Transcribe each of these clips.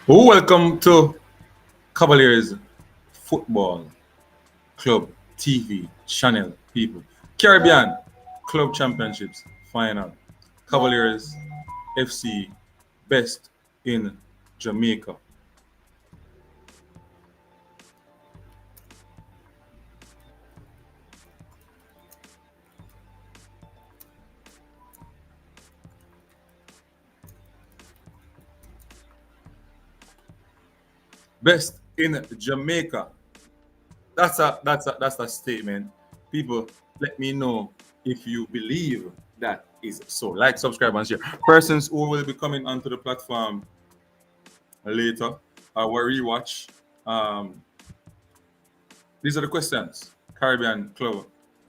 Welcome to Cavaliers Football Club TV channel, people. Caribbean Club Championships final. Cavaliers FC best in Jamaica. Best in Jamaica. That's a statement. People, let me know if you believe that is so. Like, subscribe, and share. Persons who will be coming onto the platform later, our rewatch. Um, these are the questions. Caribbean Club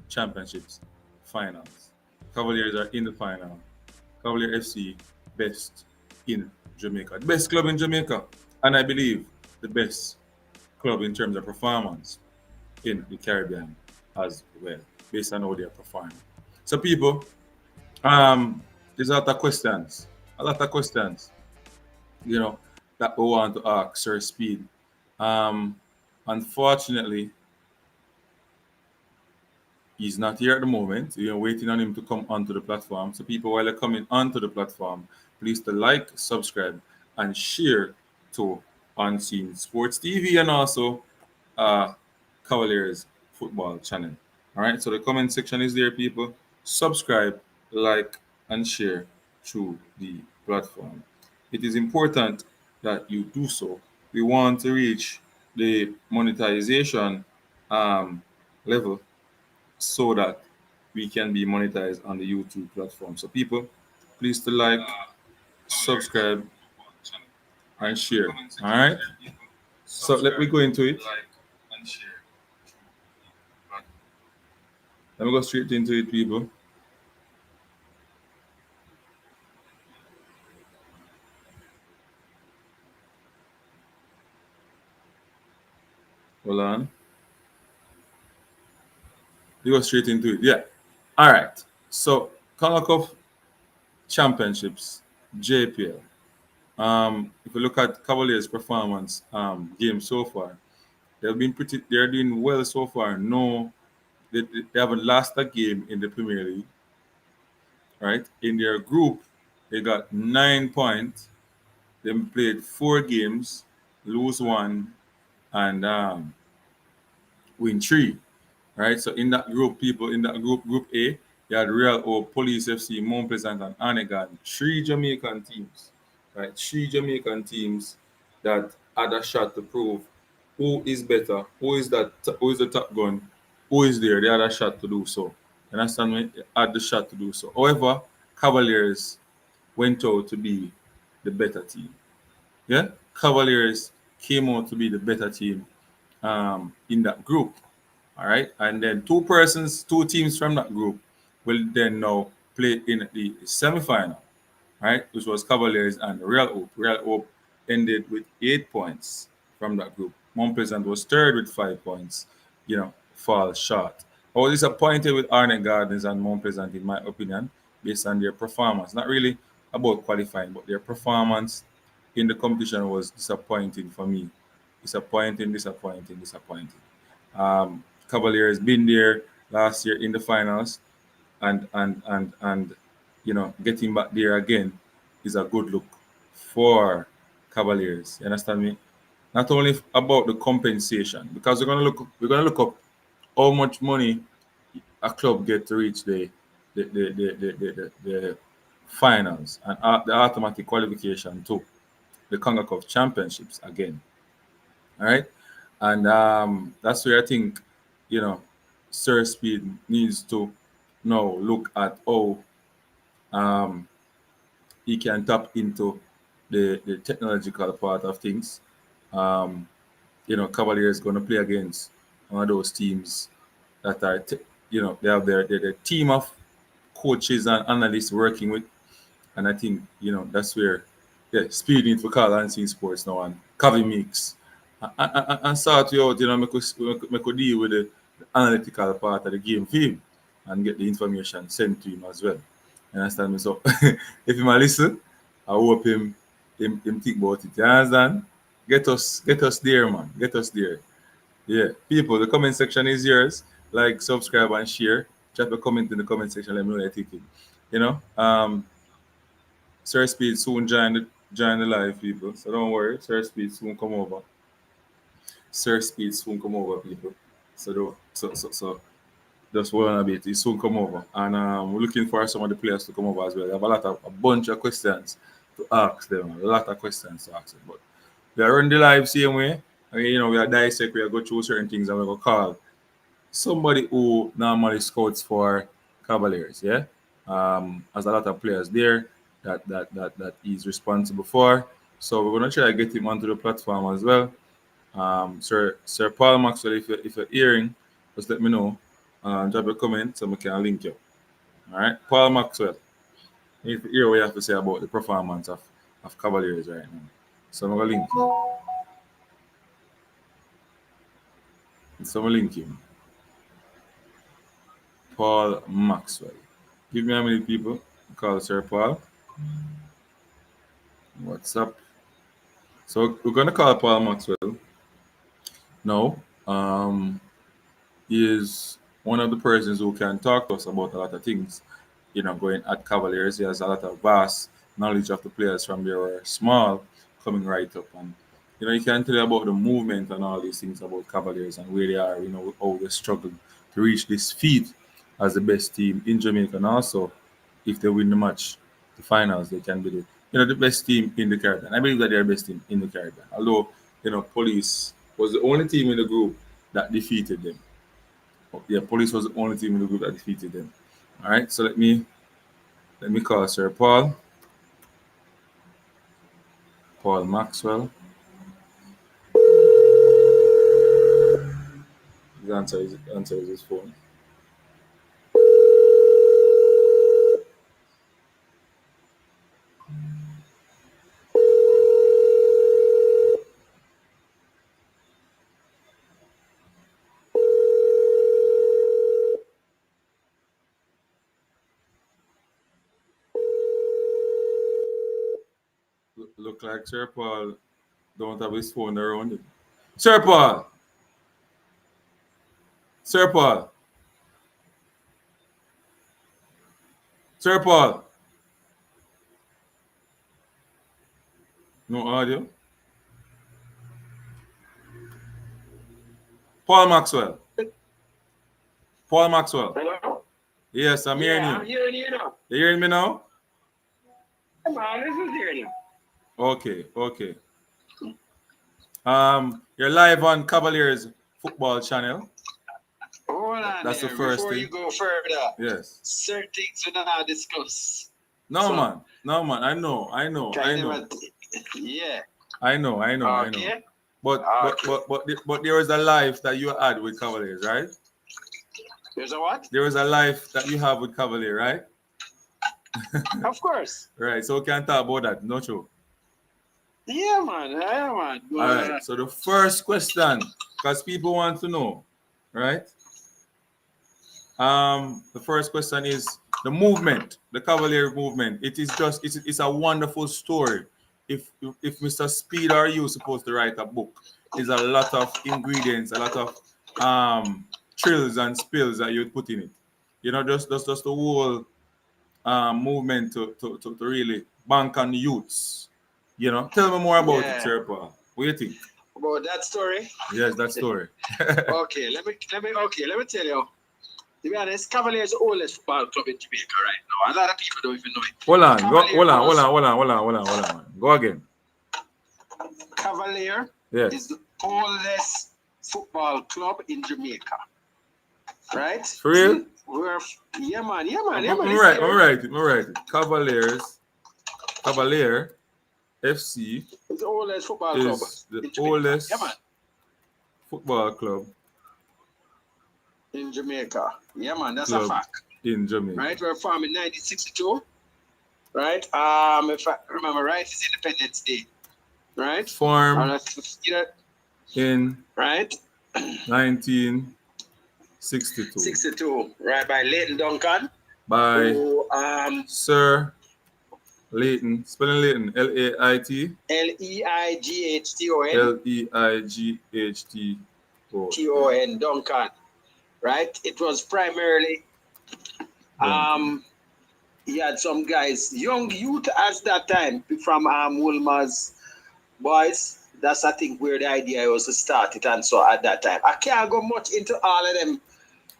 Championships finals. Cavaliers are in the final. Cavalier FC best in Jamaica. The best club in Jamaica. And I believe the best club in terms of performance in the Caribbean as well, based on how they are performing. So people, there's a lot of questions. You know, that we want to ask Sir Speid. Unfortunately, he's not here at the moment. We are waiting on him to come onto the platform. So people, while they're coming onto the platform, please to like, subscribe, and share to Unseen Sports TV and also Cavaliers Football Channel. All right. So the comment section is there, people. subscribe, like, and share through the platform. It is important that you do so. We want to reach the monetization um, level so that we can be monetized on the YouTube platform. So, people, please to like, subscribe, and share. All right. So let me go into it. Let me go straight into it, people. Hold on. We go straight into it. Yeah. All right. So Kalakov Championships, JPL. If you look at Cavaliers' performance game so far, they're doing well so far. No, they haven't lost a game in the Premier League, right? In their group, they got 9 points. They played 4 games, lose one, and win three. Right? So in that group, people in that group A, you had Real O, Police FC, Mount Pleasant, and Anegan. Three Jamaican teams, right? Three Jamaican teams that had a shot to prove who is better, who is the top gun, who is there. They had a shot to do so. You understand me? They had the shot to do so. However, Cavaliers went out to be the better team. Yeah, Cavaliers came out to be the better team in that group. All right. And then two teams from that group will then now play in the semifinal, right? Which was Cavaliers and Real Hope. Real Hope ended with 8 points from that group. Mount Pleasant was third with 5 points, fall short. I was disappointed with Arnett Gardens and Mount Pleasant, in my opinion, based on their performance. Not really about qualifying, but their performance in the competition was disappointing for me. Disappointing, disappointing, disappointing. Cavaliers been there last year in the finals, and getting back there again is a good look for Cavaliers. You understand me? Not only about the compensation, because we're gonna look up how much money a club get to reach the finals and the automatic qualification to the CONCACAF championships again. All right. And that's where I think, you know, Sir Speed needs to now look at how um, he can tap into the technological part of things. Um, Cavalier is going to play against one of those teams that are, they have their team of coaches and analysts working with. And I think, that's where Speed needs to call and see sports now and Cavi mix. And sort you out, make deal with the analytical part of the game for him and get the information sent to him as well. You understand me? So if him a listen, I hope him think about it. You understand? Get us there, man. Get us there. Yeah. People, the comment section is yours. Like, subscribe, and share. Drop a comment in the comment section. Let me know what you're thinking. You know? Sir Speed soon join the live, people. So don't worry. Sir Speed soon come over. Sir Speed soon come over, people. So just hold on a bit. He soon come over, and we're looking for some of the players to come over as well. We have a bunch of questions to ask them. A lot of questions to ask them. But we are running the live same way. We are dissect. We are go through certain things, and we go call somebody who normally scouts for Cavaliers. Yeah, as a lot of players there that he's responsible for. So we're gonna try to get him onto the platform as well. Sir Paul Maxwell, if you're hearing, just let me know. Drop a comment so we can link you. All right, Paul Maxwell. If you hear what you have to say about the performance of Cavaliers right now. So I'm gonna link you. So I'm gonna link him. Paul Maxwell. Give me how many people call Sir Paul. What's up? So we're gonna call Paul Maxwell. No. He is one of the persons who can talk to us about a lot of things. Going at Cavaliers, he has a lot of vast knowledge of the players from they were small coming right up. And, you can tell you about the movement and all these things about Cavaliers and where they are, how they struggle to reach this feat as the best team in Jamaica. And also, if they win the match, the finals, they can be the best team in the Caribbean. I believe that they're the best team in the Caribbean. Although, Police was the only team in the group that defeated them. Yeah, Police was the only team in the group that defeated them. All right, so let me call Sir Paul Maxwell. His answer is his phone. Look like Sir Paul don't have his phone around him. Sir Paul! Sir Paul! Sir Paul! No audio? Paul Maxwell. Paul Maxwell. Hello? Yes, I'm hearing you. I'm hearing you now. You hearing me now? Come on, this is hearing you. Okay. You're live on Cavaliers football channel. Hold on. That's there. the first Before thing. you go further, Yes. certain things we not discuss. No, man. I know. Yeah. I know. Okay. But there was a life that you had with Cavaliers, right? There's a what? There was a life that you have with Cavalier, right? Of course. Right. So we can talk about that, no true. Yeah, man. All right. So the first question, because people want to know, right? The first question is the movement, the Cavalier movement. It's a wonderful story. If Mr. Speid or you supposed to write a book, there's a lot of ingredients, a lot of trills and spills that you'd put in it. Just the whole movement to really bank on youths. Tell me more about it, Sir Paul. What do you think? About that story? Yes, that story. Okay, let me tell you. To be honest, Cavaliers are the oldest football club in Jamaica right now. A lot of people don't even know it. Hold on. Go again. Cavalier is the oldest football club in Jamaica. Right? For real? Yeah, man. I'm right. Cavalier FC is the oldest football club. The oldest football club in Jamaica. Yeah, man, that's a fact. In Jamaica. Right? We were formed in 1962. Right? If I remember right, it's Independence Day. Right? Formed in right? 1962. 62. Right, by Leighton Duncan. By Sir Leighton. Spelling Leighton. L-A-I-T. L-E-I-G-H-T-O-N. L-E-I-G-H-T-O-N. Duncan. Right? It was primarily he had some guys, young youth at that time from Wolmer's boys. That's I think where the idea was to start it, and so at that time. I can't go much into all of them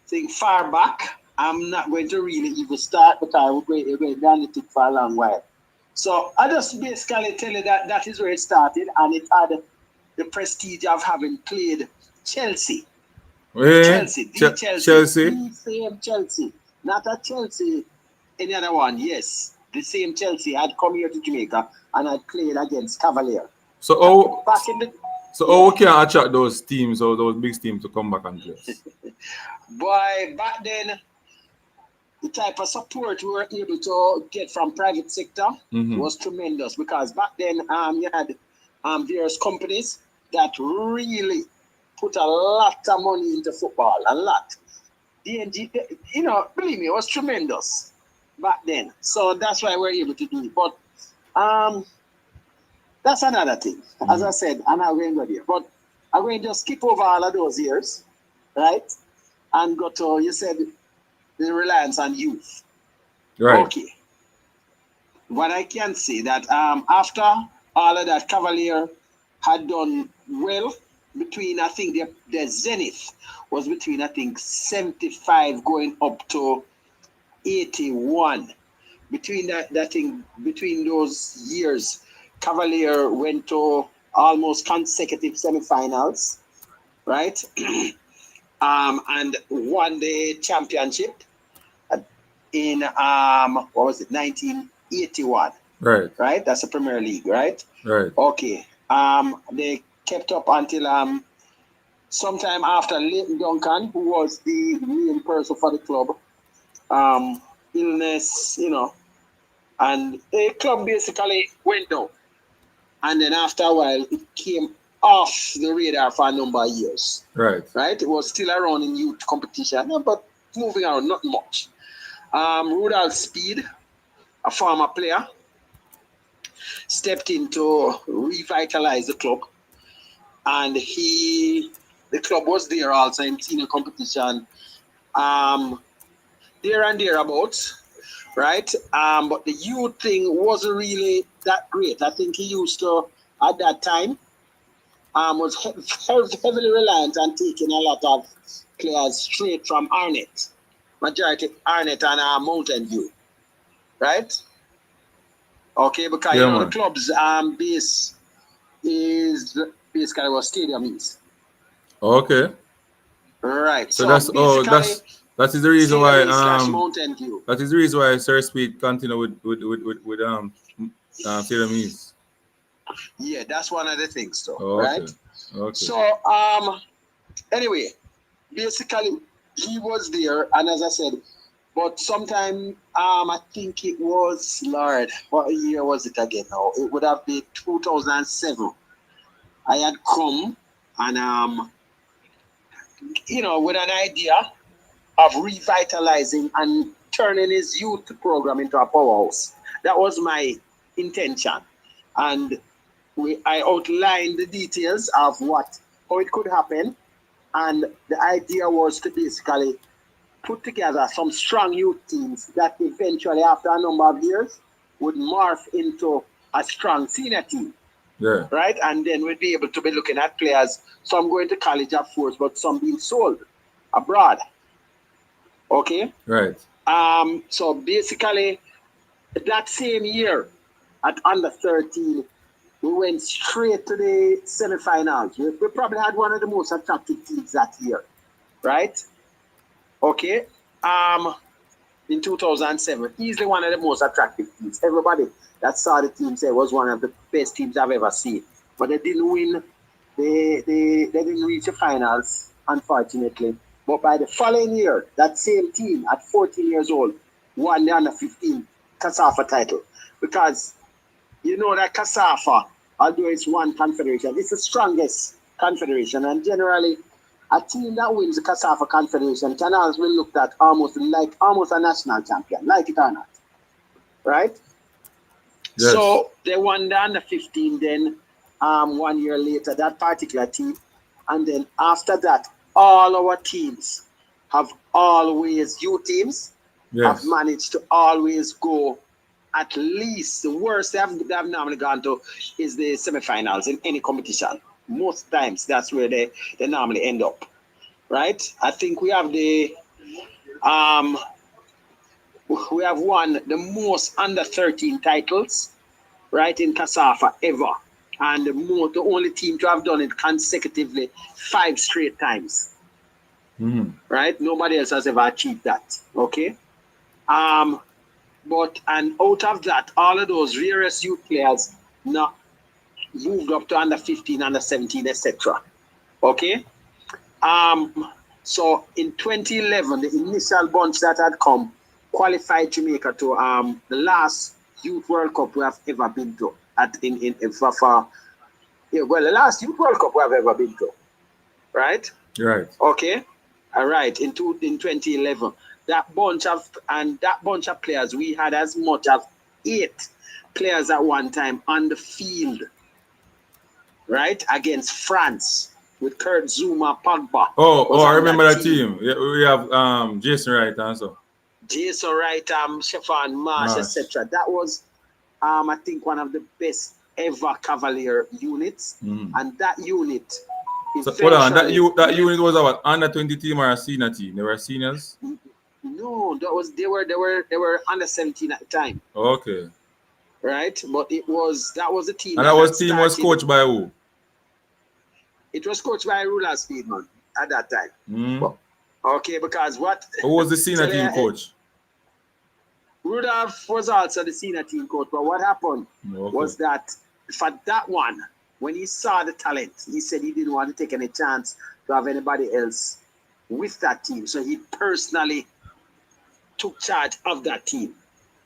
things far back. I'm not going to really even start because we're going down it for a long while. So I just basically tell you that is where it started, and it had the prestige of having played Chelsea. Chelsea. The same Chelsea. Not a Chelsea, any other one. Yes, the same Chelsea had come here to Jamaica and had played against Cavalier. So we can attract those teams or those big teams to come back and play us? Boy, back then, the type of support we were able to get from private sector was tremendous, because back then you had various companies that really put a lot of money into football, a lot. DNG, believe me, it was tremendous back then. So that's why we're able to do it. But that's another thing. As I said, I'm not going to go there. But I'm going to just skip over all of those years, right? And go to, you said, the reliance on youth. Right. Okay. What I can say that after all of that, Cavalier had done well between, I think the zenith was between, I think, 75 going up to 81. Between that thing, between those years, Cavalier went to almost consecutive semifinals, right? And won the championship in what was it, 1981, Right. right? That's the Premier League, right? Right. Okay. They kept up until sometime after Leighton Duncan, who was the main person for the club, illness, and the club basically went down. And then after a while, it came off the radar for a number of years. Right. Right? It was still around in youth competition, but moving around, not much. Rudolph Speid, a former player, stepped in to revitalize the club. And the club was there also in senior competition, there and thereabouts, right? But the youth thing wasn't really that great. I think he used to, at that time, was heavily reliant on taking a lot of players straight from Arnett, majority Arnett and Mountain View, right? Okay, because Yeah, the man. club's base is basically what stadium is. Okay. Right. So that's basically, that is the reason why stadium slash Mountain View. that is the reason why Sir Speed continue with Stadium East. Yeah, that's one of the things, though. Oh, okay. Right. Okay. So anyway, basically he was there, and as I said, but sometime I think it was, Lord, what year was it again? Now it would have been 2007. I had come and with an idea of revitalizing and turning his youth program into a powerhouse. That was my intention, and I outlined the details of how it could happen, and the idea was to basically put together some strong youth teams that eventually, after a number of years, would morph into a strong senior team. Yeah. Right? And then we'd be able to be looking at players, some going to college, of course, but some being sold abroad. Okay? Right. So basically, that same year at under 13, we went straight to the semifinals. We probably had one of the most attractive teams that year. Right? Okay? In 2007, easily one of the most attractive teams. Everybody that saw the team said was one of the best teams I've ever seen. But they didn't win. They didn't reach the finals, unfortunately. But by the following year, that same team at 14 years old won the under 15 CASAFA title. Because you know that CASAFA, although it's one confederation, it's the strongest confederation. And generally, a team that wins the CASAFA Confederation can always be looked at almost a national champion, like it or not. Right? Yes. So they won the under 15 then 1 year later, that particular team. And then after that, all our teams have always, youth teams, have managed to always go at least, the worst they have normally gone to is the semifinals in any competition. Most times that's where they normally end up, right? I think we have we have won the most under 13 titles, right, in CASAFA ever, and the only team to have done it consecutively 5 straight times. Right? Nobody else has ever achieved that. Okay. But out of that, all of those various youth players now moved up to under 15, under 17, etc. Okay? So in 2011, the initial bunch that had come qualified Jamaica to the last Youth World Cup we have ever been to. The last Youth World Cup we have ever been to. Right? Right. Okay? All right. In 2011. That bunch of players, we had as much as 8 players at one time on the field, right, against France with Kurt Zuma, Pogba. I remember that team. Yeah, we have Jason Wright also. Jason Wright, Stefan Marsh, etc. That was, I think, one of the best ever Cavalier units, and that unit So hold on, Eventually, that unit was a what? Under 20 team or a senior team? They were seniors? no, they were under 17 at the time, Okay. right? But that was the team And that that had was team was started. coached by who? It was coached by Ruler Speedman at that time. Hmm. But, okay, because what Who was the senior tell team you, coach? Rudolph was also the senior team coach. But what happened Okay. was that for that one, when he saw the talent, he said he didn't want to take any chance to have anybody else with that team. So he personally took charge of that team.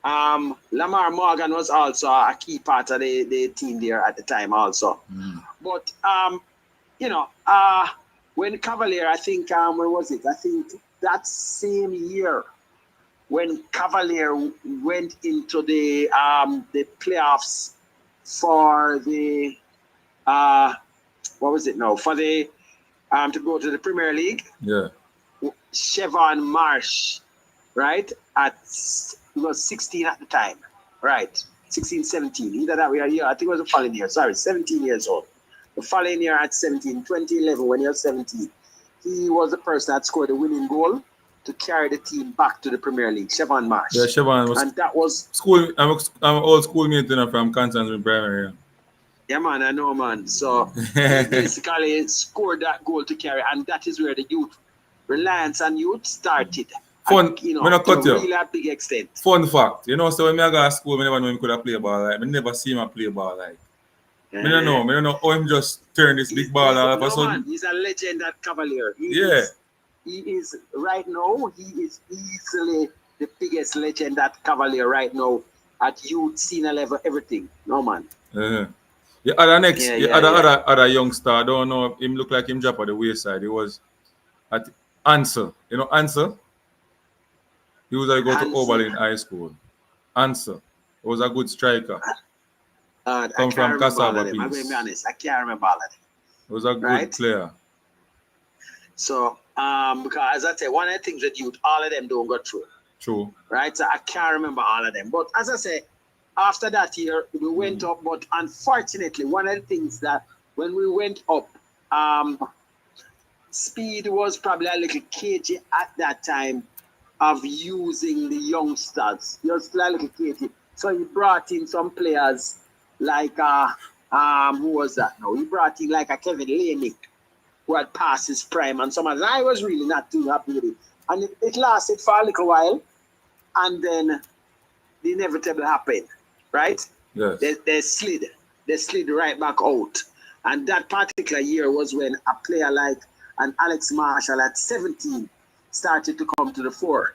Lamar Morgan was also a key part of the team there at the time also. But you know, when Cavalier, I think, when was it? I think that same year when Cavalier went into the playoffs for the what was it now? For the to go to the Premier League. Yeah. Chevron Marsh, right? He was 16 at the time, right? 16, 17. Either that way or yeah, I think it was the following year. Sorry, 17 years old. The following year at 17, 2011, when he was 17, he was the person that scored the winning goal to carry the team back to the Premier League, Chevron Marsh. Yeah, Siobhan was And that was, school. I'm an old schoolmate from Constance Primary. yeah, man, I know, man. So he basically scored that goal to carry, and that is where the youth, reliance on youth started. Fun, me not To a cut you. really big extent. Fun fact, so when I go to school, I never know him could have play ball like. I never see him play ball like. I don't know. I don't know how him just turn this big ball all of a No, man, sudden. he's a legend at Cavalier. Yeah. He is right now. He is easily the biggest legend at Cavalier right now at youth, senior level, everything. No, man. Uh-huh. The other next, Yeah, the yeah, yeah. other youngster, I don't know, him look like him drop at the wayside. He was at Answer. You know Answer? He was like go to Answer. Oberlin High School. Answer. He was a good striker. I Come can't from remember all of Cassava them. I'm going to be Piece. honest. I can't remember all of them. He was a good Right? player. So, because as I say, one of the things that youth, all of them don't go through. True. Right? So I can't remember all of them. But as I say, after that year, we went up. But unfortunately, one of the things that when we went up, Speed was probably a little cagey at that time of using the youngsters. He was still a little cagey. So he brought in some players like who was that now? He brought in like a Kevin Lanick who had passed his prime and some others. I was really not too happy with it. And it lasted for a little while, and then the inevitable happened, right? Yes. They slid right back out. And that particular year was when a player like an Alex Marshall at 17 started to come to the fore,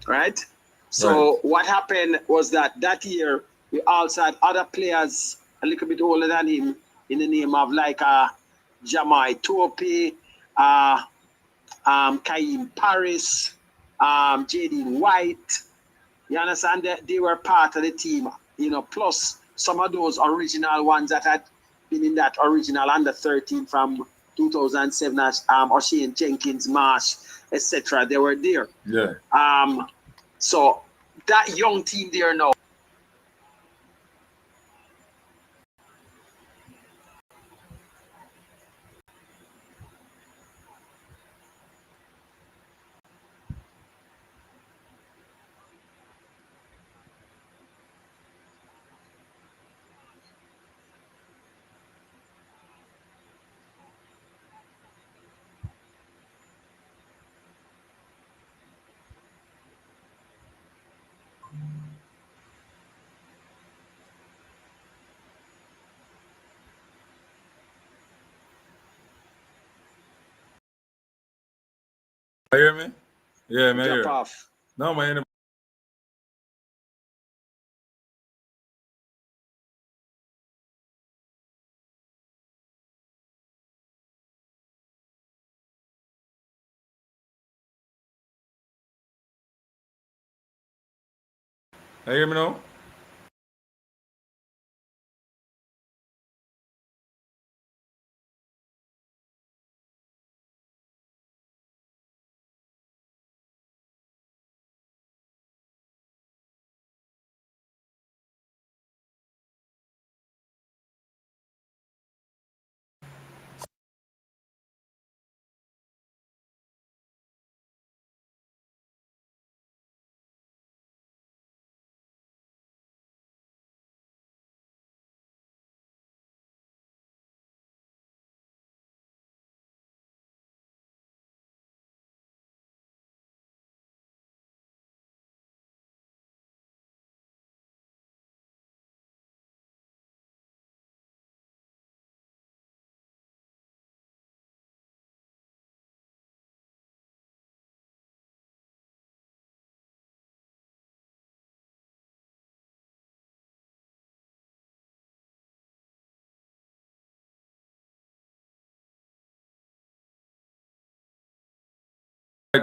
right? So Right. what happened was that year we also had other players a little bit older than him in the name of like Jamai Tope, Kaim Paris, Jaden White. You understand that they were part of the team, plus some of those original ones that had been in that original under 13 from 2007 as O'Shane Jenkins, Marsh, etc. They were there. Yeah. So that young team there now. You hear me? Yeah, man. Drop Hear. off. No, man. You hear me now?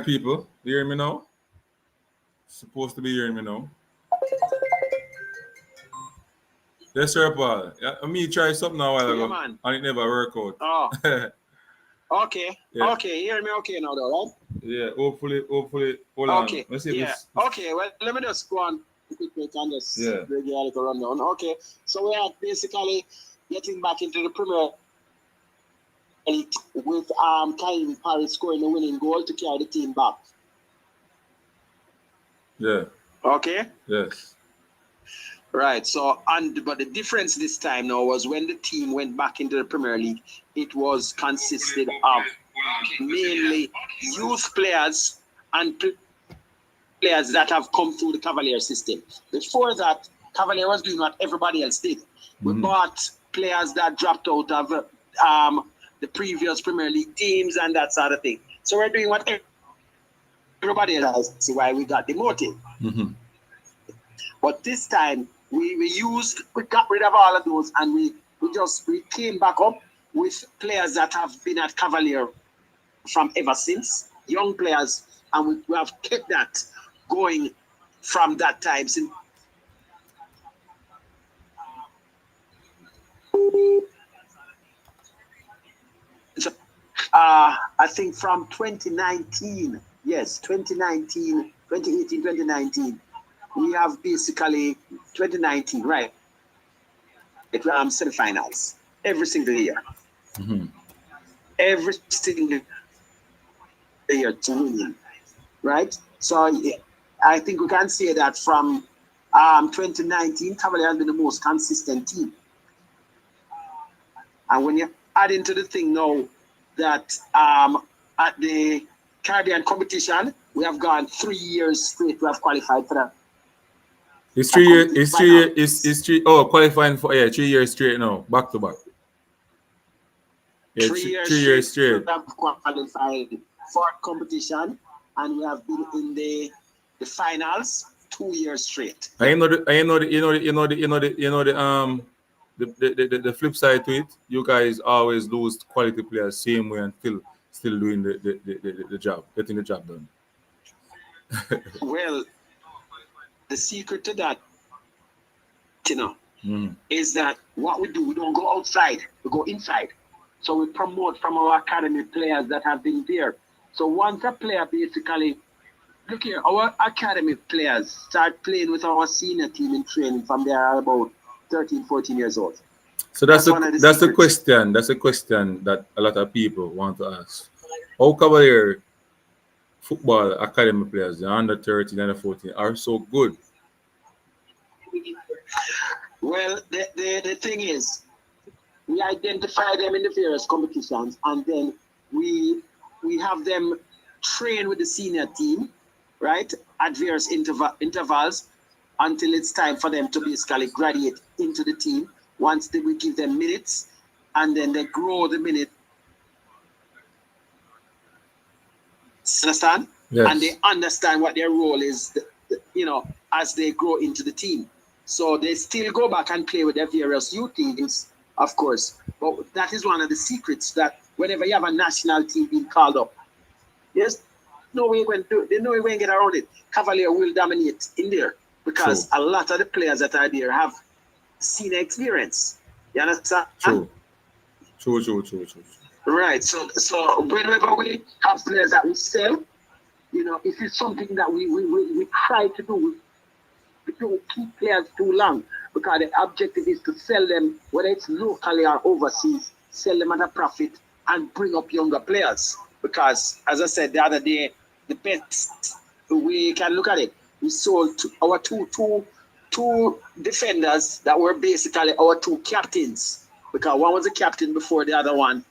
people, you hear me now? Supposed to be hearing me now. Yes, sir, Paul. Yeah, me try something a while Yeah, ago, man. and it never worked out. Oh, okay. Yeah, Okay, you hear me okay now, though, right? yeah. Hopefully. Hold on. Okay, Let's see if yeah. this. Okay, well, let me just go on quickly and just Yeah, bring you a little rundown. Okay, so we are basically getting back into the Premier League with Kalie Paris scoring the winning goal to carry the team back. yeah, Okay. yes. Right. So, but the difference this time now was when the team went back into the Premier League, it was consisted of mainly youth players and players that have come through the Cavalier system. Before that, Cavalier was doing what everybody else did. We bought players that dropped out of the previous Premier League teams and that sort of thing. So we're doing what everybody else does. See why we got demoted. But this time we got rid of all of those, and we came back up with players that have been at Cavalier from ever since, young players, and we have kept that going from that time since. I think from 2019, yes, 2019, 2018, 2019, we have basically 2019, right? Semifinals every single year. Every single year to win, right? So yeah, I think we can say that from 2019, Cavalier has been the most consistent team. And when you add into the thing now that at the Caribbean competition, we have gone 3 years straight to have qualified for that. It's 3 years. It's 3 years. It's 3. Oh, qualifying for 3 years straight now, back to back. Yeah, 3 years straight. We have qualified for competition, and we have been in the finals 2 years straight. I know the flip side to it. You guys always lose quality players same way and still doing the job, getting the job done. Well, the secret to that, is that what we do, we don't go outside, we go inside. So we promote from our academy players that have been there. So once a player basically, look here, our academy players start playing with our senior team in training from they are about 13, 14 years old. So that's a question. That's a question that a lot of people want to ask. How Cavalier football academy players, the under 13 and 14, are so good? Well, the thing is, we identify them in the various competitions, and then we have them train with the senior team, right, at various intervals until it's time for them to basically graduate into the team. Once we give them minutes, and then they grow the minutes. Understand? Yes. And they understand what their role is, as they grow into the team. So they still go back and play with their various youth teams, of course. But that is one of the secrets, that whenever you have a national team being called up, there's no way when they know you won't get around it. Cavalier will dominate in there because a lot of the players that are there have senior experience. You understand? True. Right. So whenever we have players that we sell, if it's something that we try to do, we don't keep players too long, because the objective is to sell them, whether it's locally or overseas, sell them at a profit and bring up younger players. Because, as I said the other day, the best, we can look at it. We sold our two defenders that were basically our two captains, because one was a captain before the other one.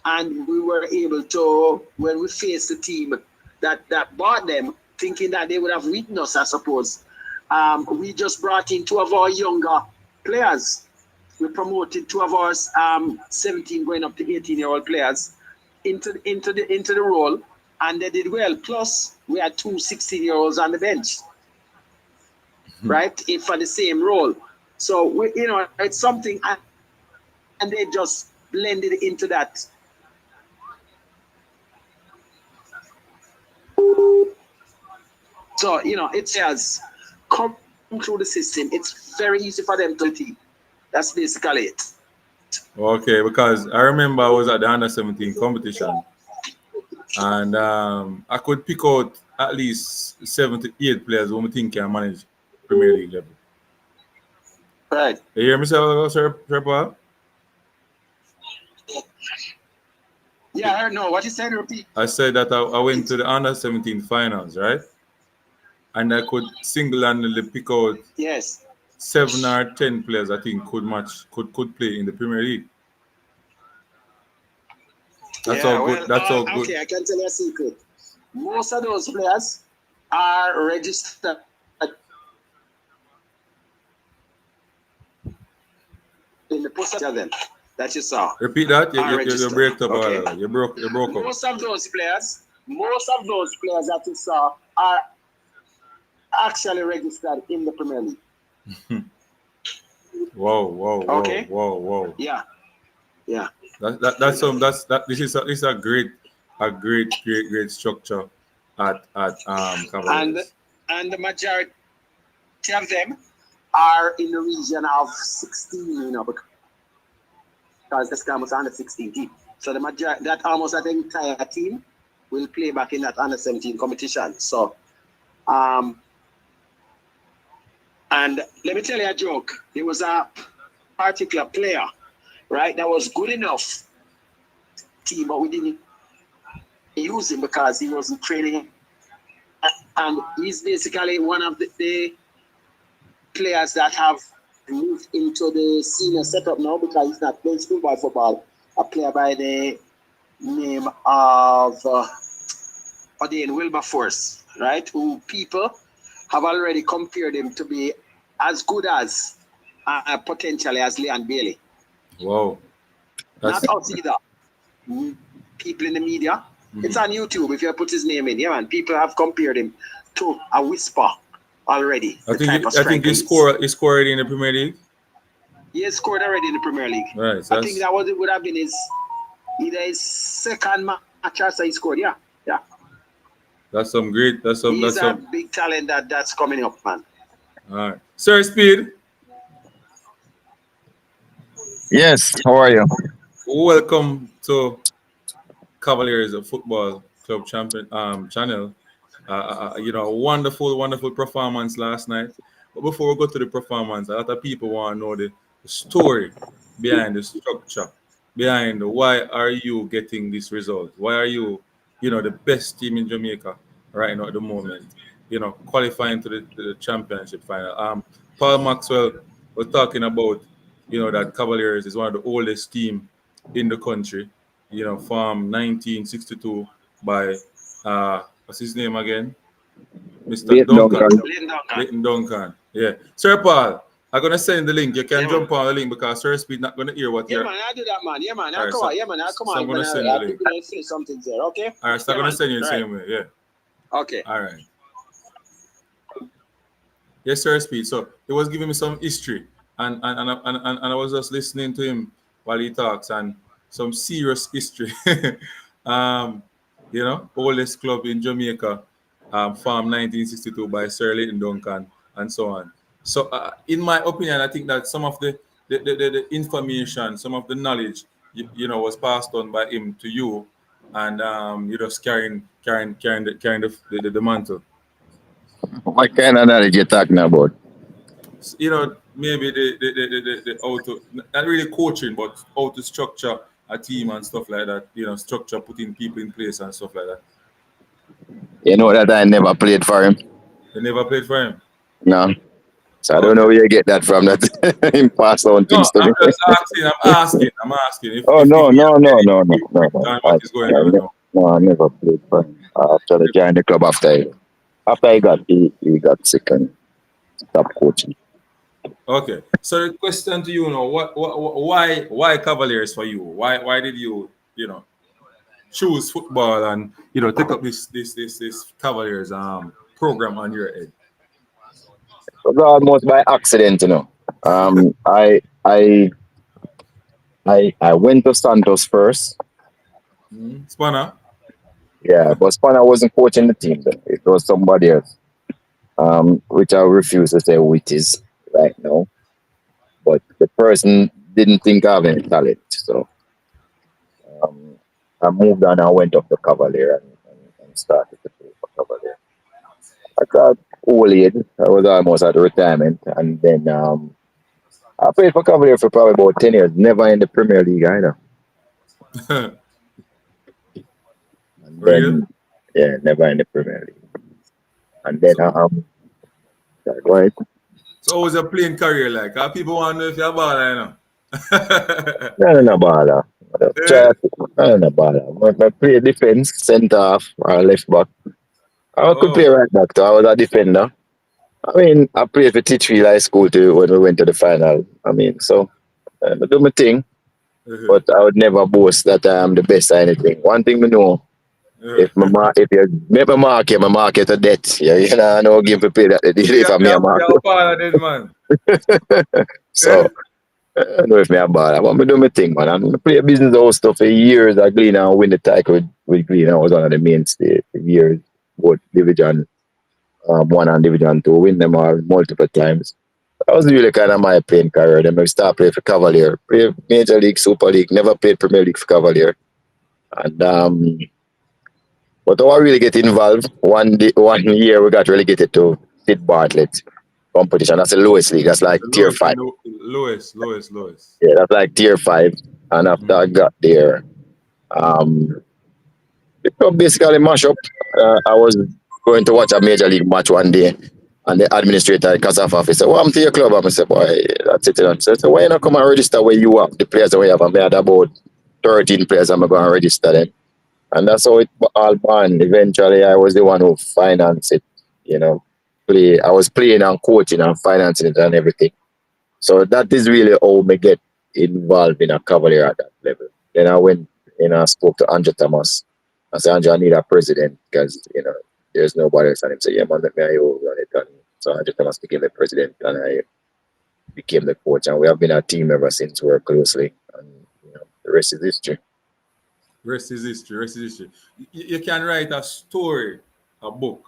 And we were able to, when we faced the team that bought them, thinking that they would have beaten us, I suppose, we just brought in two of our younger players. We promoted two of our 17 going up to 18-year-old players into the role, and they did well. Plus, we had two 16-year-olds on the bench, right, for the same role. So it's something, and they just blended into that. So, it has come through the system. It's very easy for them to team. That's basically it. Okay, because I remember I was at the under 17 competition, and I could pick out at least 7 to 8 players who I think can manage Premier League level. Right. You hear me, Sir Paul? Yeah, I heard. No, what you said, repeat. I said that I went to the under 17 finals, right? And I could single-handedly pick out Yes. 7 or 10 players I think could play in the Premier League. That's how Yeah, good. well, That's how good. okay, I can tell you a secret. Most of those players are registered in the post of them that you saw. Repeat that. Are You registered. broke up. Okay. You broke up. Most of those players that you saw are actually registered in the Premier League. Wow. Okay. Wow. Yeah. This is a great structure at And Cavaliers. and the majority of them are in the region of 16, because the scrum was under 16 team. So that almost that entire team will play back in that under 17 competition. So, and let me tell you a joke. There was a particular player, right, that was good enough team, but we didn't use him because he wasn't training. And he's basically one of the players that have moved into the senior setup now because he's not playing football. A player by the name of Odin Wilberforce, right? Who people have already compared him to be as good as potentially as Leon Bailey. Wow. Not us either. People in the media. It's on YouTube if you put his name in. Yeah, man. People have compared him to a whisper already. I think he scored already in the Premier League. He has scored already in the Premier League. Right. I think that would have been either his second match after he scored. Yeah. That's some great. He's a big talent that's coming up, man. All right, Sir Speid. Yes, how are you? Welcome to Cavaliers of Football Club Champion channel. Wonderful performance last night. But before we go to the performance, a lot of people want to know the story behind the structure, behind why are you getting this result? Why are you, the best team in Jamaica right now at the moment? Qualifying to the championship final. Paul Maxwell was talking about, that Cavaliers is one of the oldest team in the country. From 1962 by what's his name again? Mr. Duncan. Leighton Duncan. Yeah. Sir Paul, I'm gonna send the link. You can jump on the link because Sir Speid not gonna hear what you're. Yeah, man, I do that, man. Yeah, man. Right, come on. I'm gonna send the link. People say something there, okay? All right, so I'm gonna send you the same way. Yeah. Okay. All right. Yes, Sir Speid. So he was giving me some history, and I was just listening to him while he talks, and some serious history. Oldest club in Jamaica, formed 1962 by Sir Leighton Duncan, and so on. So, in my opinion, I think that some of the information, some of the knowledge, was passed on by him to you, and you're just carrying the mantle. What kind of knowledge you talking about? Maybe the how to, not really coaching, but how to structure a team and stuff like that. Structure, putting people in place and stuff like that. You know that I never played for him. You never played for him? No. So I don't know where you get that from. That him pass on things to me. I'm just asking. I'm asking. No. What is going on now? No, I never played for him. I actually joined the club after he got sick and stopped coaching. Okay. So the question to you now, why Cavaliers for you? Why did you choose football and take up this Cavaliers program on your head? It was almost by accident, I went to Santos first. Spanner? Yeah, but Spanner wasn't coaching the team then. It was somebody else. which I refuse to say which is right now. But the person didn't think I have any talent, so um, I moved on. I went up to Cavalier and started to play for Cavalier. I got old age. I was almost at retirement, and then I played for Cavalier for probably about 10 years. Never in the Premier League either, and Real. then yeah, never in the Premier League. And then sorry, go ahead. So how was your playing career like? People want to know if you're a baller, you know. No, no, no, baller. Eh? Try. No, no, baller. I play defense, centre half, or left back. I could play Oh. right back too. I was a defender. I mean, I played for Teachfield High School too when we went to the final. I mean, so I do my thing, Uh-huh. but I would never boast that I am the best at anything. One thing we know, if you make my mark you to death. Yeah, you know, I know game to play that if I'm a mark. You're a baller then, man. So I don't know if me a ball. I'm gonna do my thing, man. I'm gonna play business house stuff for years. I Glean and win the title with Glean. I was one of the mainstay for years, both division one and division two, win them all multiple times. That was really kind of my playing career. Then I started playing for Cavalier, play Major League, Super League, never played Premier League for Cavalier. And but I really get involved. One year we got relegated to Sid Bartlett competition. That's the lowest league. That's like The tier lowest, five. lowest. Yeah, that's like tier five. And after I got there, um, it was basically mash up. I was going to watch a major league match one day, and the administrator at Kasaf office said, "Welcome to your club." And I said, "Boy, that's it." And I said, "Why you not come and register where you have the players that we have?" And we had about 13 players. I'm going to register them, and that's how it all began. Eventually, I was the one who financed it. You know, I was playing and coaching and financing it and everything. So that is really how me get involved in a Cavalier at that level. Then I went and I spoke to Andrew Thomas. I said, Andrew, I need a president because, there's nobody else. And he said, yeah, man, let me run it. And so Andrew Thomas became the president and I became the coach. And we have been a team ever since. We work closely. And, the rest is history. Rest is history. Rest is history. You can write a story, a book,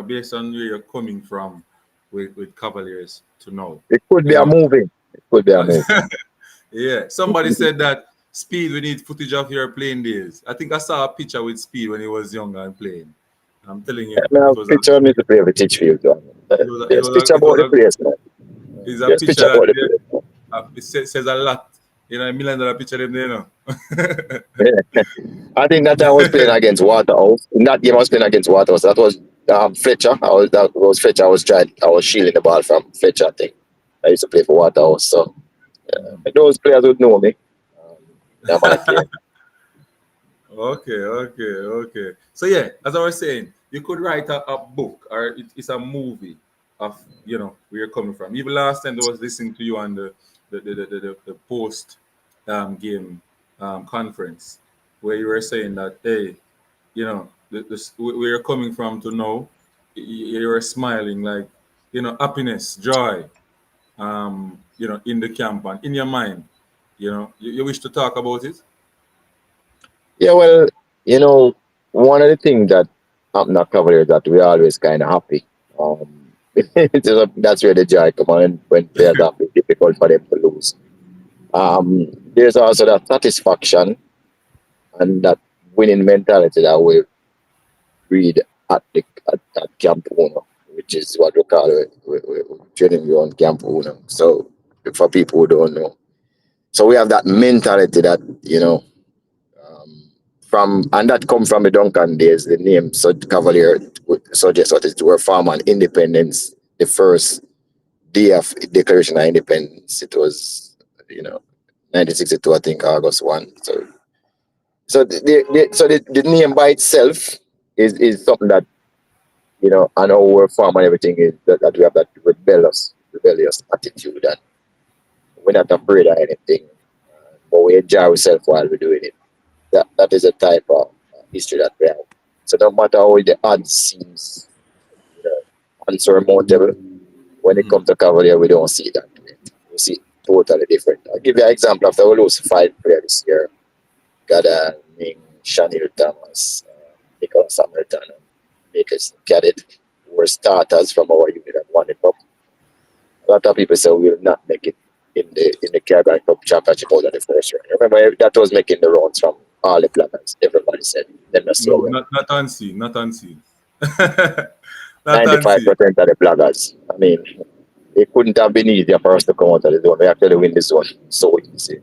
based on where you're coming from with Cavaliers to know. It could You be a know, movie. It could be a movie. yeah. Somebody said that Speed, we need footage of your playing days. I think I saw a picture with Speed when he was younger and playing. I'm telling you, I mean, it was a, picture me to play with Teachfield. it was a, it There's was picture a, it about was the a, place, man. it's a There's picture picture that about the place. says a lot. $1 million picture them there, Yeah. I think that I was playing against Waterhouse. In that game, I was playing against Waterhouse. That was Fletcher. That was Fletcher. I was shielding the ball from Fletcher. I think I used to play for Waterhouse. So those players would know me. That might play. Okay. So yeah, as I was saying, you could write a book or it's a movie of where you're coming from. Even last time I was listening to you on the post game conference where you were saying that hey, where you're coming from to know you were smiling like happiness, joy, in the camp and in your mind, you wish to talk about it. Yeah, well, one of the things that happened at Cavalier is that we're always kind of happy. That's where the joy comes on when players are happy. It's difficult for them to lose. There's also that satisfaction and that winning mentality that we breed at Camp Uno, which is what we call it. We're training ground Camp Uno. So for people who don't know, so we have that mentality that from and that come from the Duncan days. The name Cavalier suggests what is to our farm and independence. The first day of Declaration of Independence. It was 1962, I think August 1. So the name by itself is something that and our farm and everything is that we have that rebellious attitude and we're not afraid of anything, but we enjoy ourselves while we're doing it. That is a type of history that we have. So no matter how the odds seems unsurmountable, when it comes to Cavalier, we don't see that. We see totally different. I'll give you an example. After we lose 5 players this year, got named Shanil Thomas, Nicholas Hamilton, and Lakers Cadet, were starters from our unit and won the cup. A lot of people say we will not make it in the Caribbean Cup Championship out of the first round. Remember that was making the rounds from all the planners. Everybody said them not so No, well. not unseen, not unseen. Not 95% unseen. of the bloggers. I mean, it couldn't have been easier for us to come out of the zone. We actually win the zone so easy.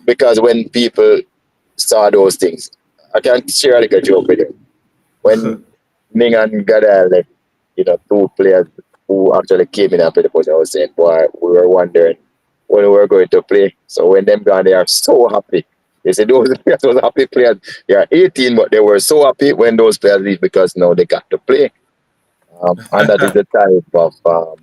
Because when people saw those things, I can share like a joke with you. When Ming and Gada left, two players who actually came in after the post, I was saying, boy, we were wondering when we were going to play. So when them gone, they are so happy. They said those players was happy players. They are 18, but they were so happy when those players leave because now they got to play. And that is the type of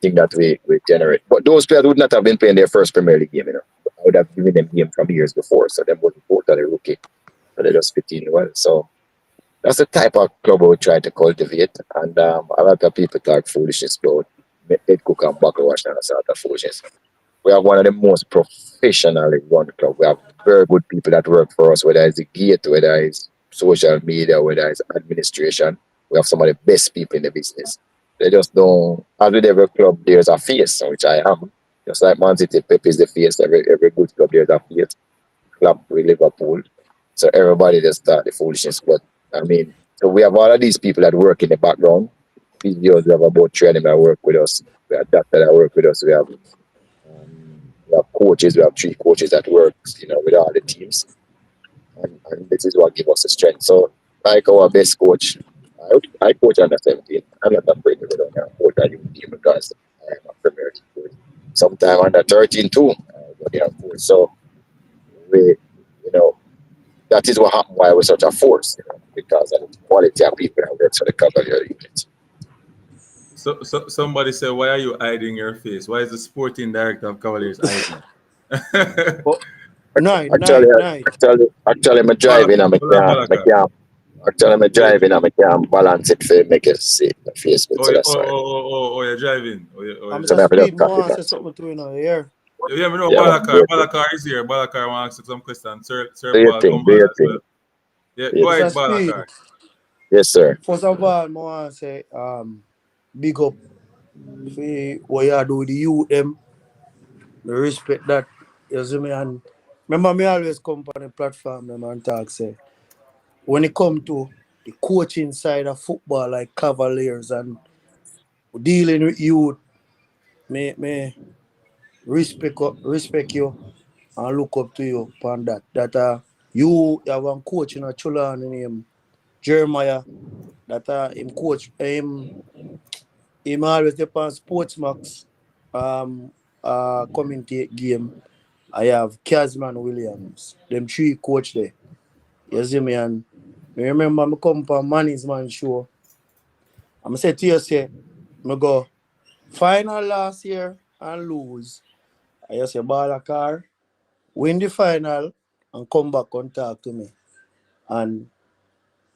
thing that we generate. But those players would not have been playing their first Premier League game. I would have given them game from years before, so them wasn't totally rookie. So they just fit in well. So that's the type of club we try to cultivate. And a lot of people talk foolishness about head cook and buckle wash and that sort of foolishness. We have one of the most professionally run club. We have very good people that work for us, whether it's the gate, whether it's social media, whether it's administration. We have some of the best people in the business. They just don't, as with every club, there's a face, which I am. Just like Man City, Pep is the face. Every good club, there's a face. Club with Liverpool. So everybody just start the foolishness. But I mean, so we have all of these people that work in the background. Physios, we have about 3 of them that work with us. We have doctors that work with us. We have coaches. We have 3 coaches that work, with all the teams. And this is what gives us the strength. So, like our best coach, I coach under 17. I'm not afraid to go down there and coach a youth team because I am a Premier League coach. Sometimes under 13 too, I go there and coach. So, we, that is what happened why we're such a force, because of the quality of people that works for the Cavalier unit. So somebody said, "Why are you hiding your face? Why is the sporting director of Cavaliers hiding?" Oh, night, Actually, night, night. actually, I'm driving and Balaka. actually, I'm Yeah. driving and I can't balance it for make it see my face good, Oh, so that's why. you're driving. I'm You're So I just have driving. to just speed copy more say that. something to you now here. Yeah, me know Yeah, man, do Balakar. your thing. Balakar is here. Balakar wants to ask some questions. Sir Do your Paul, thing. come Do on your as well. thing. Yeah, Do your go thing. Mr. ahead, Speed. Balakar. Yes, sir. First of all, I want to say big up for what you do with the youth them. Me respect that. You see me, and remember me always come on the platform them and talk say when it come to the coaching side of football like Cavaliers and dealing with youth, me respect you and look up to you upon that. That you have one coach in a Chulan named Jeremiah that him coach him always depend Sportsmax commentate game. I have Casman Williams. Them 3 coach there. You see me, and me remember me come from Manny's Man show. I'm say to you say me go final last year and lose. I just say ball a car, win the final and come back and talk to me. And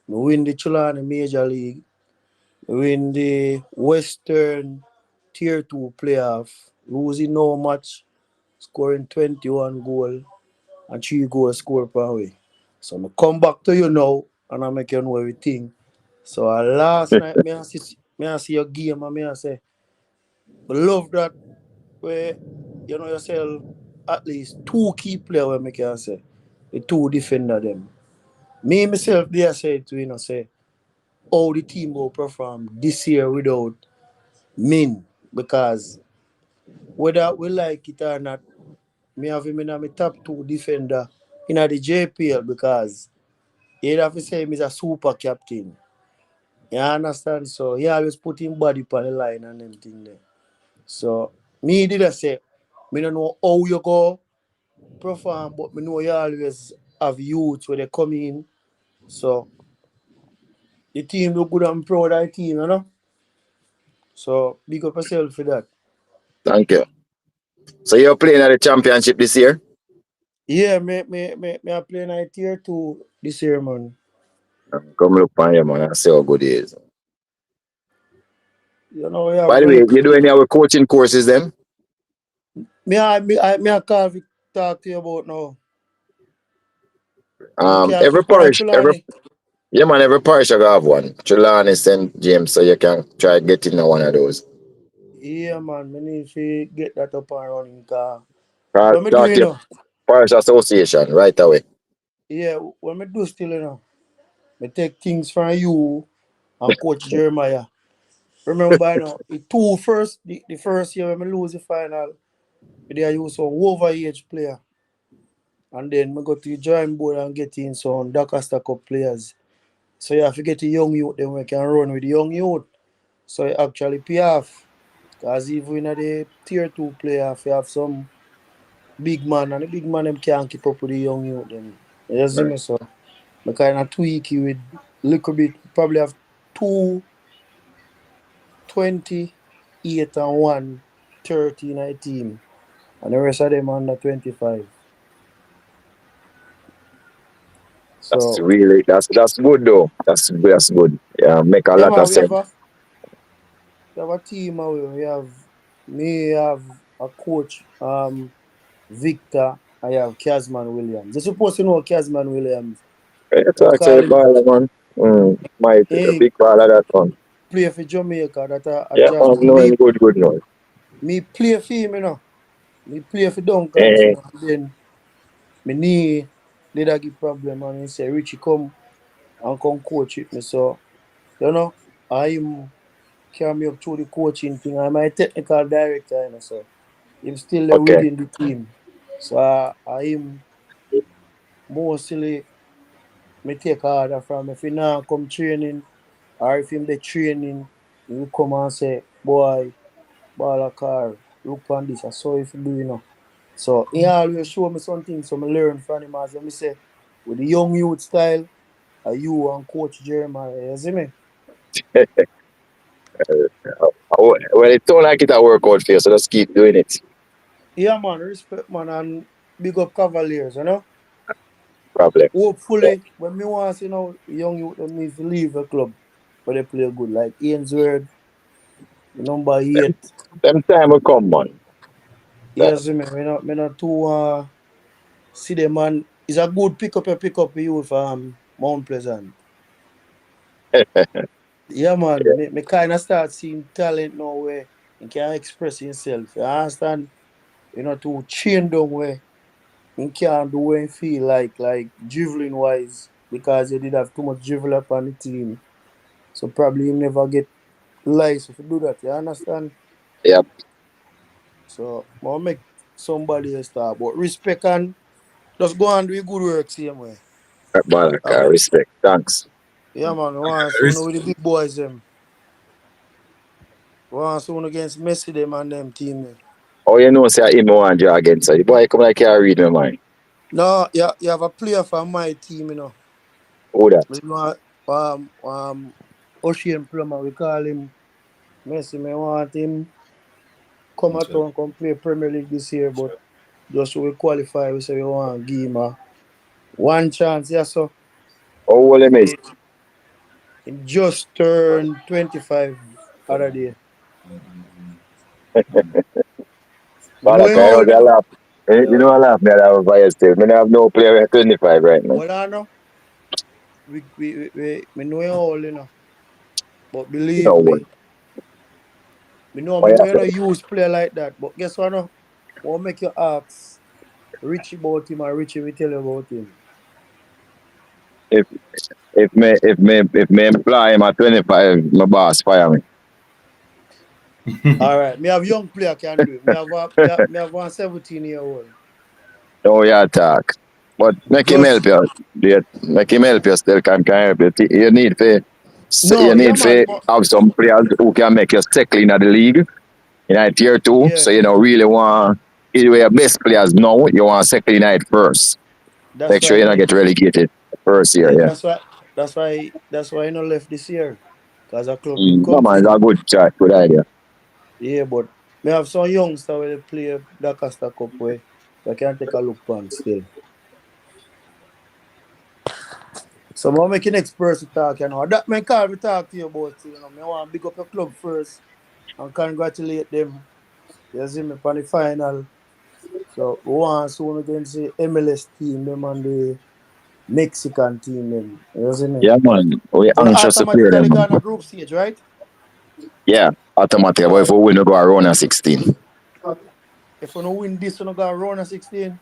me win the Chulani Major League, me win the Western Tier 2 playoff, losing no match, scoring 21 goal and 3 goals scored per way. So I come back to you now and I make you know everything. So last night me I see your game and me I say, I love that where yourself at least 2 key players where me can say. The 2 defender them. Me myself there say to say how the team will perform this year without Min because whether we like it or not, me have him in my top 2 defender in the JPL because you have to say him is a super captain. You understand? So he always put him body on the line and everything there. So me did I say, me don't know how you go perform, but me know you always have youth where they come in. So the team look good and proud of the team. So big up yourself for that. Thank you. So you're playing at the championship this year? Yeah, me I playing at tier 2 this year, man. Come look on you, man, and see how good it is. We have By the a way, little you do bit. any of our coaching courses then? Me I call talk to you about now. Me can't Every keep on a parish, Chulani. Yeah, man, every parish I have one. Trelawney, St. James, so you can try getting one of those. Yeah, man, me need to get that up and running. Talk What me do, talk to your parish association right away. yeah, what me do still, me take things from you and Coach Jeremiah. Remember, the first year when me lose the final, me I use some overage player. And then me go to the drawing board and get in some Dakasta Cup players. So you have to get the young youth, then we can run with the young youth. So it actually pay off. Because even in the tier 2 player, if you have some big man, and the big man them can't keep up with the young youth, then you see Right. me, so I kind of tweak it with little bit, probably have two 20, 8 and 1, 30 in a team. And the rest of them under 25. That's So, really that's good though. That's good. Yeah, make a yeah, lot man, of sense. we have a team. We have me, have a coach, Victor. I have Casman Williams. You're supposed to know Casman Williams. It's We call actually him, baller, man. My a hey, big part of that one. play for Jamaica. That I Yeah, just man, knowing good noise. me play for him, Me play for Dunkans, Eh, And then me knee did I give problem, and he say Richie come and come coach with me. So I'm carry me up through the coaching thing. I'm my technical director, so him still there okay. within the team. So I him mostly me take order from if he now come training or if him the training, he will come and say, boy, ball a car, look on this, I saw if you do, So he always show me something so I learn from him as I say, with the young youth style, you and Coach Jeremiah, you see me? Well, it don't like it a workout for you, so just keep doing it. Yeah man, respect man and big up Cavaliers, Problem. Yeah. Hopefully, when me want to see young youth them need to leave the club, but they play good. Like Ainsworth, the number 8. Them time will come, man. Yes, me not too see them man. It's a good pick up you for Mount Pleasant. Yeah man, me kind of start seeing talent now where he can express himself. You understand? You know, to chain down where he can't do what he feel like dribbling wise, because he did have too much dribble up on the team. So probably he never get license if you do that. You understand? Yeah, So I'll make somebody else start. But respect and just go and do your good work same way. Balaka, Okay. respect. Thanks. Yeah man, we want soon Res- with the big boys them. We want soon against Messi them and them team them. Oh, you know, say him want you again, so the boy come like you read my mind. No, you have a player from my team. Who that? We want Ocean Plumber, we call him Messi. Me want him come at Okay. town, come play Premier League this year, but just so we qualify, we say we want to give him a one chance, yeah, so How old him is? he just turned 25 other day. Me know him Balaka, all, I laugh. You know, I laugh me at our bias still. Me have no player at 25 right now. Hold on, no. Me know him all. But You know believe what? me, me Why know you no happen? use player like that. But guess what, no? What make you ask Richie about him and Richie will tell you about him. If if me employ him at 25, my boss fire me. All right, me have young player can do it. Me have one 17-year-old. No, you talk. But make him help Just you. Make him help you still can help you. You no, yeah need man, to but have some players who can make you settle in the league in a tier two. yeah, So you know really want your best players now, you want to settle in it first. that's Make sure why you me not no get relegated first year, yeah, yeah. that's why I no left this year. Cause a club did No come man, for it's a me. good chat, good idea. Yeah, but me have some youngster where they play the Costa Cup where I can take a look on still. So I'm making next person talk. That man call me talk to you about Me want to big up your club first and congratulate them. You see me for the final. So we want soon against the MLS team, them and the Mexican team them. You see me? Yeah, man. We So the anxious to play them, automatically man. gone a group stage, right? Yeah, automatic. But if we win, we go around at 16. If we don't win this, we don't go round of 16.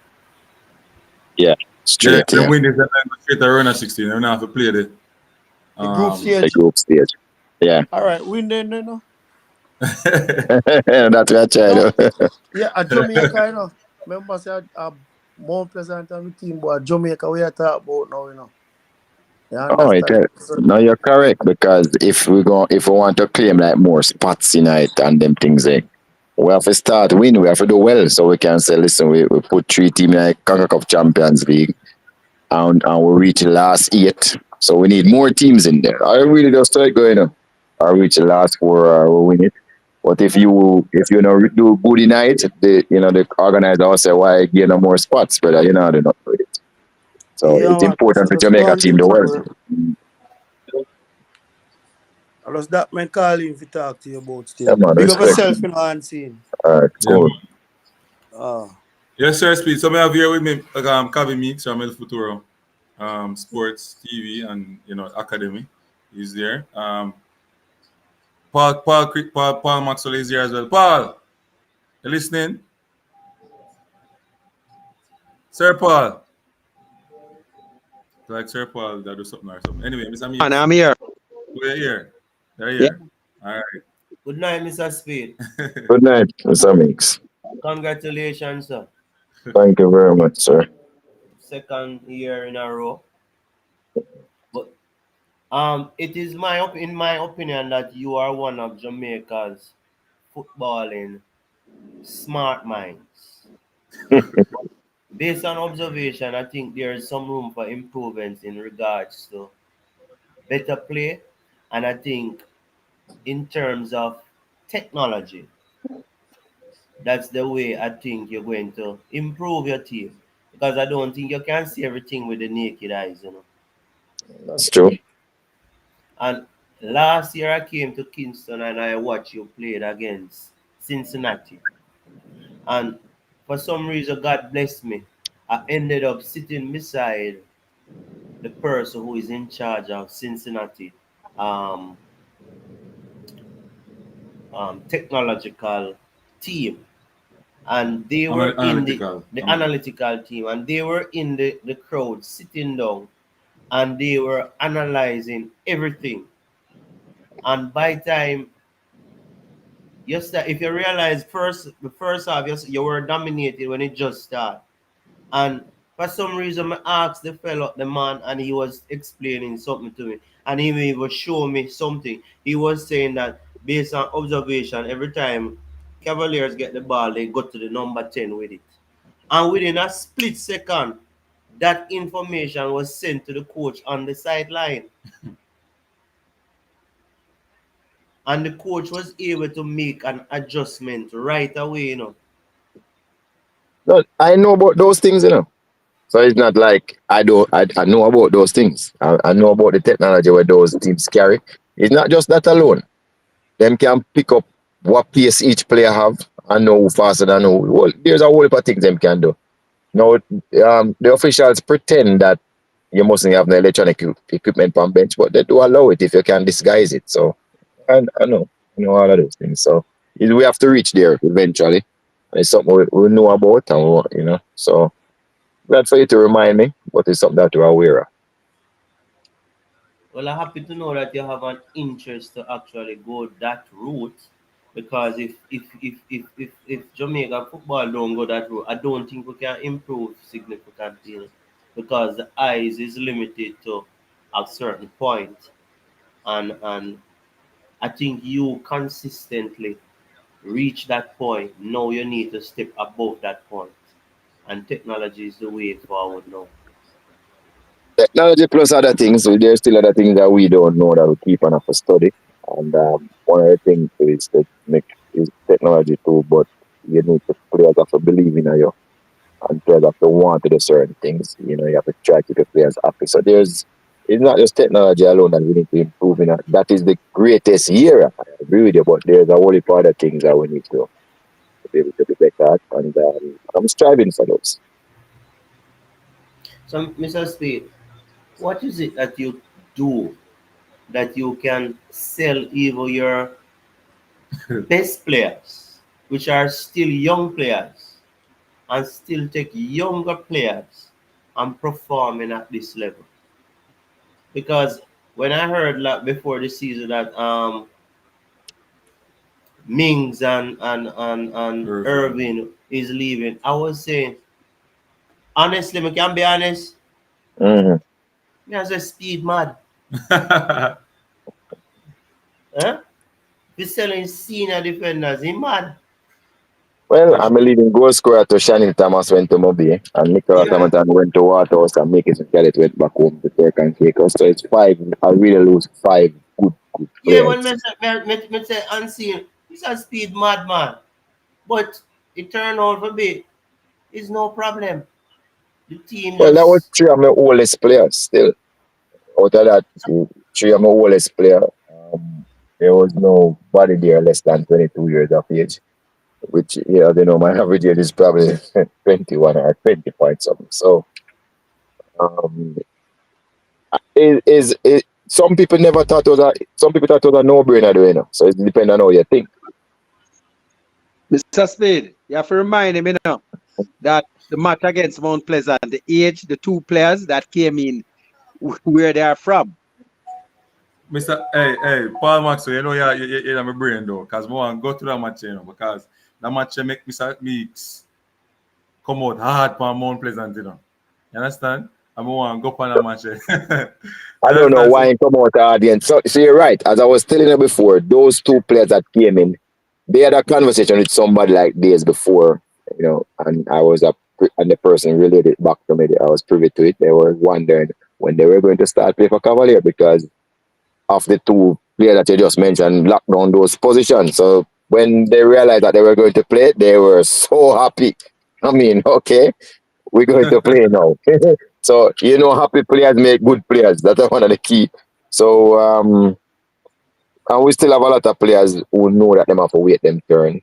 Yeah, Yeah, straight, the yeah. win is the straight to run at 16. You don't have to play The group The stage. group stage. Yeah. All right, win then, no. That's what I try No, to. yeah, at Jamaica, you know. Remember, say more pleasant on the team, but Jamaica, we are talking about now, you know. You Oh, it understand? is. No, you're correct because if we want to claim like more spots in it and them things, we have to start win. We have to do well so we can say, listen, we put 3 teams in like CONCACAF Champions League and we reach the last 8. So we need more teams in there. I really just start going up. I reach the last 4 or we win it. But if you know do good in it, the organizer will say why gain no more spots, brother. You know they're not do it. So Yeah, it's man. important So for just go Jamaica and do team the to thing, well. bro. I was that man calling to talk to you about Yeah, still. man, Big up respect. yourself in the unseen. All right, Yeah, cool. man. Ah. Yes, sir, Speed. So I have here with me Kavi Meeks from El Futuro, Sports TV and Academy. He's there. Paul Maxwell is here as well. Paul, you listening? Sir Paul. Like Sir Paul that do something or something. Anyway, Mr. And Meeks, I'm here. we're here. They're Yeah. here. All right. Good night, Mr. Speed. Good night, Mr. Mix. Congratulations, sir. Thank you very much, sir. Second year in a row. But it is in my opinion that you are one of Jamaica's footballing smart minds. Based on observation, I think there is some room for improvements in regards to better play, and I think in terms of technology, that's the way I think you're going to improve your team. Because I don't think you can see everything with the naked eyes, you know. That's true. And last year I came to Kingston and I watched you played against Cincinnati. And for some reason, God blessed me. I ended up sitting beside the person who is in charge of Cincinnati um, technological team. And they were in Analytical. the analytical team, and they were in the crowd sitting down and they were analyzing everything. And by time yes, if you realize the first half, yes, you were dominated when it just started. And for some reason, I asked the fellow, the man, and he was explaining something to me. And he was showing me something. He was saying that based on observation, every time Cavaliers get the ball, they go to the number 10 with it. And within a split second, that information was sent to the coach on the sideline. And the coach was able to make an adjustment right away, you know. No, I know about those things. So it's not like I don't. I know about those things. I know about the technology where those teams carry. It's not just that alone. Them can pick up what pace each player have and know who faster than who. Well, there's a whole heap of things them can do. Now, the officials pretend that you mustn't have no electronic equipment on bench, but they do allow it if you can disguise it. So I know all of those things. So we have to reach there eventually. It's something we know about, and so glad for you to remind me, but it's something that we're aware of. Well, I'm happy to know that you have an interest to actually go that route because if Jamaica football don't go that route, I don't think we can improve significantly because the eyes is limited to a certain point, and I think you consistently reach that point. Now you need to step above that point, and technology is the way forward now. Technology plus other things, so there's still other things that we don't know that we keep on have to study. And one of the things is to make is technology too, but you need to players have to believe in you and players have to want to do certain things. You have to try to keep the players happy. So it's not just technology alone that we need to improve in. That is the greatest year. I agree with you, but there's a whole heap of other things that we need to be able to be better at. And I'm striving for those. So, Mr. Speed, What is it that you do that you can sell even your best players, which are still young players, and still take younger players and performing at this level? Because when I heard like before the season that Mings and Irving. Irving is leaving, I was saying, honestly, I can be honest, Mm-hmm. me as a speed mad. Huh? Be selling senior defenders, he mad. Well, Touch. I'm a leading goal scorer to Shannon Thomas went to Mobi, and Nicolas Yeah. Hamilton went to Waterhouse, and Mickey Garrett went back home to take and take us. So it's five. I really lose five good Yeah, when players. me say unseen, he's a speed madman. But it turned out to be, it's no problem. The team Well, that was just, three of my oldest players still. Out of that, three of my oldest player, there was nobody there less than 22 years of age, which, yeah, they know my average age is probably 21 or 20 point something. So, um, some people never thought it was some people thought it was a no-brainer, though, you know. So it depends on how you think. Mr. Speed, you have to remind him, that the match against Mount Pleasant, the age, the two players that came in, where they are from. Mr. Hey, Paul Maxwell, you know, you're my brain though, because I want to go to that match, because that match make Mr. Meeks come out hard for Mount Pleasant, You understand? I want to go on that match. I You don't know understand? why So, he come out the audience. So you're right. As I was telling you before, those two players that came in, they had a conversation with somebody like days before, and and the person relayed it back to me. I was privy to it. They were wondering when they were going to start play for Cavalier because of the two players that you just mentioned locked down those positions. So when they realized that they were going to play, they were so happy. I mean, okay, we're going to play now. So happy players make good players. That's one of the key. So and we still have a lot of players who know that them have to wait them turn.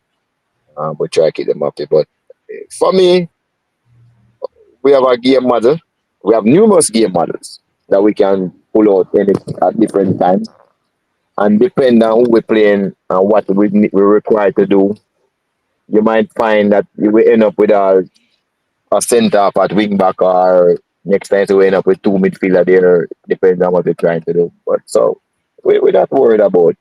We try to keep them happy. But for me, we have a game model. We have numerous game models that we can pull out at different times. And depend on who we're playing and what we're required to do, you might find that you will end up with a centre half at wing back, or next time you end up with two midfielder there, depends on what we're trying to do. But so we're not worried about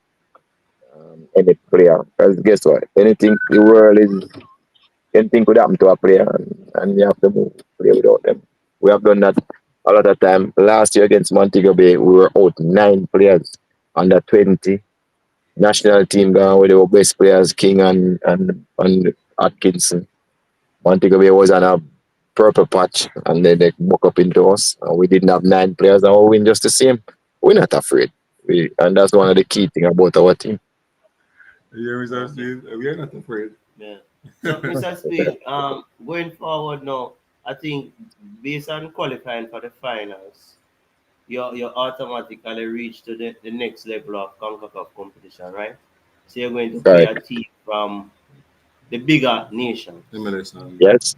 any player. Because guess what? Anything the world is anything could happen to a player, and you have to move play without them. We have done that a lot of time. Last year against Montego Bay, we were out 9 players under 20. National team gone with our best players, King and Atkinson. Montego Bay was on a purple patch, and then they woke up into us. And we didn't have 9 players, and we win just the same. We're not afraid. And that's one of the key things about our team. Mr. okay, Steve, we are not afraid. yeah. So, Mr. Speed, going forward now, I think based on qualifying for the finals, you automatically reach to the next level of CONCACAF competition, right? So you're going to play Right. a team from the bigger nations. MLS now. Yes.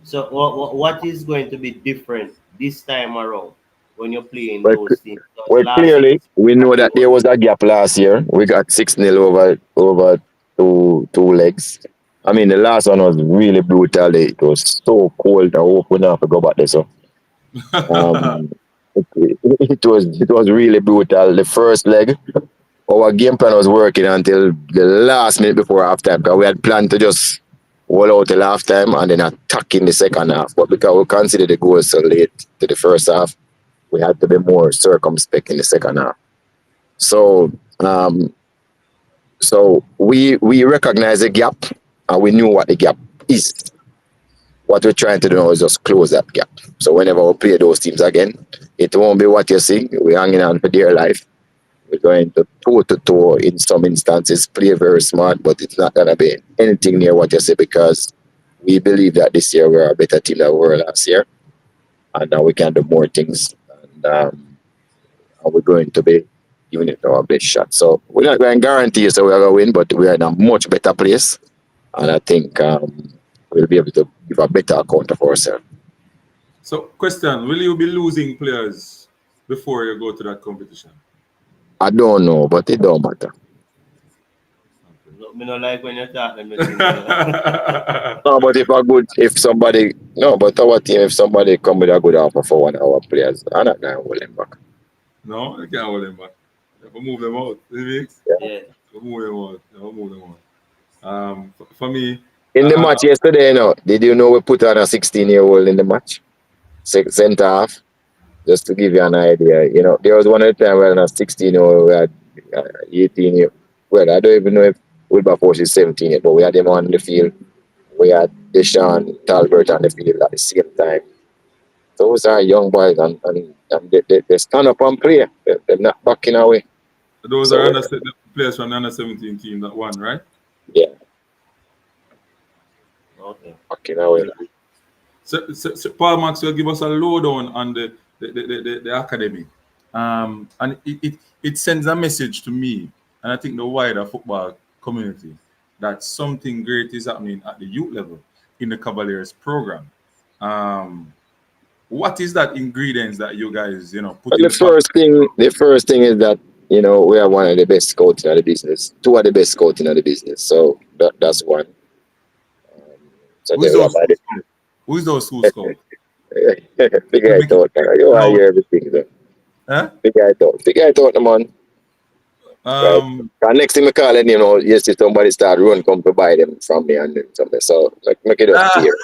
So what is going to be different this time around when you're playing Well, those teams? Because well, last year clearly, we know it that there was was a gap last year. We got 6-0 over two legs. I mean, the last one was really brutal. It was so cold. I hope we not have to go back there. So Um, it was really brutal. The first leg, our game plan was working until the last minute before halftime because we had planned to just hold out till halftime and then attack in the second half. But because we considered the goal so late to the first half, we had to be more circumspect in the second half. So we recognized the gap and we knew what the gap is. What we're trying to do now is just close that gap. So whenever we play those teams again, it won't be what you see. We're hanging on for dear life. We're going to toe in some instances, play very smart, but it's not going to be anything near what you see because we believe that this year we're a better team than we were last year. And now we can do more things. And we're going to be giving it our best shot. So we're not going to guarantee you that we're going to win, but we're in a much better place. And I think we'll be able to give a better account of ourselves. So, question: will you be losing players before you go to that competition? I don't know, but it don't matter. Me not like when you talk them. Think, you know. No, but if somebody, no, but our team, if somebody come with a good offer for one of our players, I'm not going to hold him back. No, you can't hold them back. You have to move them out. You mix? Yeah. You move them out. You move them out. For me, In the match yesterday, did you know we put on a 16-year-old in the match? Centre half, just to give you an idea. There was one at the time when a 16-year-old, we had 18 year. Well, I don't even know if Wilberforce is 17 yet, but we had him on the field. We had Deshaun Talbert on the field at the same time. Those are young boys, and they stand up and play. They're not backing away. Those are the players from the under 17 team that won, right? Yeah. Okay. Backing away. So Paul Maxwell give us a lowdown on the academy, and it sends a message to me, and I think the wider football community, that something great is happening at the youth level in the Cavaliers program. What is that ingredients that you guys put in the first thing is that we are one of the best scouts in the business, two of the best scouts in the business, so that's one. So who is those school scouts? Figure it out. You are hear everything though. Huh? Figure it out, man. Right. Next thing I call it, you see somebody start run, come to buy them from me and something. So make it up clear.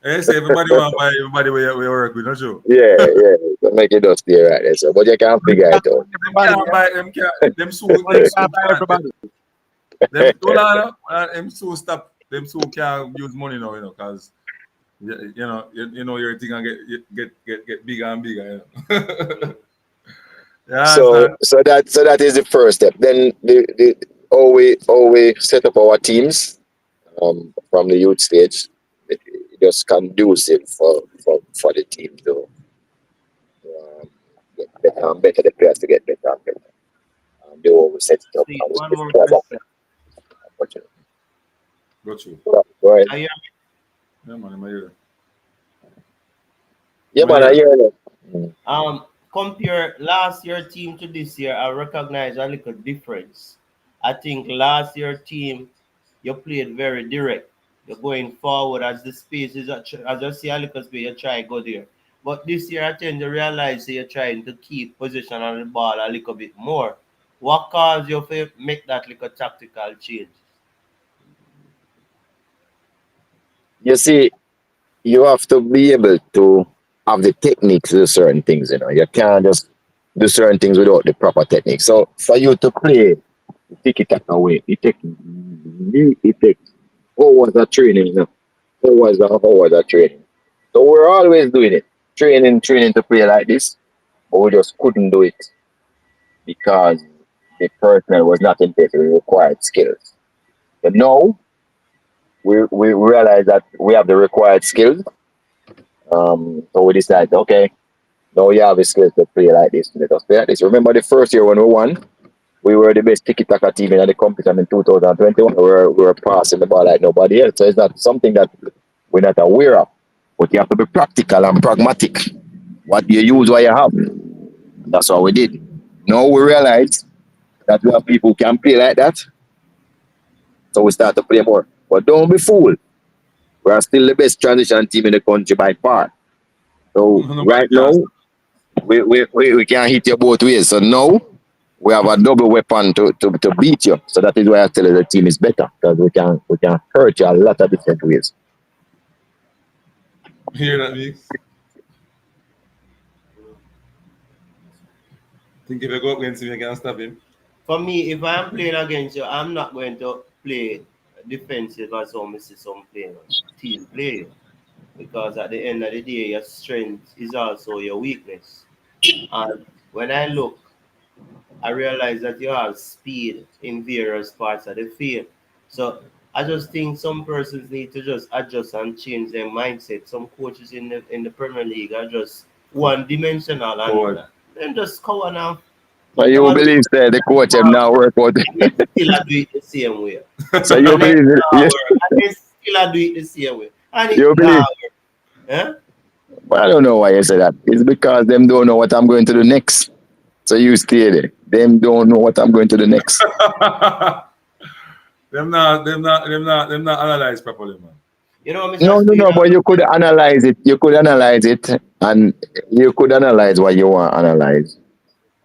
Yes, everybody want to buy everybody we work with, not sure. Yeah. So make it up clear right there. So, but you can't figure it out. Them soon everybody. Them soon stop. Them soon can't use money now, because your thing and get bigger and bigger. Yeah, so that is the first step. Then how we set up our teams from the youth stage, it just conducive for the team to get better and better. The players to get better and better. They always set it up. See, one more question. Got you. Go ahead. Are you Yeah, man, I'm here. Yeah, man, I hear you. Compare last year team to this year, I recognize a little difference. I think last year team, you played very direct. You're going forward as the space is, as you see a little space, you try to go there. But this year I tend to realize that you're trying to keep position on the ball a little bit more. What caused you to make that little tactical change? You see, you have to be able to have the techniques to do certain things. You can't just do certain things without the proper technique. So for you to play, take it away. It takes hours of training. Hours of training. So we're always doing it, training to play like this, but we just couldn't do it because the personnel was not in place. We required skills. But now we realize that we have the required skills. So we decided, okay, now you have the skills to play like this. Let us play like this. Remember the first year when we won, we were the best tiki-taka team in the competition in 2021. We were passing the ball like nobody else. So it's not something that we're not aware of. But you have to be practical and pragmatic. What you use, what you have. That's what we did. Now we realize that we have people who can play like that. So we start to play more. But don't be fooled. We are still the best transition team in the country by far. So right now, we can hit you both ways. So now we have a double weapon to beat you. So that is why I tell you the team is better, because we can hurt you a lot of different ways. Hear that, Mix? Think if you go up against him, you can stop him? For me, if I'm playing against you, I'm not going to play defensive as some team play. Because at the end of the day, your strength is also your weakness. And when I look, I realize that you have speed in various parts of the field. So I just think some persons need to just adjust and change their mindset. Some coaches in the Premier League are just one-dimensional and then just cover now. But you believe that the coach have now work out. They still do it the same way. So you believe it? They still do it the same way. And you believe? But I don't know why you say that. It's because them don't know what I'm going to do next. So you stay there. Them don't know what I'm going to do next. them not analyze properly, man. You know, Mr. No, no, Speed, no. But you could analyze it. You could analyze it, and you could analyze what you want to analyze.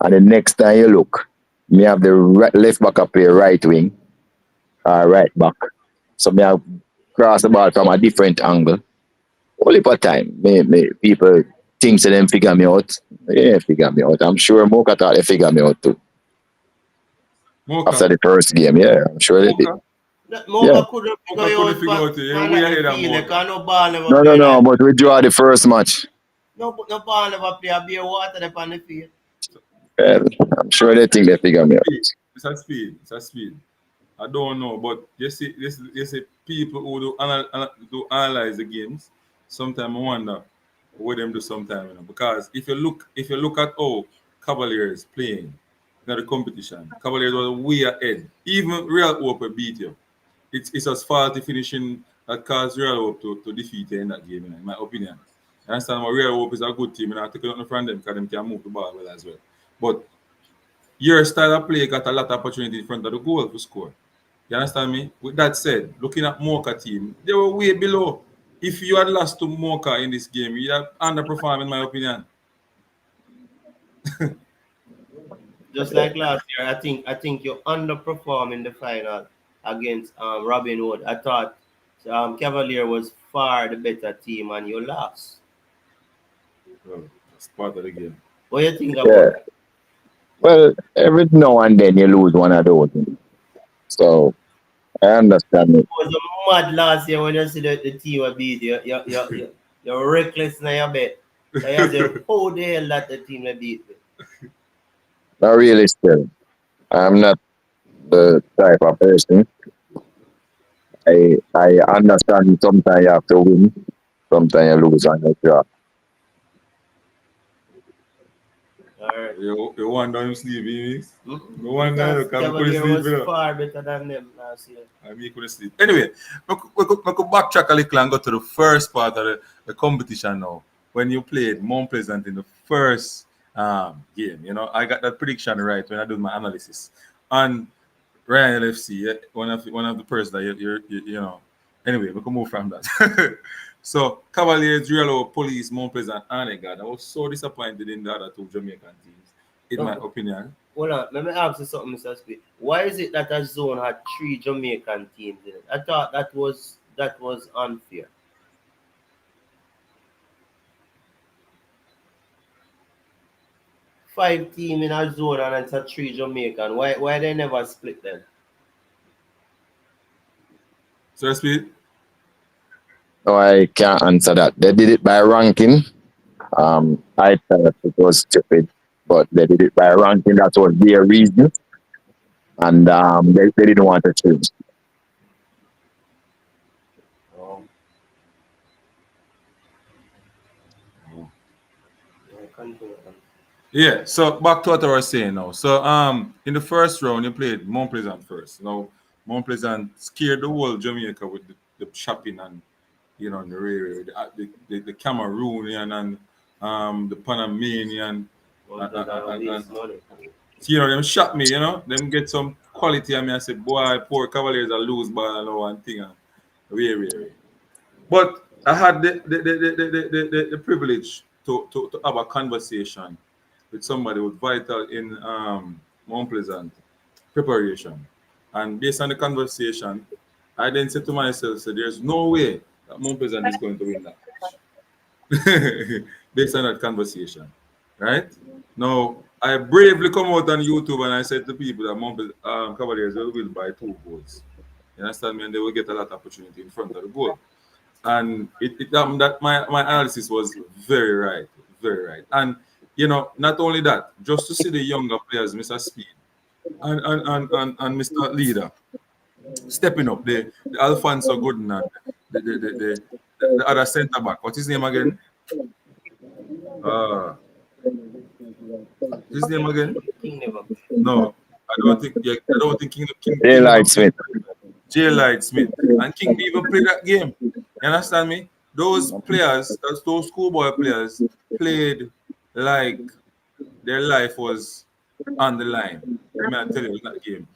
And the next time you look, me have the left back up here, right wing, right back. So me have cross the ball from a different angle. Only for time, people think so them figure me out. Yeah, figure me out. I'm sure Mocha thought they figure me out too. After Mocha. the first game, yeah, I'm sure they did. Mocha. Yeah. Mocha couldn't Mocha figure couldn't out figure out it. Yeah, man we like ahead the of field, Mocha. because no ball never No, no, play no. like But we draw the first match. no ball never play a beer water upon the field. Yeah, I'm sure they think they figure me out. It's a speed. It's a speed. I don't know, but you see people who do analyze the games. Sometimes I wonder what them do sometimes, because if you look at how Cavaliers playing in the competition, Cavaliers was way ahead. Even Real Hope beat you. It's as faulty finishing that caused Real Hope to defeat you in that game, in my opinion. I understand what Real Hope is a good team, and I take nothing from them because them can move the ball well as well. But your style of play got a lot of opportunity in front of the goal to score. You understand me? With that said, looking at Mocha team, they were way below. If you had lost to Mocha in this game, you'd have underperformed, in my opinion. Just like last year, I think you underperformed in the final against Robin Hood. I thought Cavalier was far the better team and you lost. Well, that's part of the game. What do you think Yeah. about that? Well, every now and then you lose one of those. So I understand it. It was a mad last year when you see the team will beat you. You're reckless in your bet. So you say, how the hell that the team will beat me? Not really still. I'm not the type of person. I understand sometimes you have to win, sometimes you lose and you draw. All right. You wonder him sleep, Mix? Mm-hmm. No wonder, Because because I couldn't Cavalier sleep, was you know. far better than them last year. I mean, couldn't sleep. Anyway, we could backtrack a little and go to the first part of the competition now. When you played Mount Pleasant in the first game, I got that prediction right when I did my analysis. And Ryan LFC, yeah, one of the person that you. Anyway, we can move from that. So Cavaliers, Real Police, Mount Pleasant, and God, I was so disappointed in the other two Jamaican teams, in my opinion. Hold on, let me ask you something, Mr. Speed. Why is it that a zone had 3 Jamaican teams in it? I thought that was unfair. 5 team in a zone and it's a 3 Jamaican. Why they never split them? So speed. No, I can't answer that. They did it by ranking. I thought it was stupid, but they did it by ranking. That was their reason, and they didn't want to change. Oh. Yeah, continue. Yeah, so back to what I was saying now. So in the first round you played Mount Pleasant first. Now Mount Pleasant scared the whole Jamaica with the shopping and the rare the Cameroonian and the Panamanian Well, and, that and, waste and, money. them shot me, them get some quality and me I said, boy, poor Cavaliers are lose ball and all and thing and rare. But I had the privilege to have a conversation with somebody who's vital in Mount Pleasant preparation. And based on the conversation, I then said to myself, so there's no way that Mount Pleasant is going to win that match. Based on that conversation. Right? Now, I bravely come out on YouTube and I said to people that Mount Cavaliers will win by 2 goals. You understand me? And they will get a lot of opportunity in front of the goal. And it that my analysis was very right, very right. And not only that, just to see the younger players, Mr. Speed and Mr. Leader, stepping up, the Alfonso Gooden and the other centre back. What's his name again? Uh, his name again? King never. No, I don't think King Daylight never played. Smith. J. Light Smith and King didn't even play that game. You understand me? those players, those schoolboy players, played like their life was on the line. I mean, I tell you, in that game.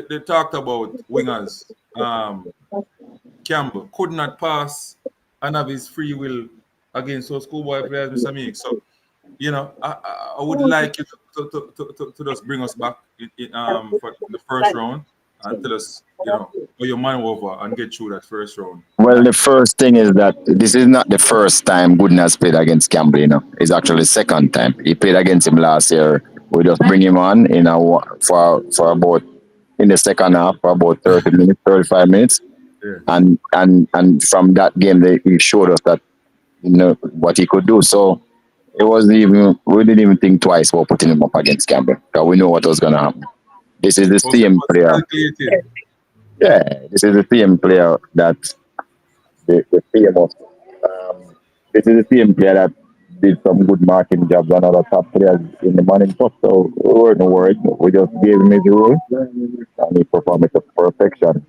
They talked about wingers. Campbell could not pass and have his free will against those schoolboy players, Mr. Meek. So, I would like you to just bring us back for the first round and tell us, how your man over and get through that first round. Well, the first thing is that this is not the first time Gooden has played against Campbell. It's actually the second time. He played against him last year. We just bring him on for about in the second half for about 30 minutes, 35 minutes, Yeah. and from that game he showed us that what he could do. So it wasn't even we didn't even think twice about putting him up against Campbell because we know what was gonna happen. This is the same Was player. calculated. Yeah, this is the same player that the famous. This is the same player that did some good marking jobs on other top players in the morning post. So we weren't worried. We just gave him his role and he performed it to perfection.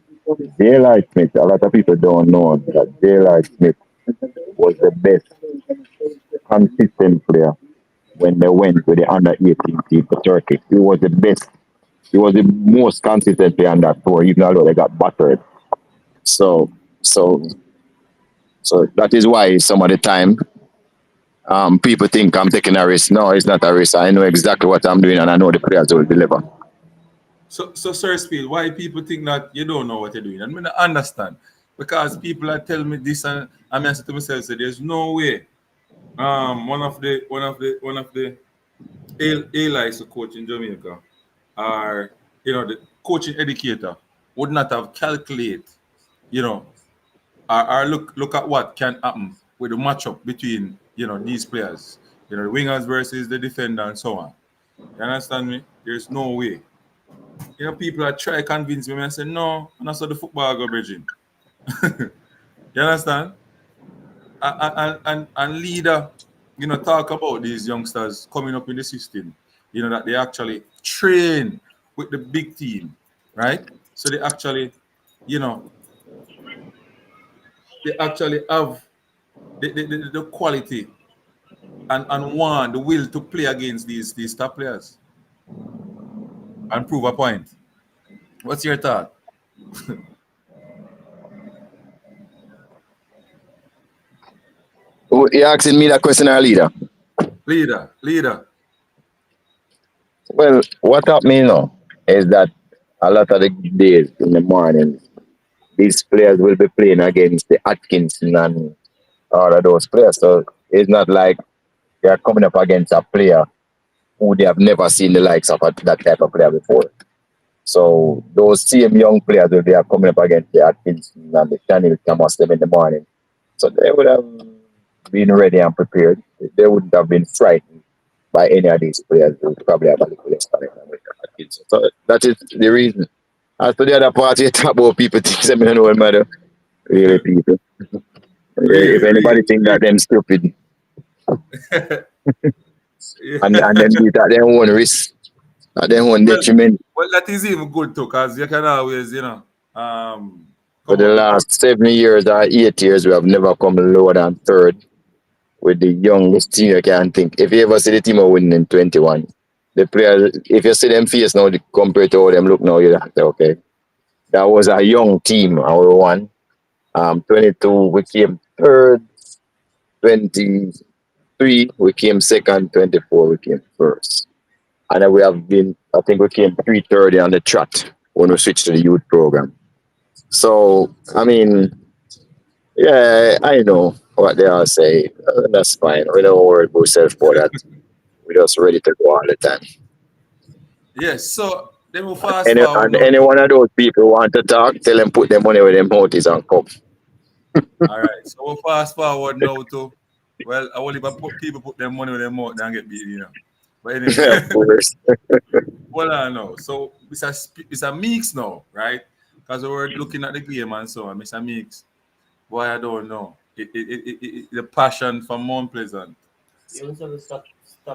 Daylight Smith, a lot of people don't know that Daylight Smith was the best consistent player when they went with the under 18 team to Turkey. He was the best. He was the most consistent player on that tour, even though they got battered. So, so, so that is why some of the time people think I'm taking a risk. No, it's not a risk. I know exactly what I'm doing and I know the players will deliver. So, Sir Speed, why people think that you don't know what you're doing? I mean, I understand because people are telling me this, and I'm answering to myself, say, there's no way. One of the A-likes coach in Jamaica, or the coaching educator would not have calculated, or look at what can happen with the matchup between these players, the wingers versus the defender and so on. You understand me? There's no way. People are try convince me and I say no, and that's how the football go, bridging. You understand? And leader, talk about these youngsters coming up in the system, that they actually train with the big team, right? So you know, they actually have the quality and want the will to play against these top players and prove a point. What's your thought? You asking me that question, our leader? Leader. Well, what up me now is that a lot of the days in the morning, these players will be playing against the Atkinson and all of those players. So it's not like they are coming up against a player who they have never seen the likes of that type of player before. So those same young players will be coming up against the Atkinson and the Chanel Thomas them in the morning. So they would have been ready and prepared. They wouldn't have been frightened by any of these players. They would probably have a little less panic than with the Atkinson. So that is the reason. As to the other part, you talk about people think they don't know what matter. Really, people. If anybody think that them stupid and them do it at their own risk, at their own Well, detriment. well, that is even good too, because you can always, For come the up with last 7 years or 8 years, we have never come lower than third with the youngest team you can think. If you ever see the team winning in 21, the players, if you see them face now compared to how them look now, you have to say, okay, that was a young team, our one. 22, we came third. 23, we came second. 24, we came first. And then we have been, I think we came 330 on the trot when we switched to the youth program. So, I mean, yeah, I know what they are saying. That's fine. We don't worry about ourselves for that. We're just ready to go all the time. yes. So then we'll fast Any, forward and now any to one of those people want to talk, tell them put their money where their mouth is and come. all right. So we'll fast forward now to I will if people put their money where their mouth and get beat. But anyway, Of course. well I know. So it's a mix now, right? Because we were looking at the game and so on. It's a mix. Why I don't know. The passion for Mount Pleasant. You must have stop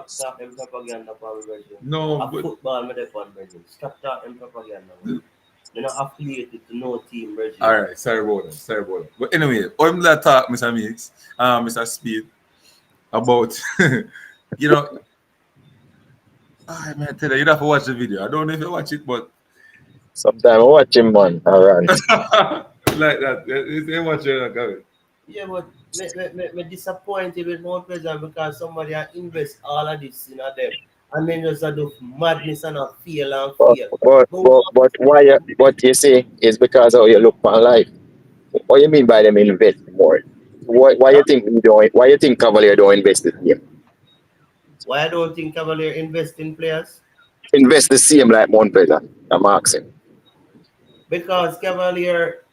talking propaganda for me, brethren. No, A but football, me dey fun, brethren. Stop talking propaganda, man. You're not affiliated to no team, Reggie. All right, sorry about that. But anyway, I'm gonna talk, Mr. Mix, Mr. Speed, about you know. Man, tell you, you have to watch the video. I don't know if you watch it, but Sometimes I watch him, man. All right. like that, they watch it. Yeah, but me disappointed with more pleasure because somebody had invest all of this in them. And then just do madness and fail and But, fail. but you see, it's because how you look on life. What you mean by them invest more? Why you think we don't? Why you think Cavalier don't invest the same? Why I don't think Cavalier invest in players? Invest the same like Mount Pleasant. I'm asking. Because Cavalier,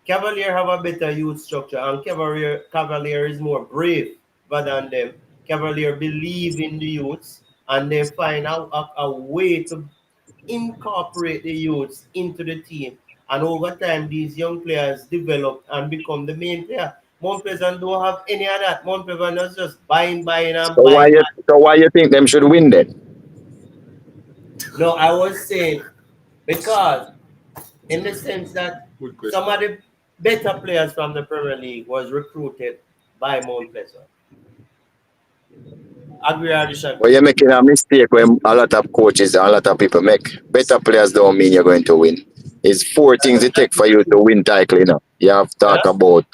Cavalier have a better youth structure and Cavalier is more brave than them. Cavalier believe in the youths and they find out a way to incorporate the youths into the team. And over time, these young players develop and become the main player. Mount Pleasant don't have any of that. Mount Pleasant is just buying and So buying. why you think them should win then? No, I was saying because in the sense that some of the better players from the Premier League was recruited by Mount Pleasant. Agree or disagree? Well, you're making a mistake when a lot of coaches and a lot of people make. Better players don't mean you're going to win. It's four things it takes for you to win title, you know. You have to talk about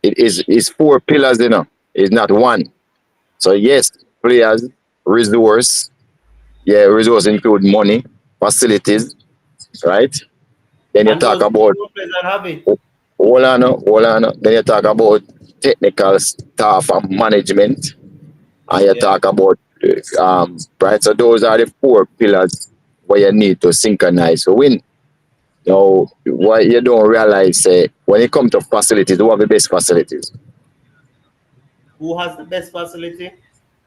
it's four pillars, you know. It's not one. So yes, players, resource. Yeah, resource include money, facilities, right? Then you talk about hold on. Then you talk about technical staff and management. And you talk about right. So those are the four pillars where you need to synchronize to win. Now, what you don't realize, when it comes to facilities, who have the best facilities? Who has the best facility?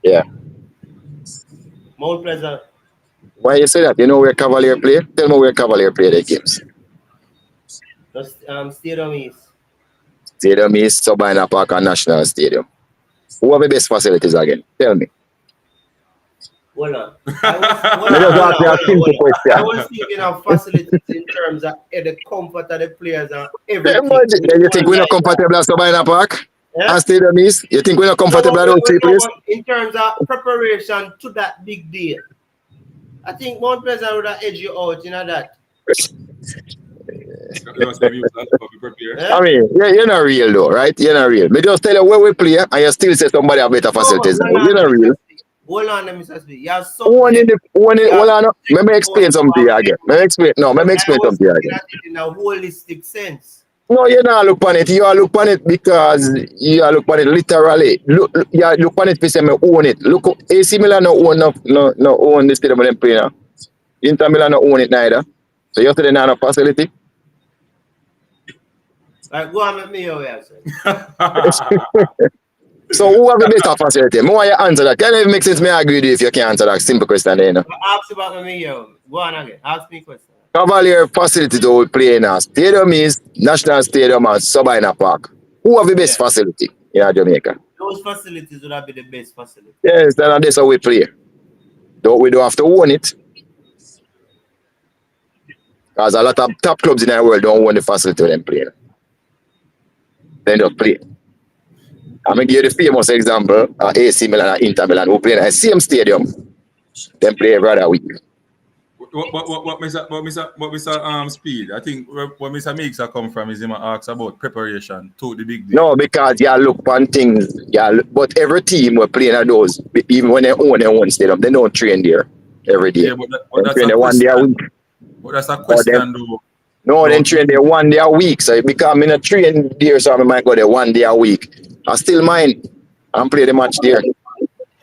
Yeah. Mount Pleasant. Why you say that? You know where Cavalier play? Tell me where Cavalier play their games. The Stadium East. Stadium East, Sabina Park and National Stadium. Who have the best facilities again? Tell me. Hold on. I was thinking of facilities in terms of the comfort of the players and everything. You think we're not comfortable at Sabina Park? Yeah? And Stadium East? You think we're not comfortable at those three places? In terms of preparation to that big deal, I think Mount Pleasant would have edged you out, you know that. I mean, you're not real though, right? You're not real. Me just tell you where we play and you still say somebody have better facilities. You're not real. Hold on, Mr. Speed. Hold on. Let me explain something to you again. Let me explain something to you again. In a holistic sense. No, you not look on it. You are look on it because you are look on it literally. Look on it because you own it. Look, AC Milan no own the stadium them play now. Inter Milan no own it neither. So you have to have a facility. Like, go on with me over So who have the best facility? More you answer that. Can it make sense? Me agree with you if you can't answer that simple question there, you know. Ask about me, yo. Go on again. Ask me a question. Cavalier facility to play in a stadium is National Stadium and Sabina Park. Who have the best facility in Jamaica? Those facilities would have been the best facility. Yes, that's how we play. We don't have to own it. Because a lot of top clubs in the world don't own the facility when they play. They don't play. I'm going to give you the famous example of AC Milan and Inter Milan who play in the same stadium. They play every other week. What Mr. Speed, I think what Mr. Mix come from is him ask about preparation to the big deal. No, because you look on things, but every team will play in those, even when they own their own stadium, they don't train there every day. Yeah, but that's train a one day a week. But that's a question though. No, then train there one day a week. So because I'm in a train there, so I might go there one day a week. I still mine and play the match there.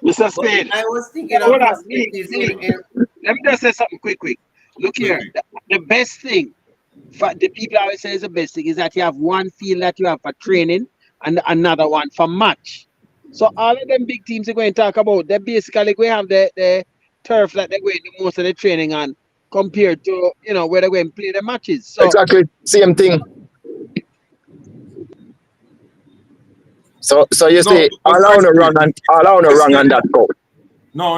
Mr. Speid, I was thinking of let me just say something quick. Look here, the best thing for the people always say is the best thing is that you have one field that you have for training and another one for match. So all of them big teams are going to talk about, they basically going to have the turf that they're going to do most of the training on compared to, where they're going to play the matches. So exactly, same thing. So you say, allow no wrong on that code. No,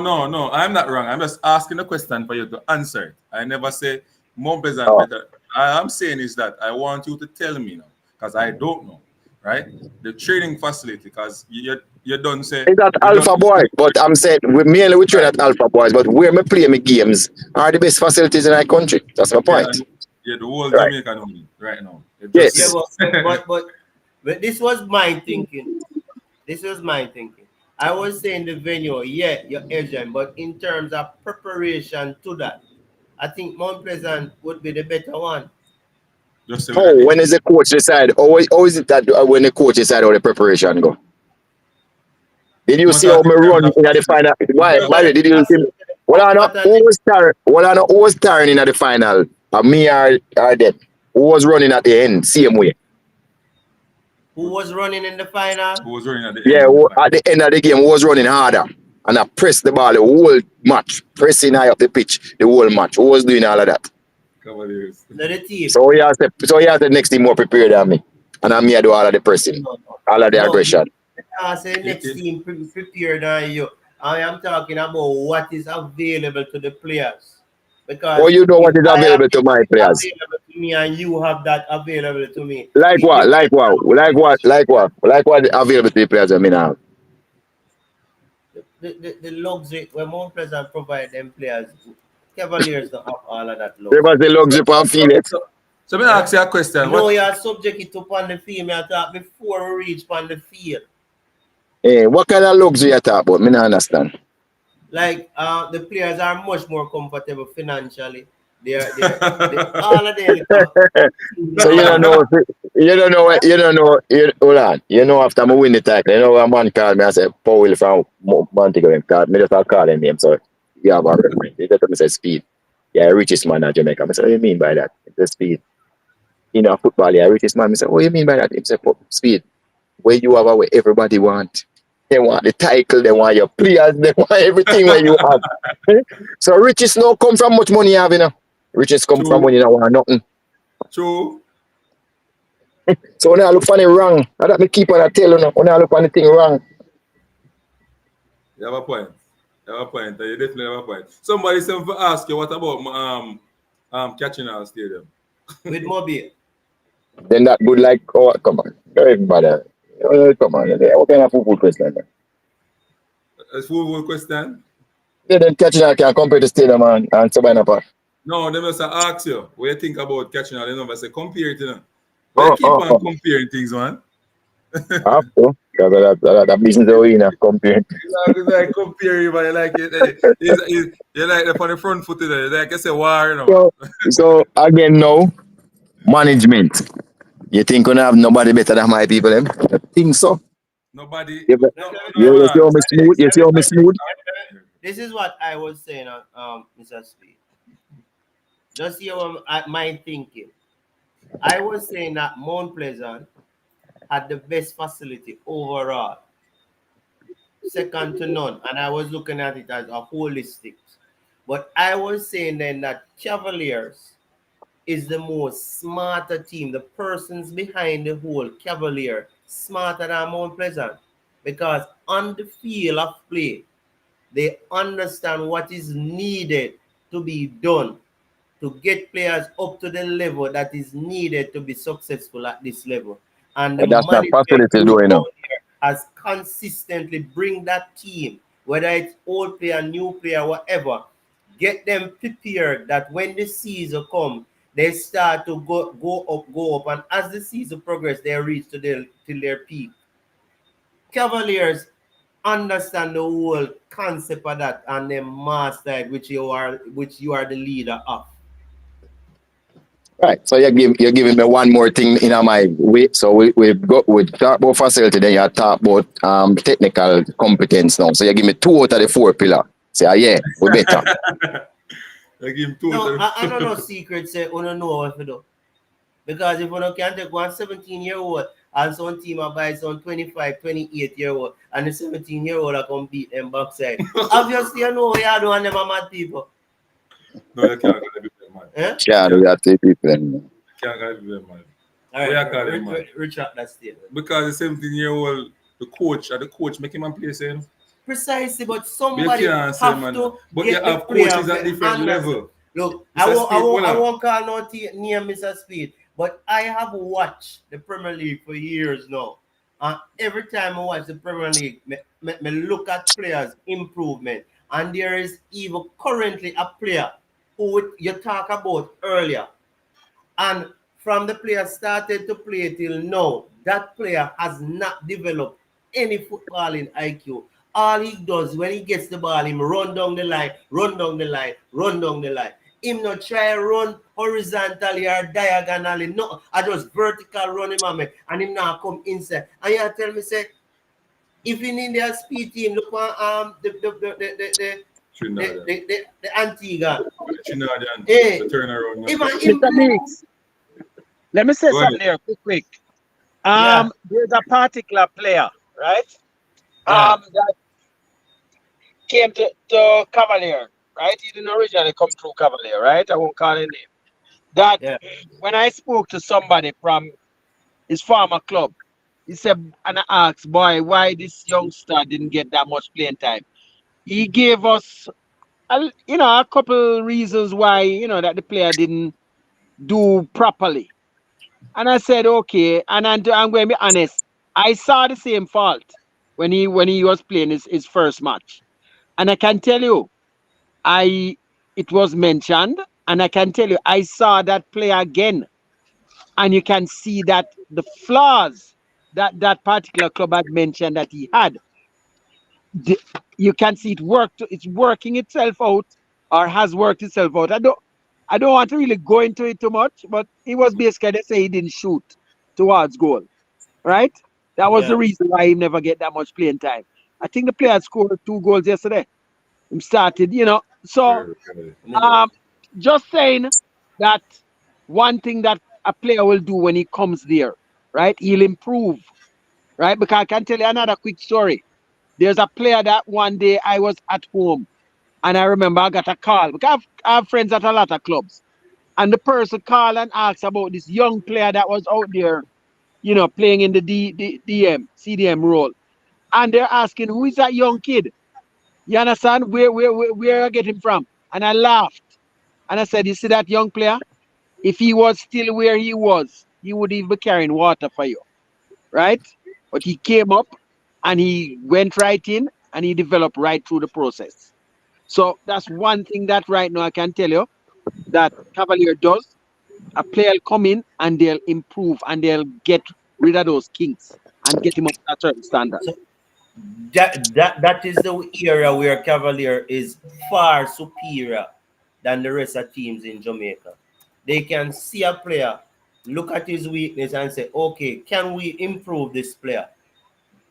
I'm not wrong. I'm just asking a question for you to answer it. I never say Mount Pleasant Oh. better. I'm saying is that I want you to tell me now, because I don't know, right? The training facility, because you don't say It's at you don't Alpha Boy, but I'm saying mainly we train at Alpha Boys, but where me play my games are the best facilities in our country. That's my point. the whole Right. Jamaican only right now. You just Yes. say- But this was my thinking. This was my thinking. I was saying the venue, yeah, you're Asian, but in terms of preparation to that, I think Mount Pleasant would be the better one. just say How? that When is the coach decide? How is it that when the coach decide how the preparation go? Did you see how me run in the final? Why? By the way, did you see? Well, I know who was tiring. Well, I know who was tiring in the final. Me or them. Who was running at the end? Same way. Who was running in the final? who was running at the Yeah, end of the fight. at the end of the game, who was running harder. And I pressed the ball the whole match, pressing high up the pitch the whole match. Who was doing all of that? Cavaliers. No, the team. So he has the next team more prepared than me. And I'm here to do all of the pressing, all of the aggression. I say next team prepared than you. I am talking about what is available to the players. Because Oh, you know what is I have available to my players. available to me and you have that available to me. Like what? Like what? Like what? Like what? Like what available to the players I mean now? The luxury when Mount Pleasant provide them players, Cavaliers don't have all of that Give luxury. us the luxury for feel it. So let me ask you a question. No, What, you are subject it upon the field. Me I thought before we reach on the field. What kind of luxury you talk about? Me not understand. Like the players are much more comfortable financially. They're all of them. So you don't know, hold on. You know after I win the title, you know a man called me and said, Paul from Montego called me, just call him name. So you have a reference. He just said Speed. Yeah, richest man in Jamaica. I said, what do you mean by that? He said Speed. You know, football, yeah, richest man. I said, what do you mean by that? He said, Speed. Where you have what everybody want. They want the title, they want your players, they want everything where you have. So riches no come from much money you have, you know. Riches come from when you don't want nothing. true. So when I look for the wrong, I that me keep on tell you now, when I look for the thing wrong. You have a point. You have a point. You definitely have a point. Somebody said to ask you what about catching our stadium. With Moby. Then that good like, oh, come on. Everybody. Come on. What kind of football question? A football question? Yeah, then catching I can compare the stadium and Sabina Park. No, they must ask you what you think about catching all the numbers. Say compare it, you know. But keep on comparing things, man. Have to. Because that business is in a compare. It's like comparing, but you like it. You like it on the front foot, you know. Like I say, war, you know. So again, now, management. You think we don't have nobody better than my people, them? I think so. Nobody. You see how me smooth? You see how me smooth? This is what I was saying, Mr. Speed. Just hear my thinking. I was saying that Mount Pleasant had the best facility overall, second to none, and I was looking at it as a holistic. But I was saying then that Cavaliers is the most smarter team. The persons behind the whole Cavalier smarter than Mount Pleasant, because on the field of play, they understand what is needed to be done to get players up to the level that is needed to be successful at this level. And the That's not management facility doing now. has consistently bring that team, whether it's old player, new player, whatever, get them prepared that when the season comes, they start to go up, and as the season progresses, they reach to their peak. Cavaliers understand the whole concept of that and then master it, which you are the leader of. Right. So you're giving me one more thing in my way. So we talk about facility, then you talk about technical competence now. So you give me 2 out of the 4 pillars. Say, yeah, we better. I give him 2 No, I don't know secrets. Say, you don't know what to do. Because if you can't take one 17-year-old and some team buy some 25, 28-year-old, and the 17-year-old are going to beat them backside. Obviously, you know you don't never mad people. No, you can't get people mad. Eh? Yeah, we have to people. You can't get people mad. All Why you call him right, mad? retract that statement. Because the 17-year-old, the coach make him and play, saying. Precisely, but But you somebody can't say, have man. to But you get the have player coaches at different understand. level. Look, Mr. Speed, hold I on. won't call no name Mr. Speed, but I have watched the Premier League for years now. And every time I watch the Premier League, me look at players' improvement. And there is even currently a player who you talk about earlier. And from the player started to play till now, that player has not developed any footballing IQ. All he does when he gets the ball, him run down the line, run down the line, run down the line. Him not try run horizontally or diagonally. No, I just vertical run him and him now come inside. And you tell me say, if you need a speed team, look on Trinidad. the Antigua. Trinidad. Hey, The turnaround. even Mr. Biggs, let me say Go something ahead. here, quick. yeah, There's a particular player, right? yeah, That came to Cavalier, right? He didn't originally come through Cavalier, right? I won't call his name. That yeah. when I spoke to somebody from his former club, he said, and I asked, boy, why this youngster didn't get that much playing time? He gave us, a couple reasons why, that the player didn't do properly. And I said, okay. And I'm going to be honest. I saw the same fault when he was playing his first match. And I can tell you, it was mentioned, and I can tell you, I saw that player again, and you can see that the flaws that particular club had mentioned that he had, the, you can see it's working itself out, or has worked itself out. I don't want to really go into it too much, but he was basically they say he didn't shoot towards goal, right? That was Yeah. the reason why he never get that much playing time. I think the player scored 2 goals yesterday. He started, So um, just saying that one thing that a player will do when he comes there, right? He'll improve, right? Because I can tell you another quick story. There's a player that one day I was at home and I remember I got a call because I have friends at a lot of clubs. And the person called and asked about this young player that was out there, playing in the CDM role. And they're asking, who is that young kid? You understand? Where I get him from? And I laughed. And I said, you see that young player? If he was still where he was, he would even be carrying water for you, right? But he came up and he went right in and he developed right through the process. So that's one thing that right now I can tell you that Cavalier does. A player will come in and they'll improve and they'll get rid of those kinks and get him up to a certain standard. So that is the area where Cavalier is far superior than the rest of teams in Jamaica. They can see a player, look at his weakness, and say, okay, can we improve this player?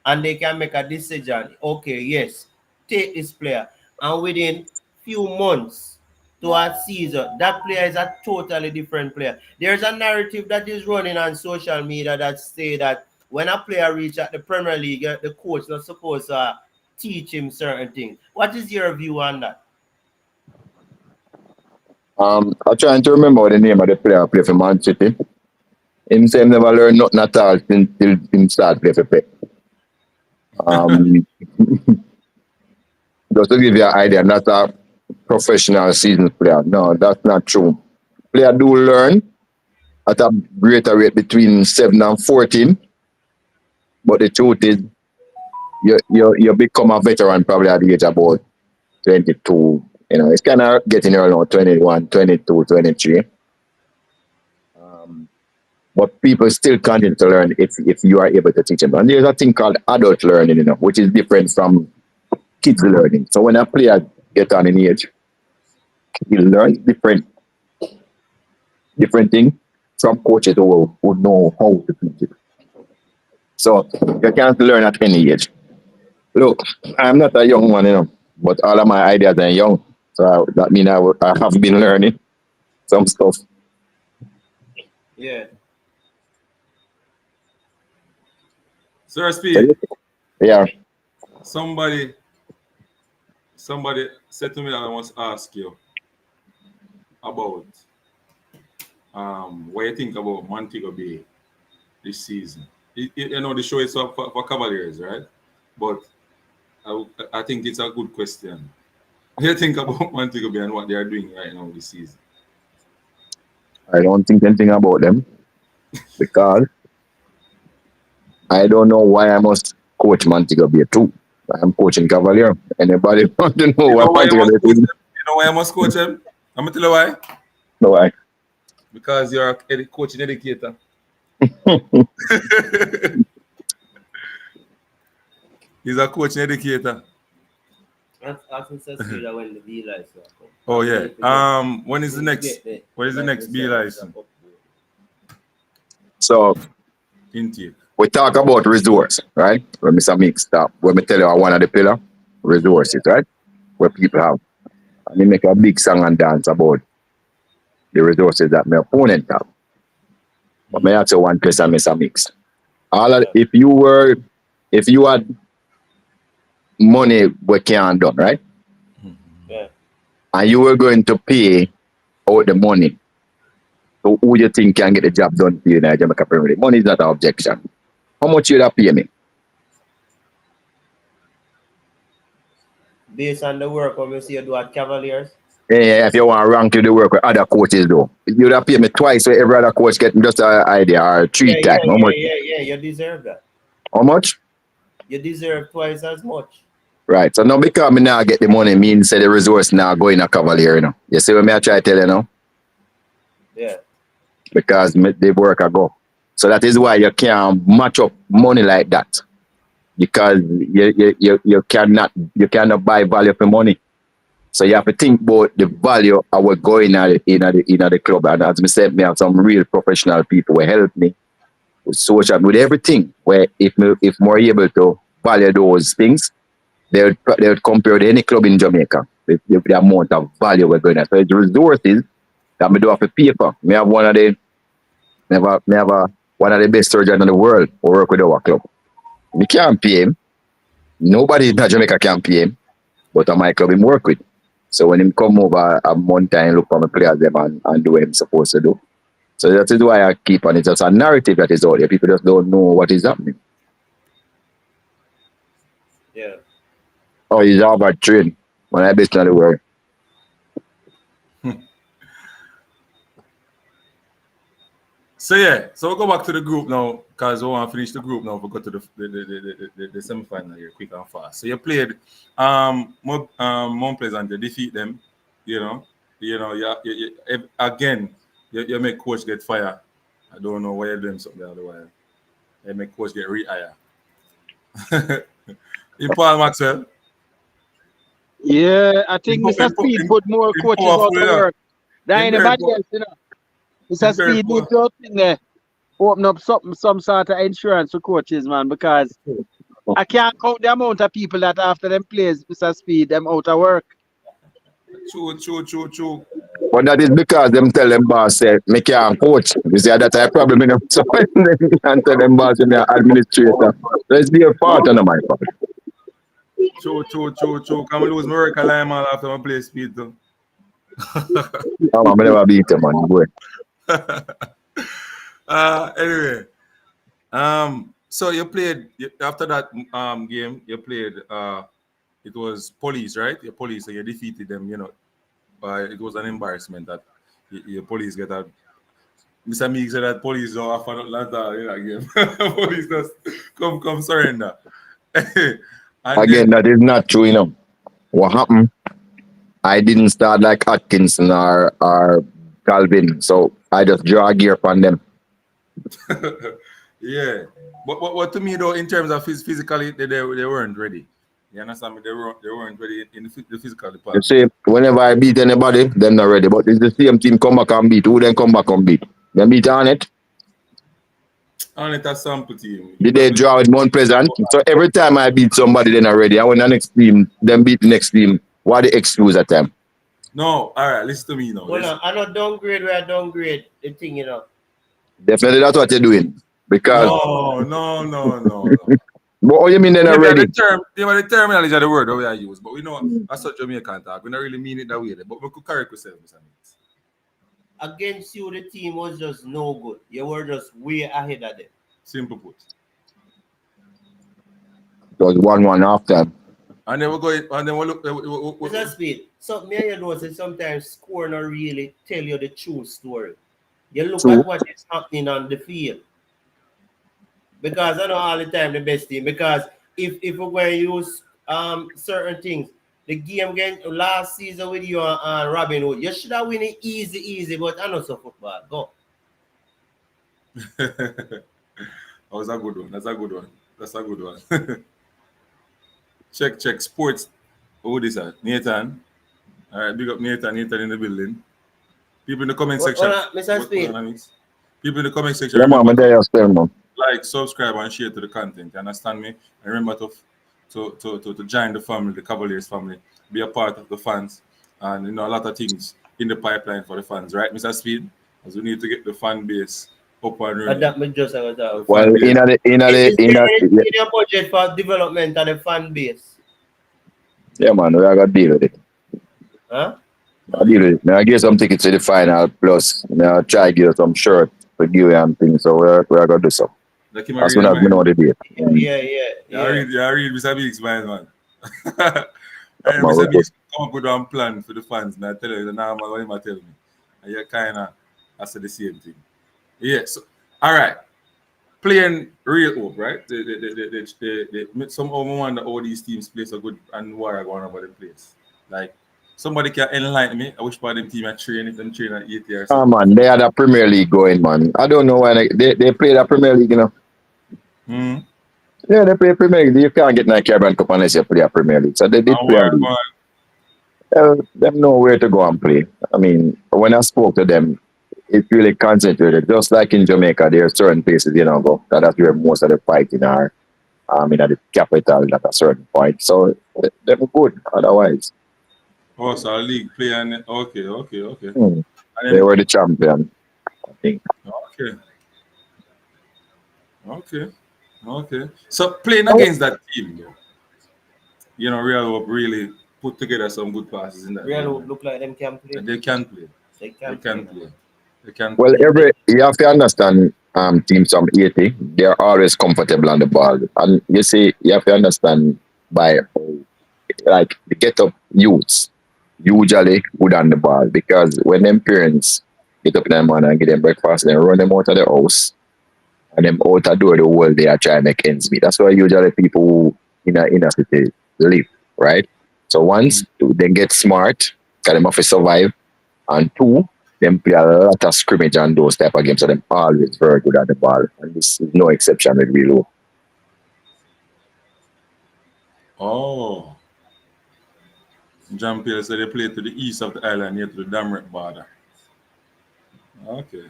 And they can make a decision. Okay, yes, take this player, and within few months to a season, that player is a totally different player. There's a narrative that is running on social media that say that when a player reach at the Premier League, the coach not supposed to teach him certain things. What is your view on that? I'm trying to remember the name of the player who play for Man City. Him say him never learn nothing at all until him start play for Pep. Um, just to give you an idea, not a professional season player. No, that's not true. Player do learn at a greater rate between 7 and 14. But the truth is, you become a veteran probably at the age of about 22. It's kind of getting early now, 21, 22, 23. But people still continue to learn if you are able to teach them. And there's a thing called adult learning, which is different from kids learning. So when a player gets on in age, he learns different things from coaches who know how to teach it. So you can't learn at any age. Look, I'm not a young man, but all of my ideas are young. So that means I have been learning some stuff. Yeah. Sir Speed, Yeah. somebody said to me that I want to ask you about what you think about Montego Bay this season. The show is for Cavaliers, right? But I think it's a good question. What do you think about Montego Bay and what they are doing right now this season? I don't think anything about them because I don't know why I must coach Montego Bay too. I'm coaching Cavalier. Anybody want to know You why know why you Montego must Bay coach is? them? You know why I must coach them? I'm gonna tell you why. No, why? Because you're a coaching educator. He's a coaching educator. That's necessary that when the B license. Oh yeah. When is the next? When is the next B license So intake? we talk about resource, right? When Mr. Mix stop, when me tell you one of the pillar, resources, right? Where people have. And he make a big song and dance about the resources that my opponent have. But me ask you one question, Mr. Mix. If you had money we can't done, right? Yeah. And you were going to pay out the money. So who you think can get the job done for you in the Jamaica Premier League? Money is not an objection. How much you have pay me? Based on the work when we see you do at Cavaliers. Yeah, if you want to rank to the work with other coaches though. You'd have pay me twice so every other coach get just an idea or three times. How much? Yeah, you deserve that. How much? You deserve twice as much. Right. So now because me now get the money means say the resource now go in a Cavalier, you know. You see what me I try to tell you now? Yeah. Because the work I go. So that is why you can't match up money like that. Because you cannot buy value for money. So you have to think about the value of what going in the club. And as I said, me have some real professional people who help me with social, with everything. Where if more able to value those things, they would compare with any club in Jamaica with the amount of value we're going at. So it's resources that we do have to pay for. Me have one of the one of the best surgeons in the world who work with our club. We can't pay him. Nobody in Jamaica can pay him, but my club him work with. So when him come over a month and look for my players them and do what I'm supposed to do. So that is why I keep on it. It's a narrative that is out there. People just don't know what is happening. Yeah. Oh, he's Harvard trained. When I best in the world. So yeah, so we'll go back to the group now because we want to finish the group now. We'll go to the semi-final here, quick and fast. So you played Mount Pleasant, you defeat them, again, you make coach get fired. I don't know why you're doing something otherwise. You make coach get rehired. You Paul Maxwell. Yeah, I think Mr. Speed put more coaches out to work than anybody else, you know. Mr. Speed needs to in there, open up some sort of insurance for coaches, man, because I can't count the amount of people that after them plays, Mr. Speed, them out of work. True. But that is because them tell them boss say me can't coach. You see that's a problem, you know. So they can't tell them boss me administrator. Let's be a part of my part. True. Can we lose my work alignment after I play Speed though? I never beat him, man. Boy. Anyway, so you played after that game. You played. It was Police, right? Your Police, and you defeated them. You know, it was an embarrassment that your Police get out. Mr. Meek said that Police don't offer Atlanta in that game. Police just come surrender. Again, that is not true, you know. What happened? I didn't start like Atkinson or Calvin, so I just draw a gear upon them. Yeah, but to me though, in terms of physically, they weren't ready. You understand me? They weren't ready in the physical department. You see, whenever I beat anybody, they're not ready. But it's the same team come back and beat. Who then come back and beat? They beat on it. On it as sample team. Did they draw with Mount Pleasant? So every time I beat somebody, they're not ready. I win the next team, then beat the next team. What the excuse at them? No, all right, listen to me now. Well, I don't downgrade where I downgrade the thing, you know. Definitely that's what you're doing. Because No. But what you mean they're not ready? The terminology of the word that we are used, but we know that's such Jamaican talk. We don't really mean it that way, but we could correct ourselves, Mr. Mix. Against you, the team was just no good. You were just way ahead of them. Simple put. It was 1-1 after. And then we go and then we look. Mr. Speed, so me and you know say sometimes score not really tell you the true story. You look True. at what is happening on the field. Because I know all the time the best team. Because if we're going to use certain things, the game against last season with you and Robin Hood, you should have win it easy, but I know so football. Go. That was a good one. That's a good one. That's a good one. check sports. Who this at? Nathan. All right, big up Nathan. Nathan in the building. People in the comment section. Mr. Speed. People in the comment section. Yeah, man, Remember I'm there still, man. like, subscribe, and share to the content. You understand me? And remember to join the family, the Cavaliers family, be a part of the fans, and a lot of things in the pipeline for the fans, right, Mr. Speed? As we need to get the fan base up and running. That me just about. Well, Is there any budget for development of the fan base? yeah, man, we are gonna deal with it. Huh? I deal with it. Now I give some tickets to the final, plus now try to give you some shirt to give you and things. So we're gonna do so. Like him As soon as we know the date. Yeah. I read Mr. Biggs' mind, man. Man, Mr. Biggs come up with one plan for the fans, man. I tell you, the normal what him tell me. And you kind of answer the same thing. Yeah, so, all right. Playing real hope, right? Somehow I wonder how these teams play so good and what are going on about the place. Like, somebody can enlighten me. I wish for them team at train, if them train at 8 years. Oh, man, they had a Premier League going, man. I don't know why they play the Premier League, you know. Yeah, they play Premier League. You can't get in a Caribbean Cup unless you play a Premier League. So they did play a league. Them know where to go and play. I mean, when I spoke to them, it really concentrated. Just like in Jamaica, there are certain places, go. That's where most of the fighting are. In the capital at a certain point. So they're good otherwise. Oh, so a league play and okay. And they were the champion, I think. Okay. So playing against that team, Real Hope really put together some good passes in that. Real Hope look like them can play. They can play. They can play. Well, you have to understand, teams from 80, they're always comfortable on the ball. And you see, you have to understand by the get up youths usually good on the ball, because when them parents get up in the morning and get them breakfast, they run them out of the house and them out the door the whole day are trying to make ends meet. That's why usually people who in a city live, right? So once they get smart, because them have to survive, and two, them play a lot of scrimmage and those type of games, so them always very good at the ball. And this is no exception with Real Hope. Oh. John Pierre said they play to the east of the island, near to the Damret border. Okay.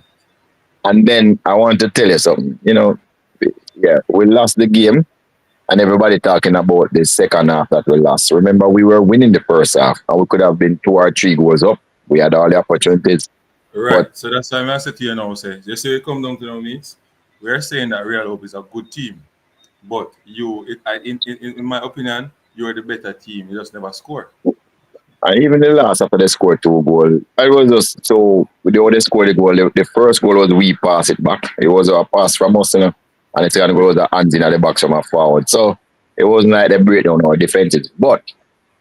And then I want to tell you something. We lost the game, and everybody talking about the second half that we lost. Remember, we were winning the first half, and we could have been 2 or 3 goals up. We had all the opportunities. Right. So that's why I said to you now, you say you come down to the meets, we're saying that Real Hope is a good team. But in my opinion, you're the better team. You just never score. And even the last after they scored 2 goals, I was just so with the way they scored the goal. The first goal was we pass it back. It was a pass from us, and the second goal was a hands in at the back from a forward. So it wasn't like they break down our defenses. But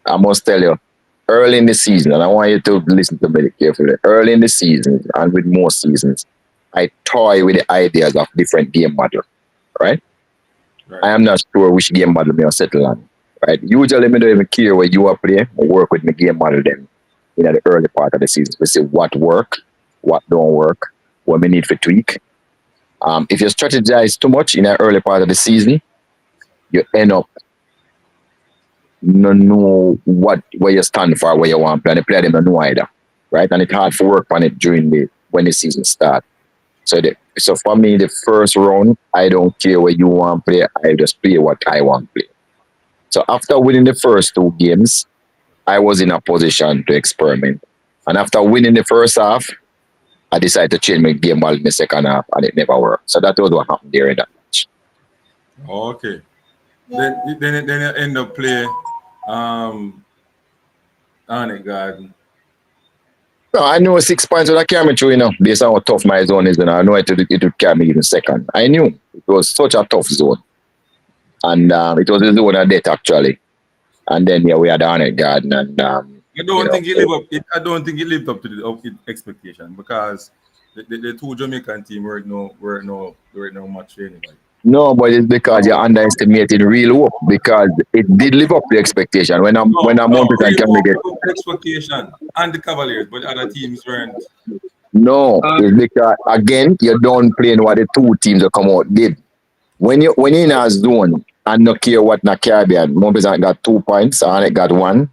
I must tell you, early in the season, and I want you to listen to me carefully. Early in the season, and with most seasons, I toy with the ideas of different game model, right? I am not sure which game model may settle on. Right. Usually, I don't even care where you are playing. I work with my game model them in the early part of the season. We see what work, what don't work, what we need to tweak. If you strategize too much in the early part of the season, you end up not know where you stand for, where you want to play. And the player them don't know either, right? And it's hard to work on it when the season starts. So for me, the first round, I don't care where you want to play. I just play what I want to play. So after winning the first 2 games, I was in a position to experiment. And after winning the first half, I decided to change my game ball in the second half, and it never worked. So that was what happened there in that match. Okay. Then you end up playing Arnett Garden. No, I knew 6 points would carry me through, based on how tough my zone is, and I know it would carry me even second. I knew it was such a tough zone. And it was the zone of death, actually. And then yeah, we had Arnett Garden and I don't think it lived up. I don't think it lived up to the expectation because the two Jamaican team were no match for anybody. no, but it's because you're underestimating real hope because it did live up to expectation. When I'm No, Mounted and real can hope get lived up to expectation and the Cavaliers, but other teams weren't. no, it's because again you're down playing what the two teams that come out did. When you're in a zone and no care what na Caribbean, Mounted got 2 points, Arnett got one.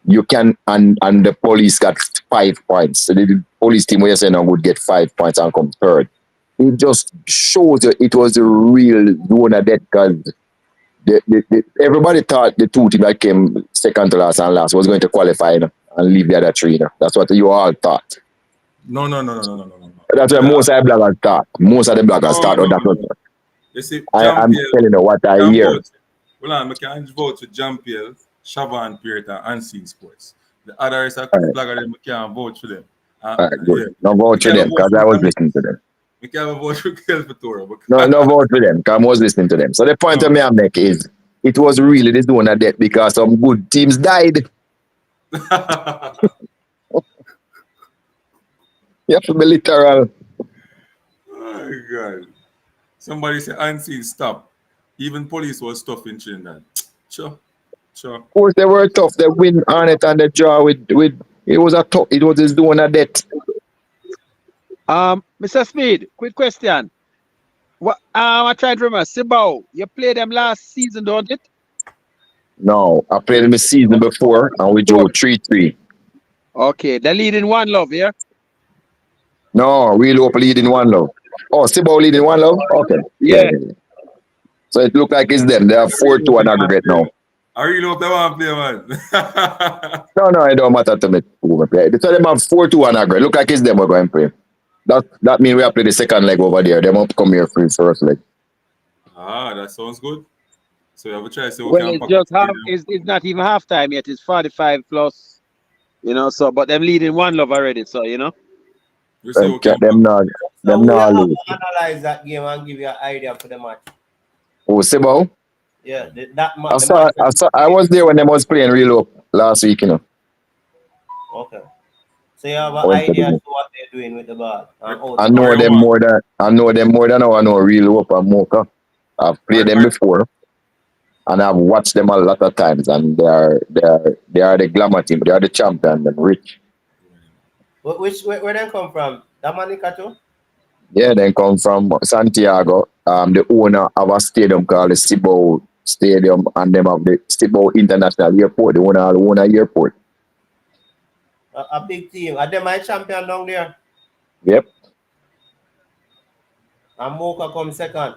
You can and the police got 5 points. So the police team where you saying would get 5 points and come third. It just shows you it was a real zone of death because everybody thought the two teams that came second to last and last was going to qualify, and leave the other three. That's what you all thought. No. That's what most of the bloggers thought. Most of the bloggers No, thought. no, Oh, that's what no. You see, I'm Jean-Pierre telling you what I can hear. vote. Well, I can vote for Jean-Pierre, Chavan, Pierre, and Scene Sports. The others are All right, blogger them, we can't vote for them. all right, good. Yeah. No We vote for can't them vote because I for was them. listening to them. We can't vote for Kelvitora No because vote for them because I was listening to them. So the point no. I make is it was really this zone of death because some good teams died. You have to be literal. Oh God. Somebody said unseen stop. Even police was tough in Trinidad. Sure. Of course, they were tough. They win on it and the draw with it was a tough. It was his doing a debt. Mr. Speed, quick question. What I tried to remember. Sibao, you played them last season, don't it? No, I played him a season before and we drew 3-3. Okay, they're leading 1-0, yeah? No, real hope leading 1-0. Oh, Cibao leading 1-0? Okay. Yeah, Yeah. yeah, yeah. So it looked like it's them. They have 4-2 on aggregate now. I really hope they want to play, man. No, it don't matter to me who we play. So them have 4-2 on aggregate. Look like it's them we're going to play. That means we have to play the second leg over there. They won't come here for the first leg. That sounds good. So we have a try so we Well, can it's pack just up. it's not even half time yet. It's 45 plus, so but them leading 1-0 already, so We see who can Them pack. not So we have lose. to analyze that game and give you an idea for the match. Oh, Cibao? Yeah, the match. I was there when they was playing real up last week, Okay. So you have I an went to idea as the to what they're doing with the ball and how I to know Are you them one? more than I know them more than I know real up and Mocha. I've played them Are, before and I've watched them a lot of times and they are the glamour team, they are the champion, them rich. where they come from? Dominica too? Yeah, they come from Santiago. The owner of a stadium called the Cibao Stadium and them have the Cibao International Airport, the owner airport. A big team. Are they my champion down there? Yep. And Mocha come second.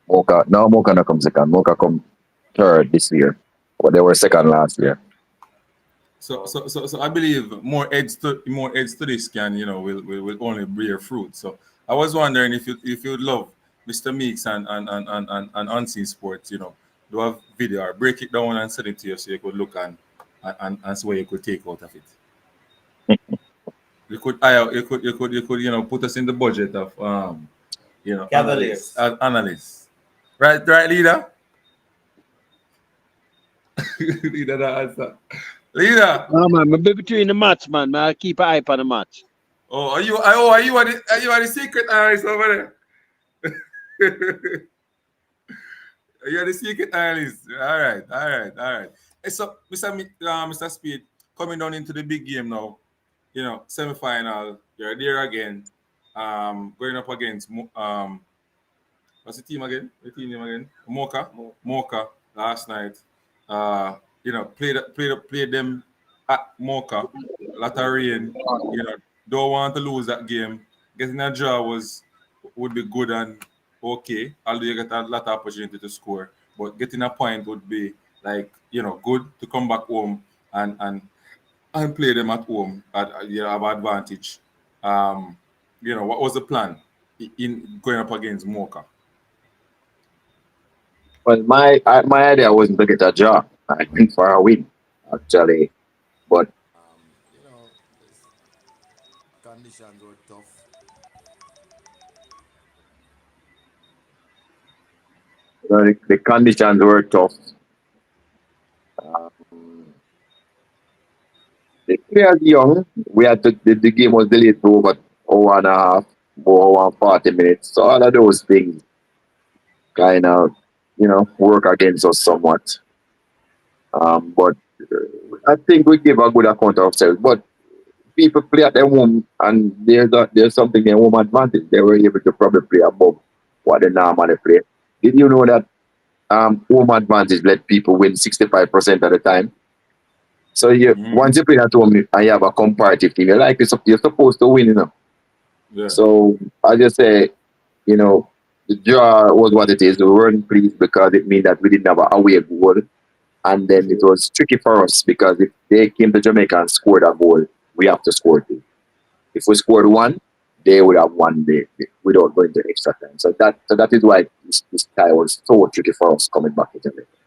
Mocha not come second. Mocha come third this year. But they were second last year. so I believe more heads to this can will only bear fruit. So I was wondering if you'd love Mr. Meeks and Unseen Sports, do a video or break it down and send it to you so you could look and see what you could take out of it. You could put us in the budget of Cavaliers. analysts. Right, leader? Leader that answer. Leader. Oh man, be between the match, man. Man, I keep an eye on the match. Oh, are you the secret analyst over there? You're the secret analyst. All right. So, Mr. Speed, coming down into the big game now. Semifinal. You're there again. Going up against what's the team again? The team name again? Mocha last night. Played them at Mocha. Lot of rain. Don't want to lose that game. Getting a draw would be good and okay. Although you get a lot of opportunity to score, but getting a point would be good to come back home and play them at home at have advantage. What was the plan in going up against Mocha? Well, my idea wasn't to get a job. I think for a win, actually. But You know, conditions were tough. the conditions were tough. We are young. We had to, the game was delayed for over hour and a half, over 40 minutes. So all of those things kind of, work against us somewhat. But I think we give a good account of ourselves. But people play at their home, and there's something their home advantage. They were able to probably play above what they normally play. Did you know that home advantage let people win 65% of the time? So once you play at home and you have a comparative team, you're supposed to win, Yeah. So I just say, the draw was what it is. We weren't pleased because it means that we didn't have a away goal. And then it was tricky for us because if they came to Jamaica and scored a goal, we have to score two. If we scored one, they would have won without going to extra time. So that is why this tie was so tricky for us coming back to Jamaica.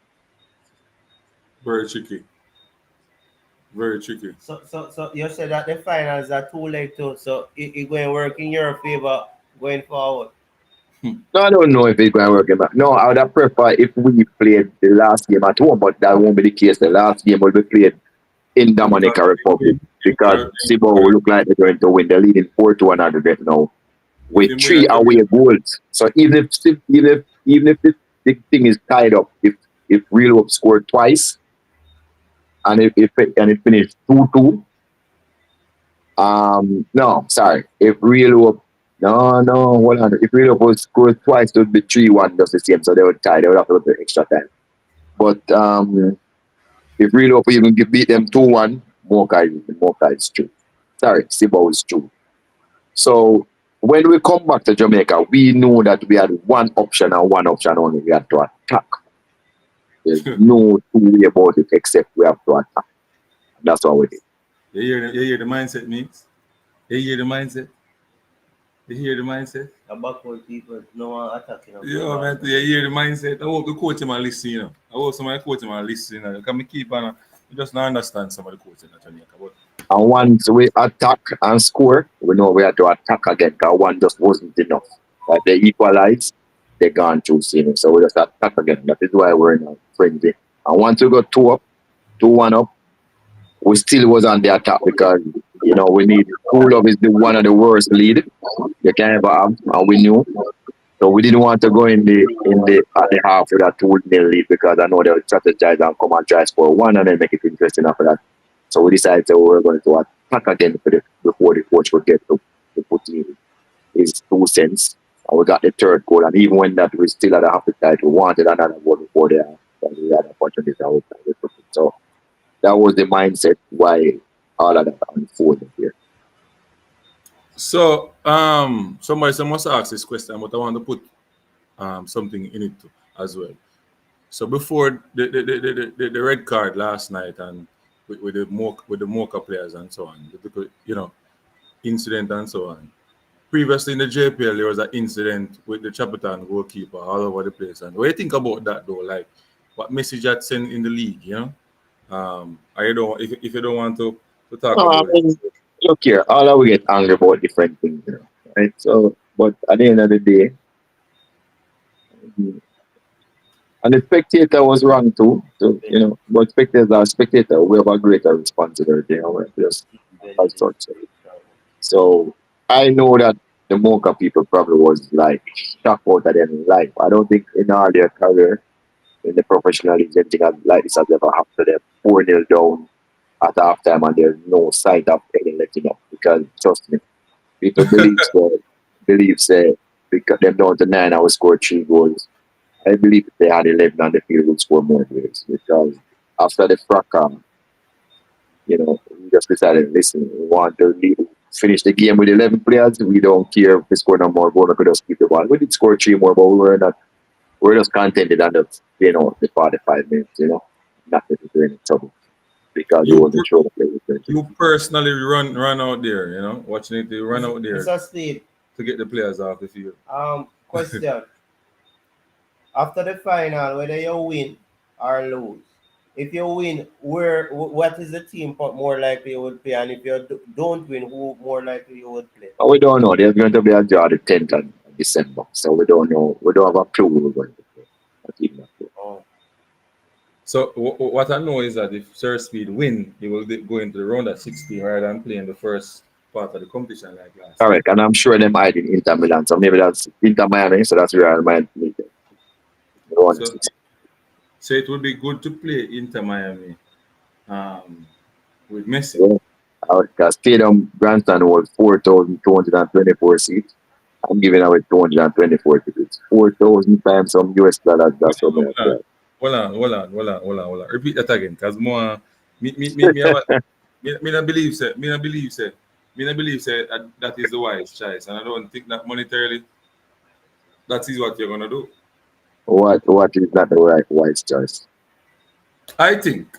Very tricky. Very tricky. So you said that the finals are too late too. So it going to work in your favor going forward. No, I don't know if it's going to work. No, I would have preferred if we played the last game at home, but that won't be the case. The last game will be played in Dominican Republic because Cebu will look like they're going to win. They're leading 4-2 on aggregate now with 3 away goals. So even if the thing is tied up, if Real Hope scored twice and if it finished 2-2, no, sorry, if Real Hope hold on. If Real Hope was scored twice, it would be 3-1 just the same. So they would tie. They would have to go to extra time. But if Real Hope even beat them 2-1, Mocha is true. Sorry, Cebu is true. So when we come back to Jamaica, we know that we had one option and one option only. We had to attack. There's no two way about it except we have to attack. That's what we did. You hear the mindset, Mix? You hear the mindset? You hear the mindset? The backward people no one attacking. Yeah, man. You hear the mindset. I hope the coach him and listen, I hope somebody coach him and listen, Can we keep on? You just not understand some of the coaching at Jamaica. But and once we attack and score, we know we have to attack again because one just wasn't enough. Like they equalize, they gone through season. So we just attack again. That is why we're in a frenzy. And once we got 2-1 up, we still was on the attack because we need Cool Up is one of the worst lead you can ever have, and we knew. So we didn't want to go in the at the half with that 2-0 lead because I know they would strategize and come and try score one and then make it interesting after that. So we decided we were going to attack again before the coach would get to put in his 2 cents. And we got the third goal, and even when that we still had a half the time, we wanted another goal before we had an opportunity. So that was the mindset why all of that unfolded here. so somebody must ask this question, but I want to put something in it too, as well. So before the red card last night and with the Mocha players and so on, incident and so on. Previously in the JPL, there was an incident with the Chapatan goalkeeper all over the place. And what do you think about that though? Like what message that sent in the league, if you don't want to talk about it. Look here, all of we get angry about different things, right? So, but at the end of the day, and the spectator was wrong too. So, but spectators are spectators. We have a greater responsibility, just as such. So I know that the Mocha people probably was like shocked out of them in life. I don't think in all their career in the professional league anything like this has ever happened to them. 4-0 down at halftime and there's no sight of any letting up because trust me, people believe because them down to 9 I would score 3 goals. I believe if they had 11 on the field would score more goals because after the fracas, we just decided, listen, we want to finish the game with 11 players. We don't care if we score no more goals. We could just keep the ball. We did score 3 more, but we're just contented on the 45 minutes, not necessarily in trouble because we wasn't sure the You personally run out there, watching it, run out there to get the players off the field. Question. After the final, whether you win or lose, if you win, what is the team more likely you would play? And if you don't win, who more likely you would play? We don't know. There's going to be a draw the 10th of December. So we don't know. We don't have a clue who we're going to play. So what I know is that if Sir Speed win, he will go into the round at 16 rather than playing the first part of the competition like last time. Correct. And I'm sure them hiding Inter Milan. So maybe that's Inter Miami. So that's where I might meet them. So, so it would be good to play Inter Miami with Messi. Yeah. Our stadium grandstand was 4,224 seats. I'm giving away 224 tickets. 4,000 times some US dollars. That's what I'm saying. Hold on. Repeat that again, because more me have me not believe say that is the wise choice, and I don't think that monetarily that is what you're gonna do. What is not the right wise choice? I think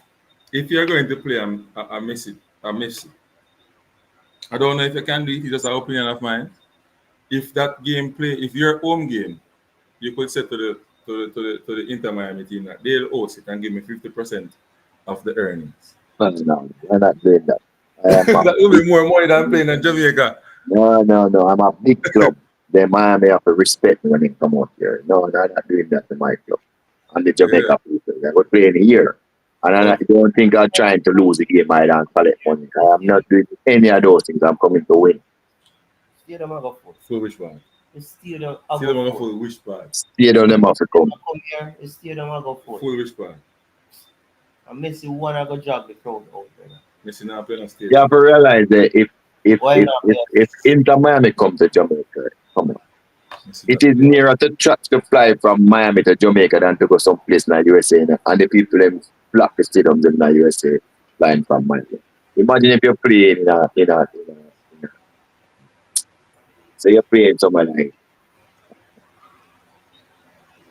if you're going to play a Messi, I don't know if you can do it. It's just an opinion of mine. If that game play, if your home game, you could say to the Inter Miami team that they'll host it and give me 50% of the earnings. No, I'm not doing that. That will be more money than playing in Jamaica. No. I'm a big club. Then Miami have to respect me when they come out here. No, I'm not doing that to my club. And the Jamaica people. They go playing here. And I don't think I'm trying to lose the game. I don't collect money. I'm not doing any of those things. I'm coming to win. Stadium I go full. Full which one? The stadium Still want to full which part? Stadium them have to come. Come here, the stadium I go full. Full which part? And Messi one I go drag the crowd out there. Messi now play on stadium. You have to realize that Why not? if Inter Miami comes to Jamaica, come on. Messi It that is play. nearer to fly from Miami to Jamaica than to go someplace in the USA. And the people them flock the stadiums in the USA flying from Miami. Imagine if you're playing so you're playing somewhere like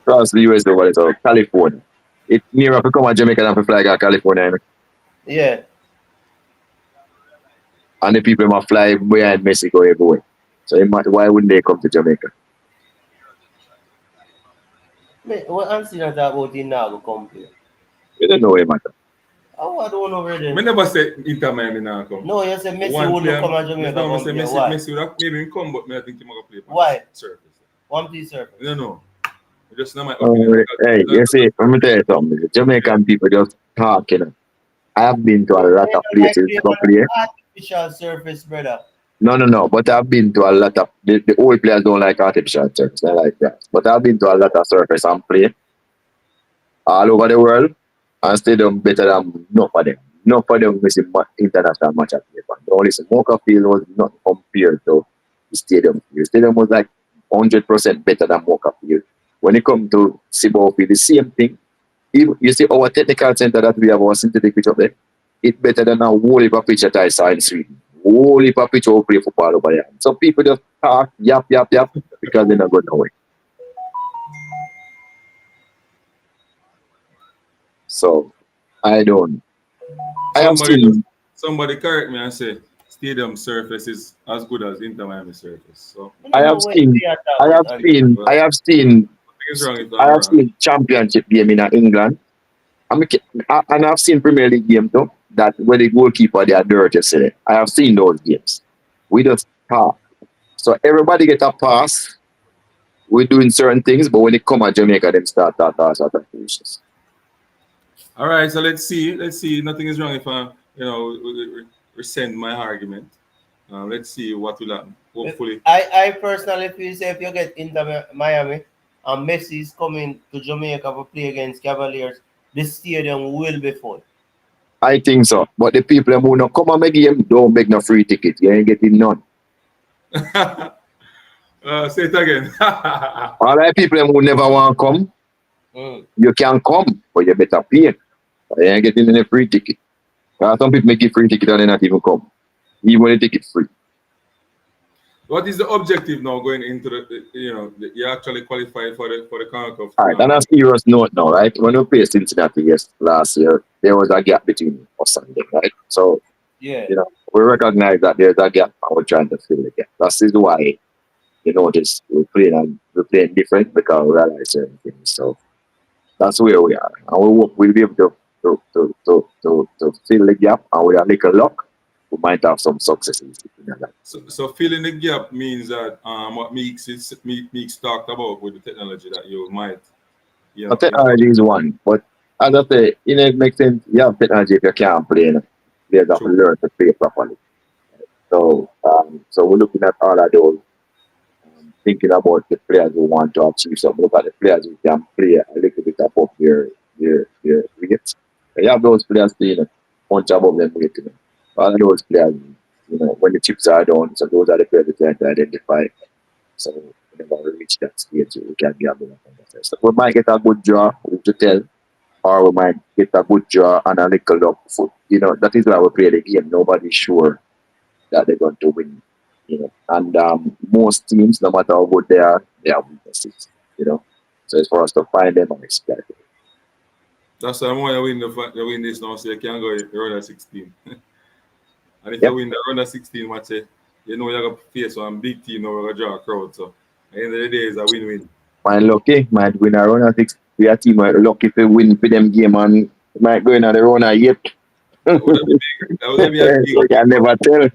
across the USA, what is it, California. It's nearer to come to Jamaica than to fly to California. Yeah. And the people must fly behind Mexico everywhere. So why wouldn't they come to Jamaica? What I'm saying about him now go come here. You don't know him, matter. Oh, I don't know already. I never said Inter Miami now come. No, you said Messi One wouldn't player- come to Jamaica. No, I Come say here. Messi, Why? Messi would have maybe him come, but I think he might play. Why? Surface. One piece surface. No. Just not my opinion. Hey, you see, let me tell you something. The Jamaican people just talk, you know. I have been to a lot of places to play. Artificial surface, brother. No. But I've been to a lot of the old players don't like artificial surface. I like that. But I've been to a lot of surface and play all over the world and stadium better than enough of them. Enough of them missing international match at play. The only smoker field was not compared to the stadium. The stadium was like 100% better than Mocha field. When it comes to Cibao field, the same thing. You see our technical center that we have, our synthetic pitch up there, it's better than a whole heap of pitch that I saw in Sweden. Whole heap of pitch over play football over there. So people just talk, yap, because they're not going nowhere. So, I have seen, Somebody correct me and say stadium surface is as good as Inter Miami surface. So I have seen championship game in England. And I've seen Premier League game too. That where the goalkeeper they are dirty. Say I have seen those games. We just talk. So everybody get a pass. We're doing certain things, but when it come at Jamaica, them start foolishness. All right, so let's see. Nothing is wrong if we rescind my argument. Let's see what will happen. Hopefully, I personally feel say if you get into Miami and Messi is coming to Jamaica to play against Cavaliers, the stadium will be full. I think so. But the people who not come on my game don't make no free ticket. You ain't getting none. say it again. All right, people who never want to come, you can come, but you better pay. You ain't getting any free ticket. Some people make it free ticket and they not even come. Even when the ticket free. What is the objective now going into you actually qualified for the CONCACAF? All right, on a serious note now, right? When we played Cincinnati last year, there was a gap between us and them, right? So, yeah, we recognize that there's a gap and we're trying to fill the gap. That's why, we're playing different because we realize certain things. So, that's where we are. And we hope we'll be able to fill the gap, and with a little luck, we might have some successes. So filling the gap means that what Meeks talked about with the technology that you might. The technology is one, but As I say, it makes sense. You have technology if you can't play. Players have to True. learn to play properly. So we're looking at all of those, thinking about the players who want to achieve something. Look at the players who can play a little bit above their weight. You have those players playing a punch above them weight. All of those players, when the chips are down, so those are the players that you have to identify. So whenever we reach that stage, we can be able to understand. So we might get a good draw, we to tell, or we might get a good draw and a little up foot. That is why we play the game. Nobody's sure that they're going to win. And most teams, no matter how good they have weaknesses. So it's for us to find them and exploit them. That's why I want to win this now, so you can go in the round of 16. And if Yep. you win the round of 16 match, you're going to face one big team now, we're going to draw a crowd. So at the end of the day, it's a win-win. Mine lucky, might win a round of 6. We are team might lucky if we win for them game and might go in at the round of 8. That would be big. That would be a big. We can never tell.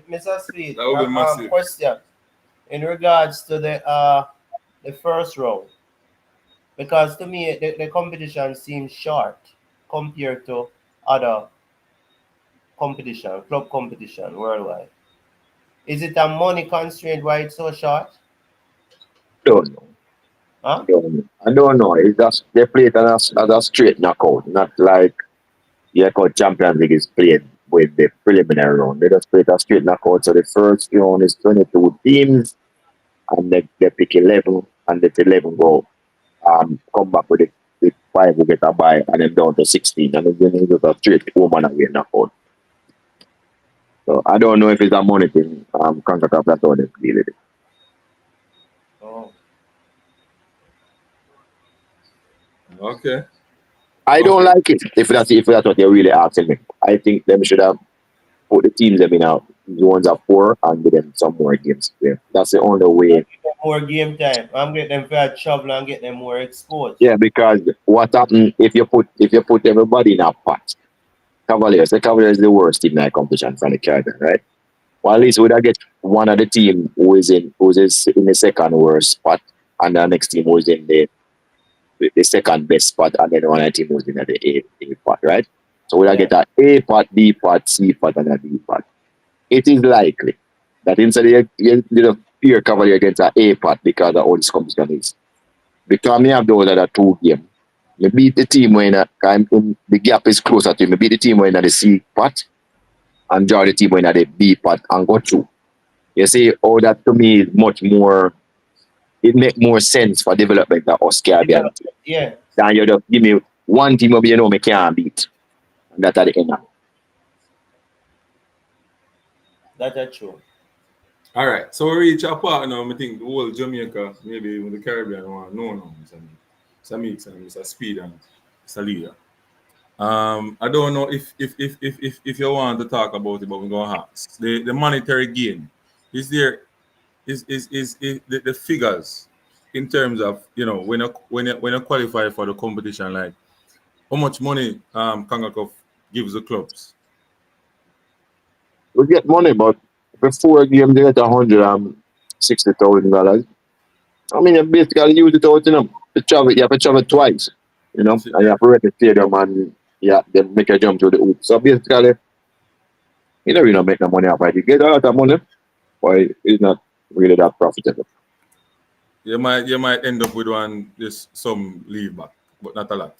Mr. Speid, That would be massive. question in regards to the first round, because to me the competition seems short compared to other club competition worldwide. Is it a money constraint why it's so short? Don't know. Huh? I don't know. It's just they play it as a straight knockout, not like Champions League is played with the preliminary round. They just play it as straight knockout. So the first round is 22 teams, and they pick 11, and the 11 go come back with the 5 who get a bye, and then down to 16, and then it's just a straight home and away knockout. So I don't know if it's a money thing. CONCACAF, that's how they deal with it. Oh. Okay. I don't like it. If that's what you're really asking me, I think them should have put the teams them in out zones of 4 and give them some more games to play. That's the only way. More game time. I'm getting them fair travel and get them more exposed. Yeah, because what happens if you put everybody in a pot? Cavaliers. The Cavaliers is the worst team in that competition from the Caribbean, right? Well, at least we would get one of the team who is in the second worst spot, and the next team who is in the second best spot, and then one of the team who's in the A pot, right? So we'll get an A pot, B pot, C pot, and a D pot. It is likely that instead you peer Cavalier against an A pot because of all this competition is. Because me have those other 2 games. You beat the team when the gap is closer to you. You beat the team when at the C pot and draw the team when at the B pot and go through. You see, that to me is much more, it makes more sense for development of us Caribbean. Yeah. Then you just give me one team of me can't beat. And that's at the end of it. That's true. All right. So we reach a part now. I think the whole Jamaica, maybe even the Caribbean, want no, Mr. Meeks and Mr. Speid and Mr. Leader. I don't know if you want to talk about it, but we're gonna ask the monetary gain. Is there the figures in terms of when you qualify for the competition, like how much money CONCACAF gives the clubs? We get money, but for 4 games they get $160,000. I mean, you basically use it out, you have to travel twice, and you have to rent the stadium and they make a jump to the hoop. So basically, you don't really make no money off it. You get a lot of money, but it's not really that profitable. You might end up with some leave back, but not a lot.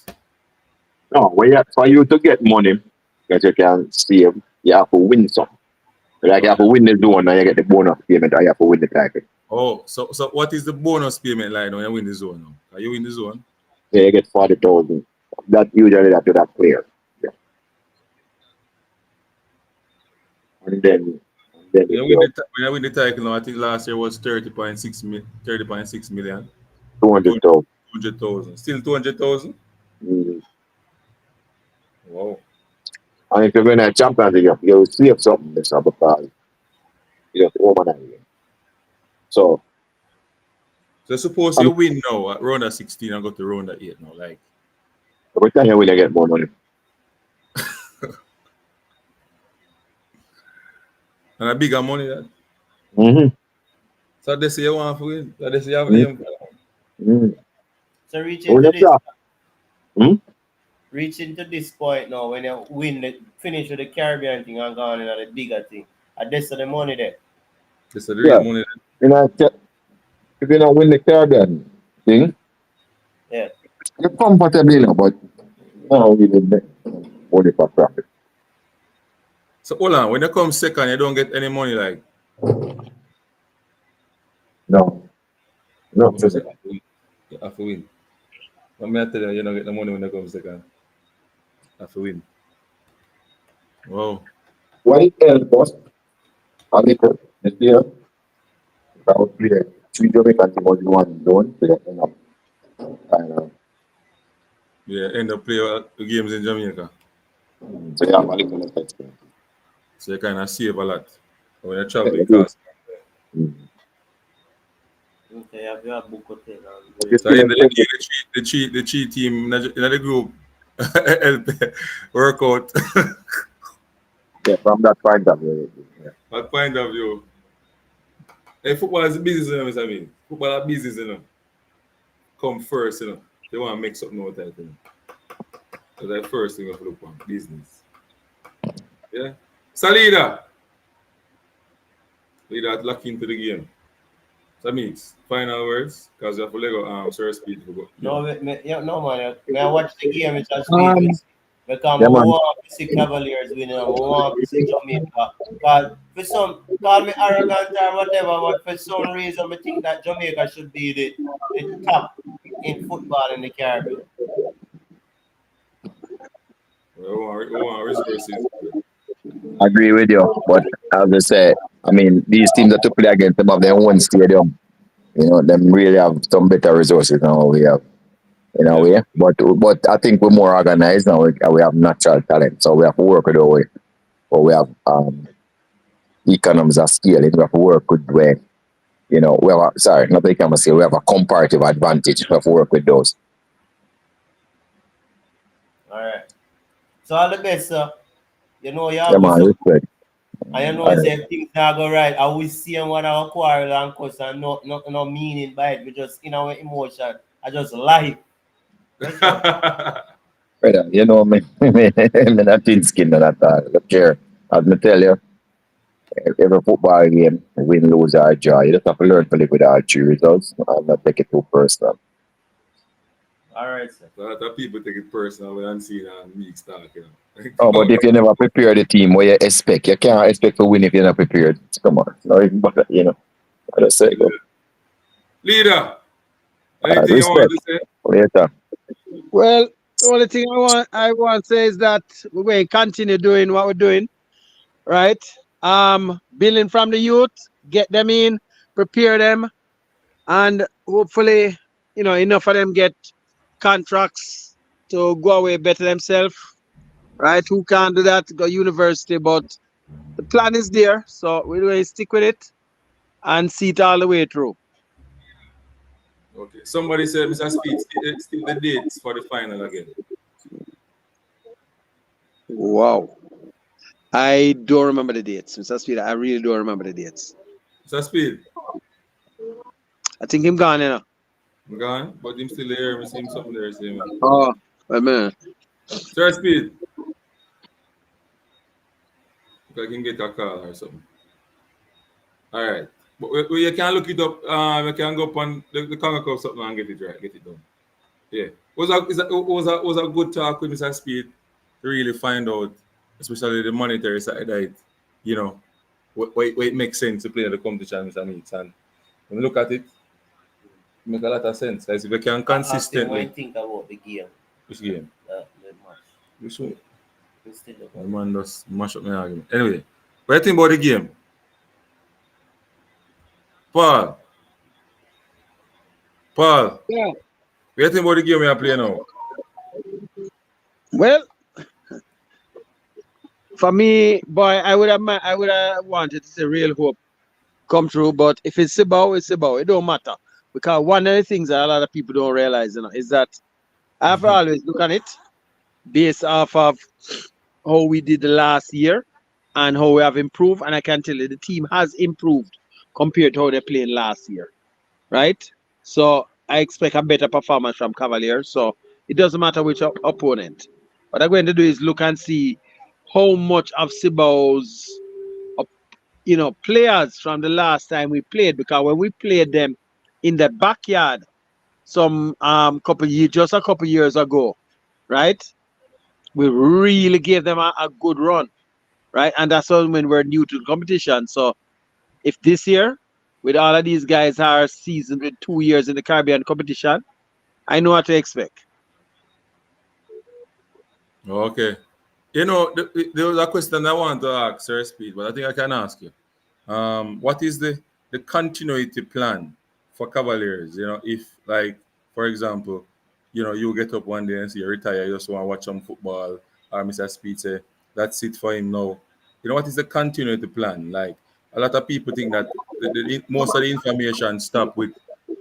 No, for you to get money, that you can save, you have to win some. Like you have to win the zone and you get the bonus payment, or you have to win the title. Oh, so what is the bonus payment like when you win the zone now? Are you in the zone? Yeah, you get 40,000. That usually to that player. Yeah. And then when you win the title now, I think last year was 30.6 million. 200,000. 200,000. Still 200,000? Mm-hmm. Wow. And if you're going to Champions League, you'll save something this year because you have to overnight. So suppose you win now at round of 16 and go to round of 8 now, like. Every time you win, you get more money. And a bigger money that. Mm-hmm. So they say you want to win. So they say you have Mm-hmm. So reaching to this. reaching to this point now when you finish with the Caribbean thing and gone into the bigger thing. And that's the money there. It's the Yeah. real money. You know, if you don't win the Caribbean thing, Yeah. you're comfortable, you know, but you know, you didn't make money for profit. So hold on, when you come second, you don't get any money like. No. No. You have to win. But me I tell you, you don't get the money when you come second. You have to win. Wow. What it helped us a little this year, I would play 3 Jamaican team was the one done, so you end up kind of, Yeah, end up playing the games in Jamaica. so you have a little less experience. So you kind of save a lot. When you Yeah, travel, you it do. costs. Okay, you have book hotel But you So still in have the cheat team in the group help work out. yeah, from that point of view. Yeah. What point of view? Hey, football is a business, you know what I mean? Football is business, you know. Come first, you know. They want to make something out of it, you know. That's the first thing you have to look on, business. Yeah. So leader lock into the game. So means final words, because you have to let Sir Speid to go. No, no man. I watch the game with a speed Um, with because I yeah, man. want to see Cavaliers winning. I want to see Jamaica. Call me arrogant or whatever, but for some reason, I think that Jamaica should be the top in football in the Caribbean. We want resources. Agree with you, but as I say, I mean, these teams that to play against them have their own stadium. You know, them really have some better resources than what we have in a Yeah. way. But I think we're more organized now. We have natural talent, so we have to work with our way. But we have economies of scale. We have to work with where you know we have not the economies of scale. We have a comparative advantage. We have to work with those. All right. So all the best, sir. You know you Yeah, have man. some. Respect. I you know All right. if things not go right. I will see him when I quarrel and cuss and no meaning by it. We just in our emotion. I just lie. That's all. Brother, you know me. I'm not thin skin and that. Look here, as me tell you, every football game, win, lose, or draw, you just have to learn to live with all three results and not take it too personal. All right, sir. A lot of people take it personal when I'm seeing me start, you know. Oh, but if you never prepare the team, what you expect? You can't expect to win if you're not prepared. Come on. No, you know, I just say go. Leader, anything you want Respect. to say? Later. Well, the only thing I want to say is that we're going to continue doing what we're doing, right? Building from the youth, get them in, prepare them, and hopefully, enough of them get contracts to go away better themselves, right? Who can't do that? Go university, but the plan is there, so we're going to stick with it and see it all the way through. Okay. Somebody said, Mr. Speed, still the dates for the final again. Wow. I don't remember the dates, Mr. Speed. I really don't remember the dates. Mr. Speed, I think him gone, you know. I'm gone, but him still there. I see him something there, see man. Oh, wait a minute. Sir Speed, if I can get a call or something. All right. But you can look it up. You can go up on the Congo Cup something and get it right, get it done. Yeah. Was a good talk with Mr. Speed to really find out, especially the monetary side that you know, what it makes sense to play at the competition, Mr. Meats. And when you look at it, make a lot of sense. Like if you can What consistently. you think about the game? Which game? The match. Which one? We still don't The know. man just mash up my argument. Anyway, what do you think about the game? Paul, Yeah. what do you think about the game we are playing now? Well, for me, boy, I would have wanted to see real hope come true, but if it's about, it's about. It don't matter. Because one of the things that a lot of people don't realize, is that I have to always look at it based off of how we did the last year and how we have improved. And I can tell you the team has improved compared to how they played last year. Right? So I expect a better performance from Cavalier. So it doesn't matter which opponent. What I'm going to do is look and see how much of Cibao's players from the last time we played, because when we played them in the backyard some just a couple years ago, right? We really gave them a good run, right? And that's all when we're new to the competition. So if this year, with all of these guys are seasoned with 2 years in the Caribbean competition, I know what to expect. Okay. There was a question I want to ask Sir Speed, but I think I can ask you. What is the continuity plan for Cavaliers? If, like, for example, you get up one day and say you retire, you just want to watch some football, or Mr. Speed say that's it for him now. What is the continuity plan? Like, a lot of people think that most of the information stop with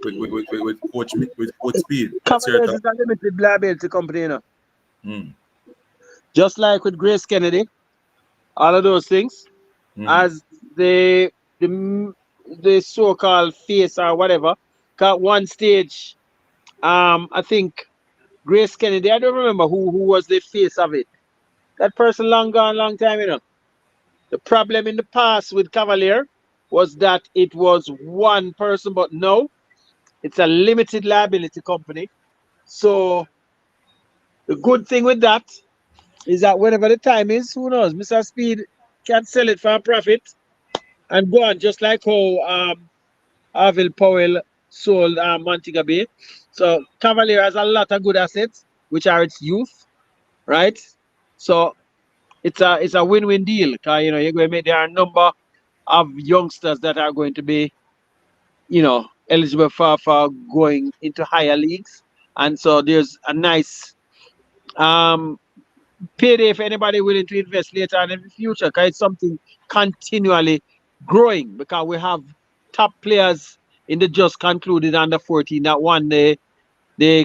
Coach Speed. What's your Cavaliers thought? is a limited liability company, Mm, just like with Grace Kennedy, all of those things, mm. as the the so-called face or whatever. At one stage, I think Grace Kennedy, I don't remember who was the face of it. That person long gone, long time. The problem in the past with Cavalier was that it was one person, but no, it's a limited liability company. So the good thing with that is that whenever the time is, who knows, Mr. Speed can sell it for a profit and go on, just like how Arville Powell sold Montego Bay. So Cavalier has a lot of good assets, which are its youth, right? So it's a win-win deal. 'Cause, you're going to make there are a number of youngsters that are going to be, eligible for going into higher leagues, and so there's a nice um payday for anybody willing to invest later on in the future, because it's something continually growing, because we have top players in the just concluded under 14 that won the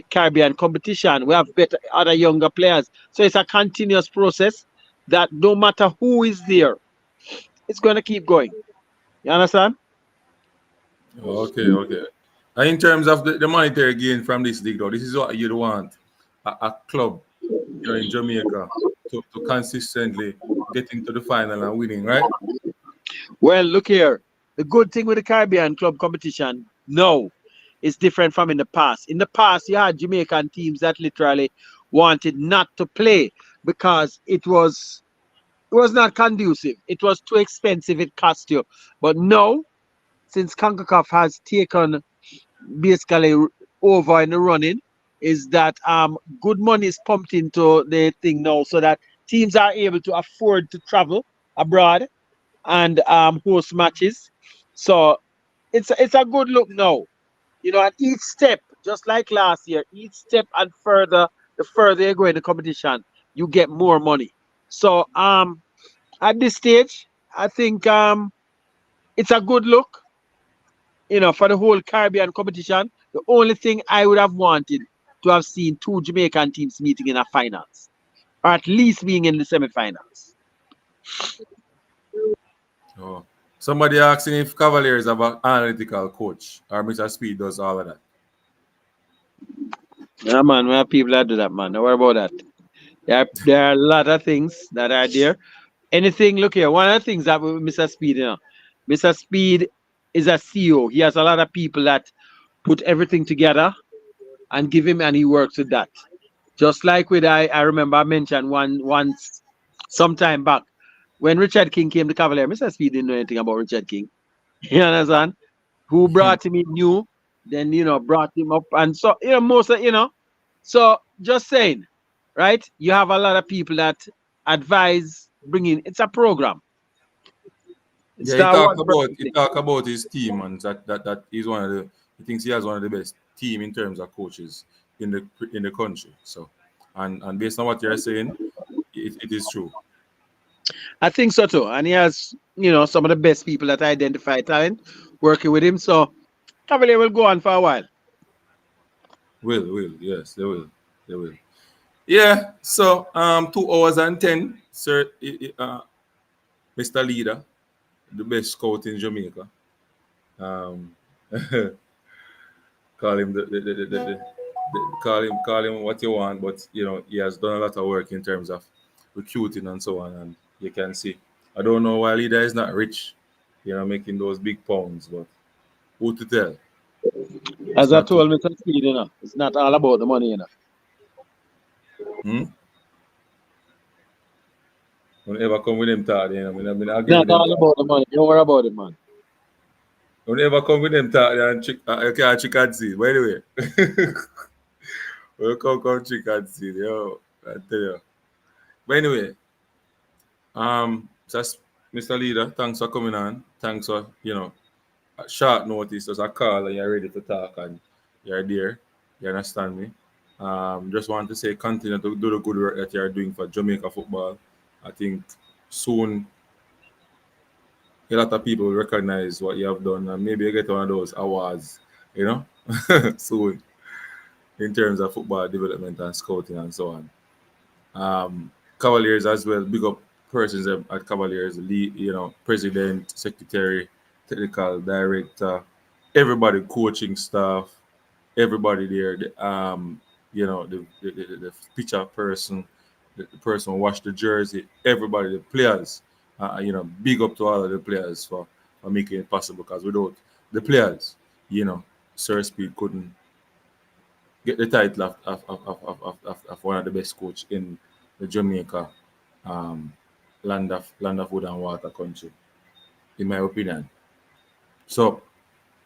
Caribbean competition. We have better other younger players. So it's a continuous process that no matter who is there, it's going to keep going. You understand? Okay. And in terms of the monetary gain from this league, though, this is what you'd want a club here in Jamaica to consistently get into the final and winning, right? Well, look here. The good thing with the Caribbean club competition now is different from in the past. In the past, you had Jamaican teams that literally wanted not to play because it was not conducive. It was too expensive. It cost you. But now, since CONCACAF has taken basically over in the running, is that good money is pumped into the thing now, so that teams are able to afford to travel abroad and host matches. So it's a good look now. At each step, just like last year, each step and further, the further you go in the competition, you get more money. So at this stage, I think it's a good look, for the whole Caribbean competition. The only thing I would have wanted to have seen two Jamaican teams meeting in a finals, or at least being in the semifinals. Oh. Somebody asking if Cavaliers have an analytical coach or Mr. Speed does all of that. Yeah, man, we have people that do that, man. Don't worry about that. There are a lot of things that are there. Anything, look here, one of the things that with Mr. Speed, Mr. Speed is a CEO. He has a lot of people that put everything together and give him, and he works with that. Just like with I remember I mentioned once some time back when Richard King came to Cavalier. Mr. Speed didn't know anything about Richard King. You understand? Who brought him in new, then brought him up, and so most of So just saying, right? You have a lot of people that advise bringing. It's a program. It's Yeah, he not talk one about person he thing. talk about his team, and that he's one of the he thinks he has one of the best team in terms of coaches in the country. So, and based on what you're saying, it is true. I think so too. And he has, some of the best people that identify talent working with him. So Cavalier will go on for a while. Will, yes, they will. Yeah. So 2 hours and 10, sir, Mr. Leader, the best scout in Jamaica. Um, call him the Call him what you want, but you know he has done a lot of work in terms of recruiting and so on, and you can see. I don't know why Leader is not rich, you know, making those big pounds, but who to tell? It's As I not too. told Mr. Speed, it's not all about the money. Hmm? Don't ever come with them thought, you know. I mean, I It's agree not with them all thought. about the money. Don't worry about it, man. Don't ever come with them thought and okay, chicken seed. By the way, we'll come chicken seed, yo. I tell you. But anyway, just Mr. Leader, thanks for coming on. Thanks for, you know, at short notice, there's a call and you're ready to talk and you're there. You understand me? Just want to say continue to do the good work that you're doing for Jamaica football. I think soon a lot of people will recognize what you have done and maybe you get one of those awards, you know, soon in terms of football development and scouting and so on. Cavaliers as well, big up persons at Cavaliers, lead, you know, president, secretary, technical director, everybody, coaching staff, everybody there. You know, the pitcher person, the person who wash the jersey, everybody, the players. You know, big up to all of the players for making it possible. Because without the players, you know, Sir Speed couldn't get the title of one of the best coach in the Jamaica um, land of wood and water country, in my opinion. So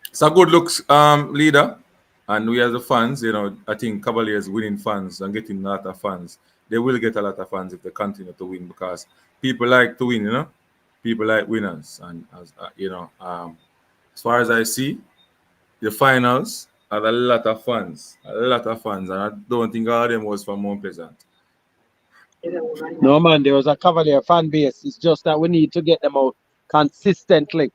it's a good looks leader, and we as the fans, you know, I think Cavaliers winning fans and getting a lot of fans. They will get a lot of fans if they continue to win because people like to win, you know. People like winners, and as as far as I see, the finals had a lot of fans, and I don't think all of them was from Mount Pleasant. No, man, there was a Cavalier fan base. It's just that we need to get them out consistently.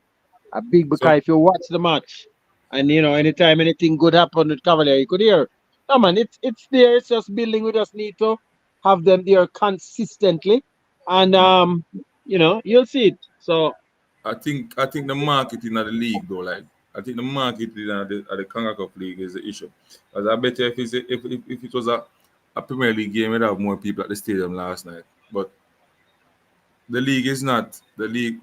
A big So because if you watch the match and anytime anything good happen with Cavalier, you could hear. No man, it's there, it's just building. We just need to have them there consistently. And you'll see it. So I think the marketing of the league though, like I think the marketing of the Kanga Cup League is the issue. Because I bet you if it was a Premier League game, we'd have more people at the stadium last night. But the league is not the league.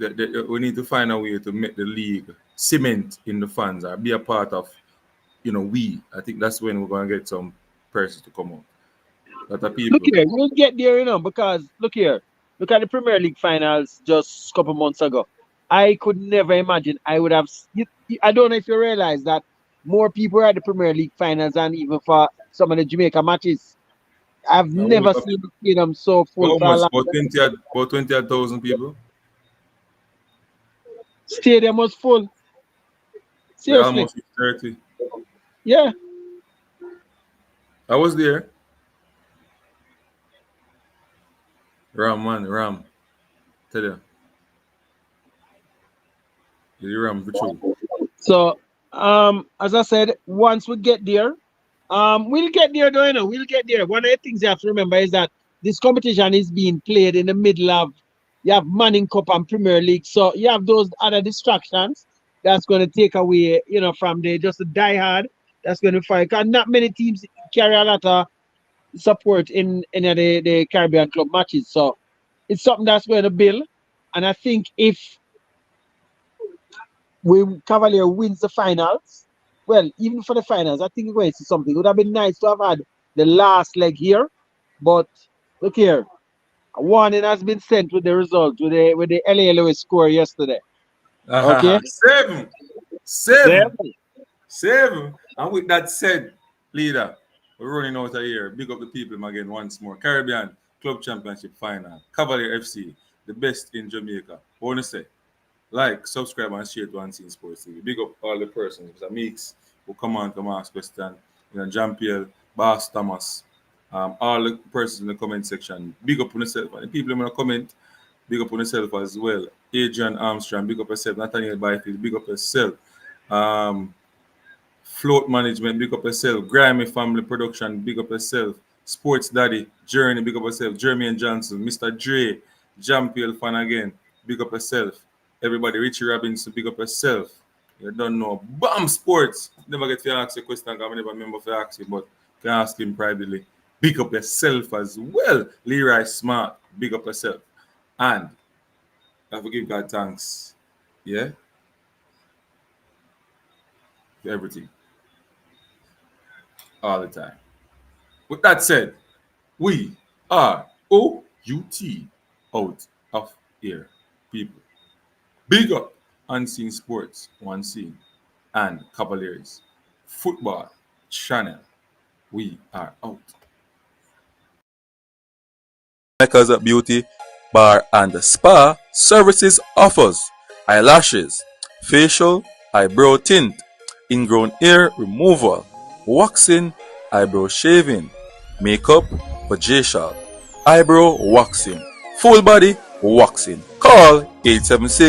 We need to find a way to make the league cement in the fans or be a part of. We. I think that's when we're gonna get some persons to come out. Lot of look people. here, we'll get there, because look here, look at the Premier League finals just a couple months ago. I could never imagine I would have. I don't know if you realize that more people are at the Premier League finals than even for some of the Jamaica matches. I've How never seen the stadium so full for a much? long About 20,000 people. stadium was full. We Seriously. almost hit 30. Yeah. I was there. Ram man, Ram. Tell you, you Ram for true. So as I said, once we get there, we'll get there though, we'll get there. One of the things you have to remember is that this competition is being played in the middle of you have Manning Cup and Premier League. So you have those other distractions that's going to take away, from the just the die hard that's going to fight. Because not many teams carry a lot of support in any of the Caribbean club matches. So it's something that's going to build. And I think if we Cavalier wins the finals, well, even for the finals, I think we're going to see something. It would have been nice to have had the last leg here. But look here, a warning has been sent with the result with the LA Lewis score yesterday. Okay? Seven. Yeah. Seven. Seven. And with that said, leader, we're running out of here. Big up the people again once more. Caribbean Club Championship Final. Cavalier FC, the best in Jamaica. I want to say, like, subscribe, and share to Unseen Sports TV. Big up all the persons. Mr. Meeks who come on to ask question. Jean Pierre, Bass Thomas, all the persons in the comment section. Big up on yourself. And the people in the comment, big up on yourself as well. Adrian Armstrong, big up yourself. Nathaniel Byfield, big up yourself. Um, Float Management, big up yourself. Grammy Family Production, big up yourself. Sports Daddy, Journey, big up yourself. Jeremy and Johnson, Mr. Dre, Jampiel fan again, big up yourself. Everybody, Richie Robinson, big up yourself. You don't know. Bam Sports. Never get to ask a question, I never remember to ask you, but can ask him privately. Big up yourself as well. Leroy Smart, big up yourself. And I have to give God thanks. Yeah? For everything. All the time. With that said, we are OUT out of here, people. Big up Unseen Sports, One Scene, and Cavaliers Football Channel. We are out. Makers of Beauty Bar and Spa services offers eyelashes, facial, eyebrow tint, ingrown hair removal, waxing, eyebrow shaving, makeup, facial, eyebrow waxing, full body waxing. Call 876